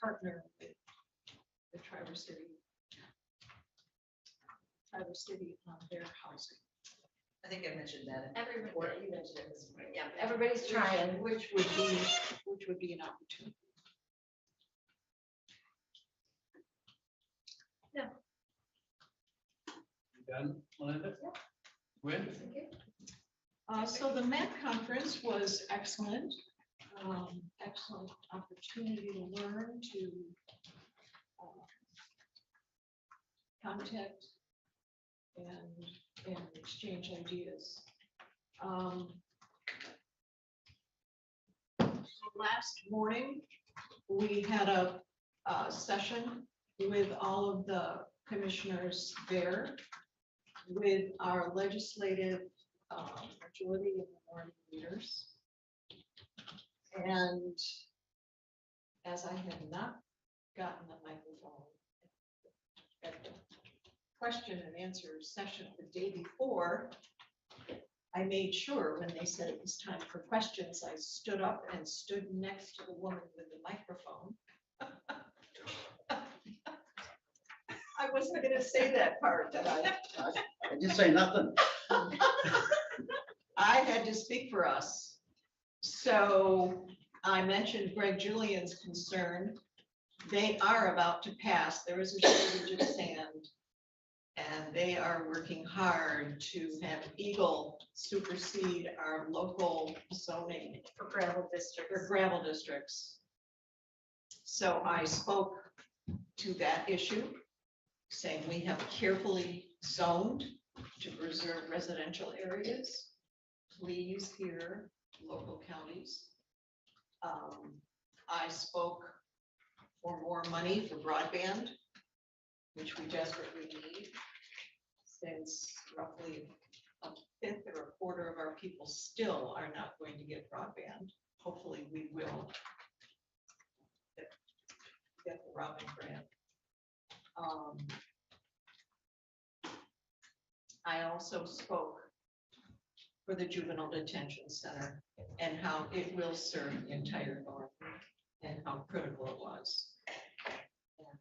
partner with the Traverse City on their housing. I think I mentioned that. Everybody, you mentioned it this morning. Yeah, everybody's trying. Which would be an opportunity. Yeah. You done, Melinda? When? So the MAC conference was excellent. Excellent opportunity to learn, to contact and exchange ideas. Last morning, we had a session with all of the commissioners there, with our legislative majority and minority leaders. And as I have not gotten the microphone at the question and answer session the day before, I made sure when they said it was time for questions, I stood up and stood next to the woman with the microphone. I wasn't gonna say that part, that I didn't say nothing. I had to speak for us. So I mentioned Greg Julian's concern. They are about to pass. There is a shortage of sand. And they are working hard to have Eagle supersede our local zoning For gravel district. for gravel districts. So I spoke to that issue, saying we have carefully zoned to preserve residential areas. Please hear local counties. I spoke for more money for broadband, which we desperately need, since roughly a fifth or a quarter of our people still are not going to get broadband. Hopefully, we will get the Robin grant. I also spoke for the juvenile detention center and how it will serve the entire north and how critical it was. And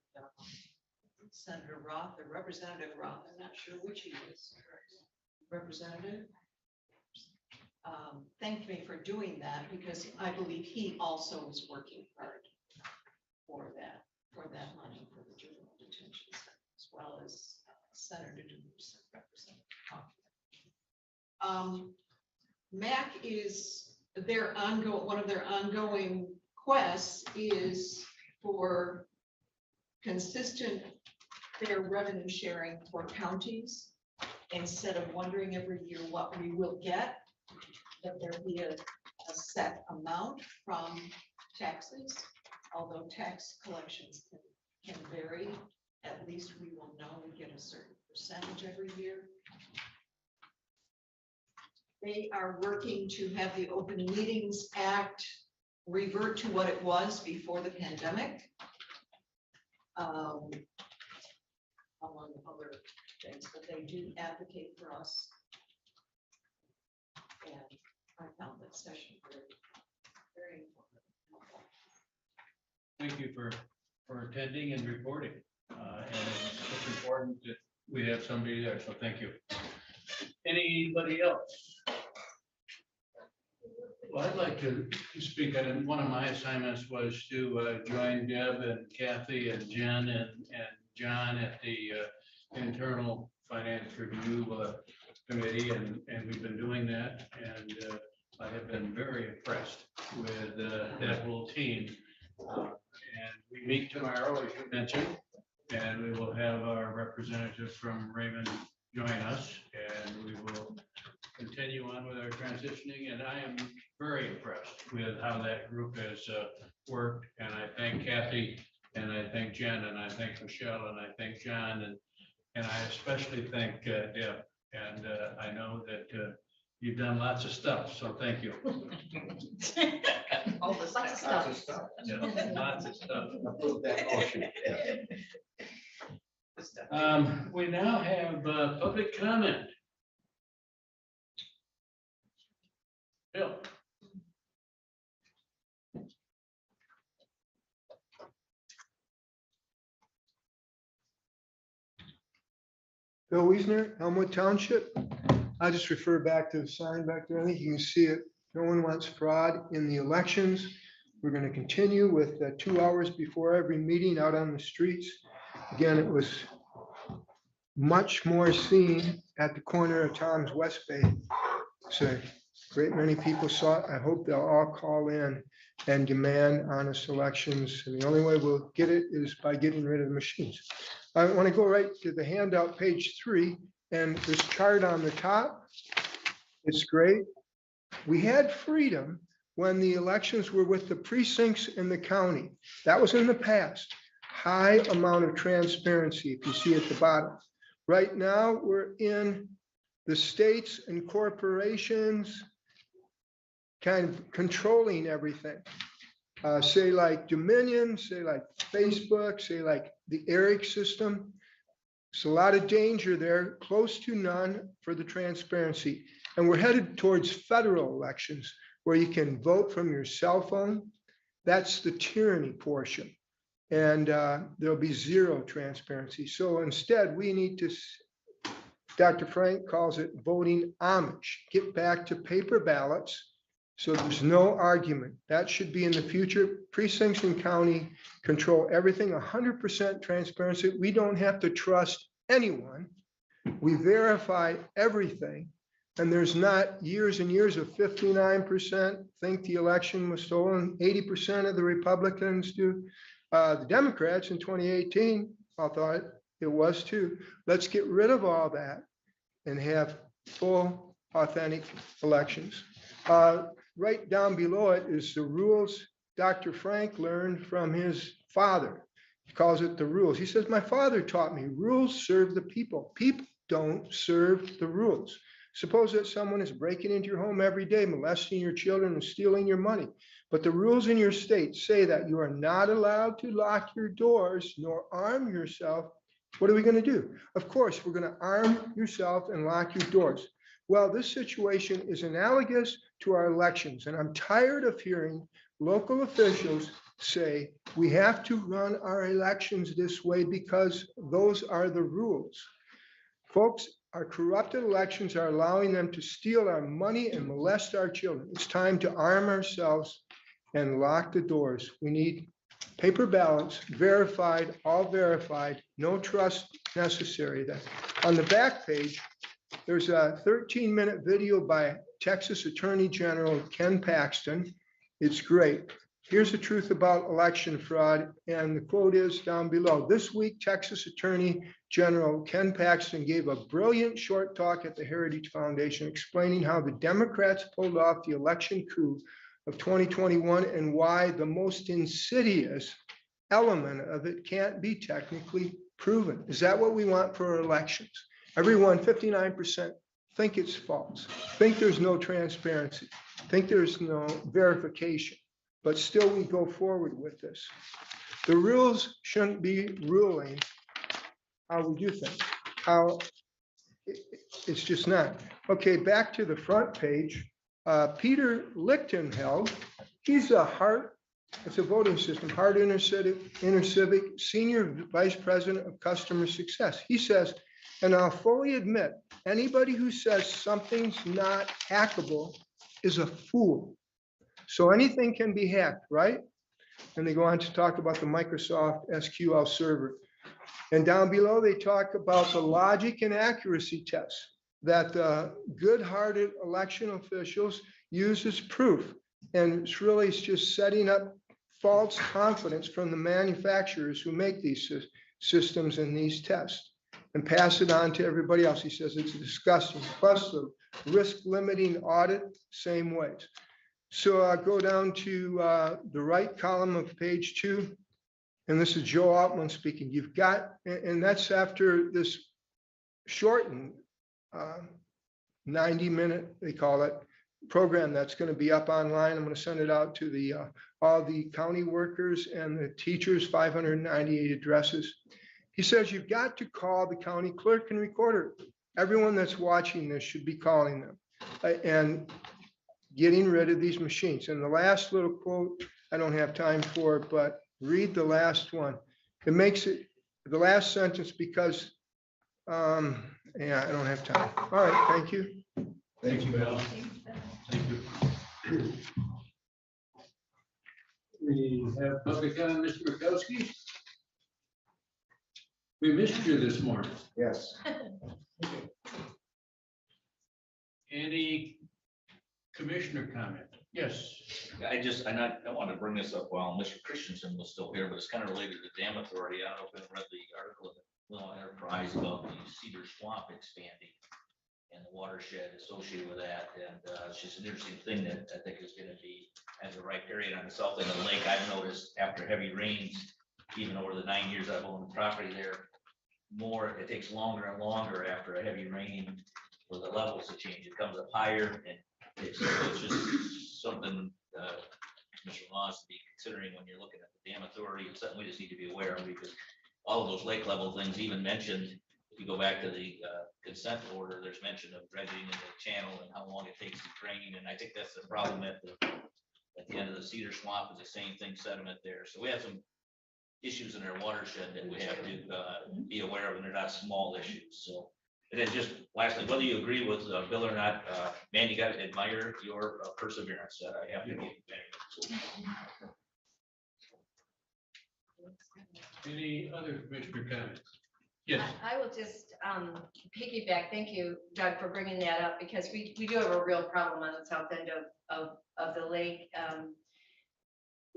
Senator Roth or Representative Roth, I'm not sure which he is. Representative thanked me for doing that because I believe he also is working hard for that money for the juvenile detention center, as well as Senator Dewars, Representative Hoffman. MAC is one of their ongoing quests is for consistent fair revenue sharing for counties, instead of wondering every year what we will get, that there be a set amount from taxes. Although tax collections can vary, at least we will know we get a certain percentage every year. They are working to have the Open Meetings Act revert to what it was before the pandemic. Among other things, but they do advocate for us. And I found that session very important. Thank you for attending and reporting. And it's important that we have somebody there, so thank you. Anybody else? Well, I'd like to speak, and one of my assignments was to join Deb and Kathy and Jen and John at the internal finance review committee, and we've been doing that, and I have been very impressed with that whole team. And we meet tomorrow, as you mentioned, and we will have our representative from Raymond join us, and we will continue on with our transitioning, and I am very impressed with how that group has worked, and I thank Kathy, and I thank Jen, and I thank Michelle, and I thank John, and I especially thank Deb, and I know that you've done lots of stuff, so thank you. All this Lots of stuff. Yeah, lots of stuff. Approve that motion. We now have public comment. Bill. Bill Wiesner, Elmwood Township. I just refer back to the sign back there. I think you can see it. No one wants fraud in the elections. We're going to continue with 2 hours before every meeting out on the streets. Again, it was much more seen at the corner of Tom's West Bay. So a great many people saw it. I hope they'll all call in and demand honest elections. And the only way we'll get it is by getting rid of the machines. I want to go right to the handout, page 3, and this chart on the top. It's great. We had freedom when the elections were with the precincts in the county. That was in the past. High amount of transparency, if you see at the bottom. Right now, we're in the states and corporations kind of controlling everything. say like Dominion, say like Facebook, say like the ERIC system. There's a lot of danger there, close to none for the transparency. And we're headed towards federal elections where you can vote from your cell phone. That's the tyranny portion. And there'll be zero transparency. So instead, we need to, Dr. Frank calls it voting homage, get back to paper ballots. So there's no argument. That should be in the future. Precincts in county control everything, 100% transparency. We don't have to trust anyone. We verify everything. And there's not years and years of 59% think the election was stolen. 80% of the Republicans do. The Democrats in 2018, I thought it was too. Let's get rid of all that and have full, authentic elections. Right down below it is the rules Dr. Frank learned from his father. He calls it the rules. He says, my father taught me rules serve the people. People don't serve the rules. Suppose that someone is breaking into your home every day, molesting your children and stealing your money. But the rules in your state say that you are not allowed to lock your doors nor arm yourself. What are we going to do? Of course, we're going to arm yourself and lock your doors. Well, this situation is analogous to our elections, and I'm tired of hearing local officials say we have to run our elections this way because those are the rules. Folks, our corrupted elections are allowing them to steal our money and molest our children. It's time to arm ourselves and lock the doors. We need paper ballots, verified, all verified, no trust necessary. That on the back page, there's a 13-minute video by Texas Attorney General Ken Paxton. It's great. Here's the truth about election fraud. And the quote is down below. This week, Texas Attorney General Ken Paxton gave a brilliant short talk at the Heritage Foundation explaining how the Democrats pulled off the election coup of 2021 and why the most insidious element of it can't be technically proven. Is that what we want for our elections? Everyone, 59%, think it's false, think there's no transparency, think there's no verification, but still we go forward with this. The rules shouldn't be ruling how we do things, how it's just not. Okay, back to the front page. Peter Lichtenheld, he's it's a voting system, Hart Intercivic Senior Vice President of Customer Success. He says, and I'll fully admit, anybody who says something's not hackable is a fool. So anything can be hacked, right? And they go on to talk about the Microsoft SQL server. And down below, they talk about the logic and accuracy tests that the good-hearted election officials use as proof. And it's just setting up false confidence from the manufacturers who make these systems and these tests and pass it on to everybody else. He says it's disgusting. Plus the risk limiting audit, same ways. So I'll go down to the right column of page 2. And this is Joe Altman speaking. You've got, and that's after this shortened 90-minute, they call it, program that's going to be up online. I'm going to send it out to the all the county workers and the teachers, 598 addresses. He says you've got to call the county clerk and recorder. Everyone that's watching this should be calling them and getting rid of these machines. And the last little quote, I don't have time for it, but read the last one. It makes it the last sentence because yeah, I don't have time. All right, thank you. Thank you, Bill. Thank you. We have public comment, Mr. Mikowski. We missed you this morning. Yes. Any commissioner comment? Yes. I want to bring this up while Mr. Christensen was still here, but it's kind of related to Dam Authority. I don't know if you read the article in the Leelanau Enterprise about the Cedar Swamp expanding and the watershed associated with that. And it's just an interesting thing that I think is going to be at the right period on the south end of the lake. I've noticed after heavy rains, even over the 9 years I've owned the property there, it takes longer and longer after a heavy rain for the levels to change. It comes up higher and it's just something Commissioner Laws to be considering when you're looking at the dam authority. It's something we just need to be aware of because all of those lake level things even mentioned, if you go back to the consent order, there's mention of dredging in the channel and how long it takes to drain. And I think that's the problem at the end of the Cedar Swamp is the same thing, sediment there. So we have some issues in our watershed that we have to be aware of, and they're not small issues. So, and then just lastly, whether you agree with Bill or not, man, you got to admire your perseverance. That I have to give. Any other commissioner comments? Yes. I will just piggyback. Thank you, Doug, for bringing that up because we do have a real problem on the south end of the lake.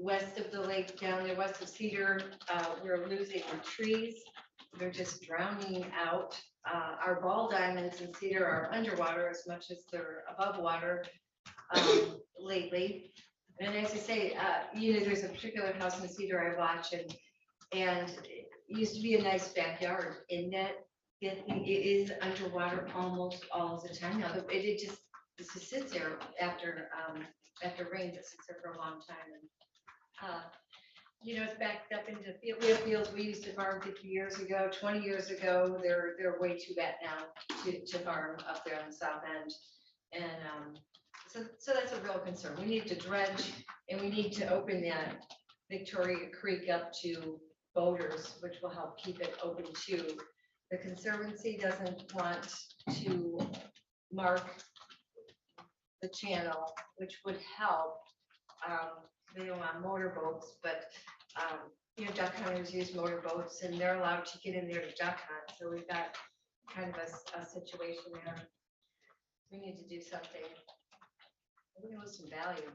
West of the lake, down there, west of Cedar, we're losing our trees. They're just drowning out. Our ball diamonds in Cedar are underwater as much as they're above water lately. And as you say, there's a particular house in Cedar I watch and it used to be a nice backyard in that it is underwater almost all the time now. It just sits there after rain, it sits there for a long time. And it's backed up into field. We have fields we used to farm 50 years ago, 20 years ago. They're way too wet now to farm up there on the south end. And so that's a real concern. We need to dredge and we need to open that Victoria Creek up to boaters, which will help keep it open too. The Conservancy doesn't want to mark the channel, which would help. They don't want motorboats, but duck hunters use motorboats and they're allowed to get in there to duck hunt. So we've got kind of a situation there. We need to do something. We're gonna lose some value.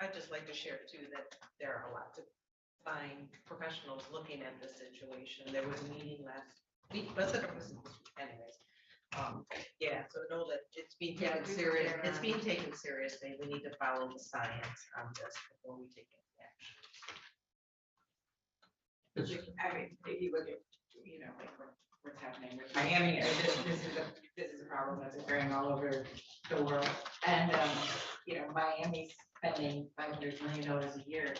I'd just like to share too that there are a lot of fine professionals looking at this situation. There was a meeting last week, anyways. Yeah, so know that it's being taken serious. It's being taken seriously. We need to follow the science on this before we take any action. I mean, if you look at, like what's happening with Miami, this is a problem that's occurring all over the world. And, Miami's spending $500 million a year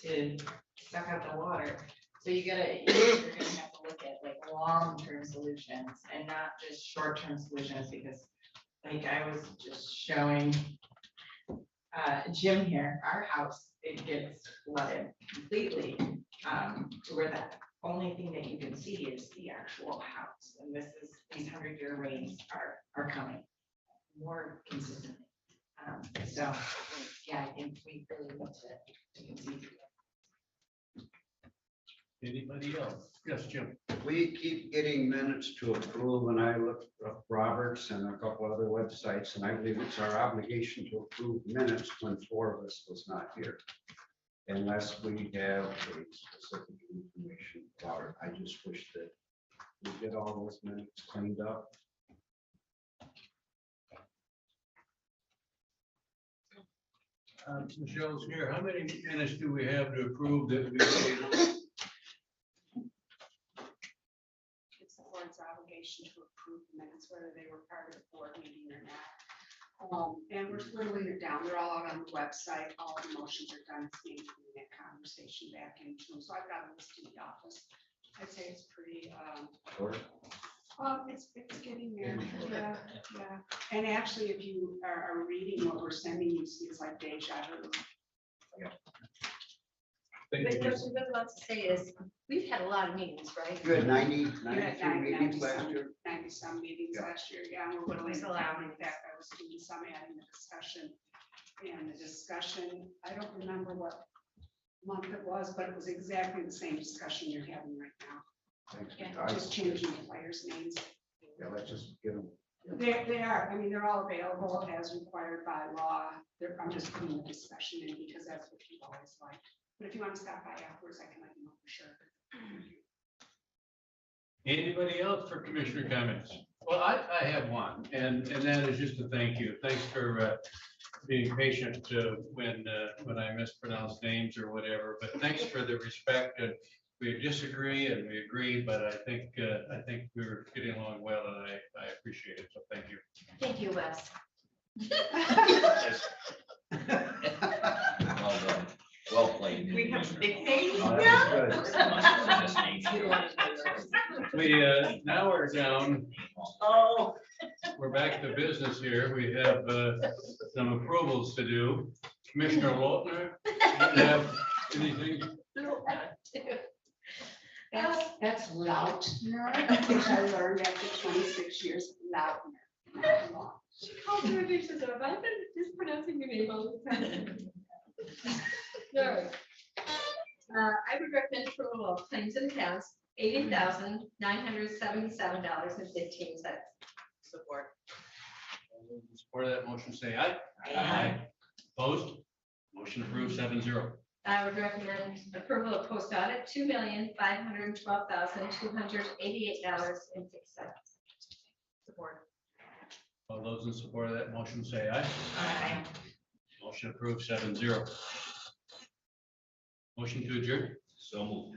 to suck out the water. So you're gonna have to look at like long-term solutions and not just short-term solutions, because like I was just showing Jim here, our house, it gets flooded completely to where the only thing that you can see is the actual house. And these 100-year rains are coming more consistently. So yeah, I think we really need to concede. Anybody else? Yes, Jim. We keep getting minutes to approve, and I looked up Roberts and a couple other websites, and I believe it's our obligation to approve minutes when 4 of us was not here. Unless we have a specific information about it. I just wish that we get all those minutes cleaned up. Michelle's here. How many minutes do we have to approve that we made? It's the board's obligation to approve the minutes, whether they were part of the board meeting or not. And we're whittling it down. They're all out on the website. All the motions are done. It's maintaining that conversation back into them. So I've got a list in the office. I'd say it's pretty, it's getting there. Yeah. And actually, if you are reading what we're sending you, see it's like deja vu. Thank But you. what we really want to say is, we've had a lot of meetings, right? You had 92 You had meetings last year. 90 some meetings last year, yeah, and we're whittling it down. In fact, I was doing some adding the discussion. And the discussion, I don't remember what month it was, but it was exactly the same discussion you're having right now. Thanks, And guys. just changing the players' names. Yeah, let's just get them. They are, I mean, they're all available as required by law. I'm just putting the discussion in because that's what people always like. But if you want to stop by afterwards, I can let you know for sure. Anybody else for commissioner comments? Well, I have one, and that is just a thank you. Thanks for being patient when I mispronounce names or whatever, but thanks for the respect. And we disagree and we agree, but I think we're getting along well, and I appreciate it. So thank you. Thank you, Wes. Well done. Well played. We have big things Oh, now. that was good. We now are down, Oh. we're back to business here. We have some approvals to do. Commissioner Lautner, you have anything? That's Lautner, which I learned after 26 years, Lautner. She called me when she said, I've been mispronouncing your name all the time. Sorry. I would recommend approval of claims and accounts, $80,977.15. Support. Support of that motion, say aye. Aye. Opposed? Motion approved 7-0. I would recommend approval of post audit, $2,512,288.06. Support. All those in support of that motion, say aye. Aye. Motion approved 7-0. Motion to adjourn. So moved.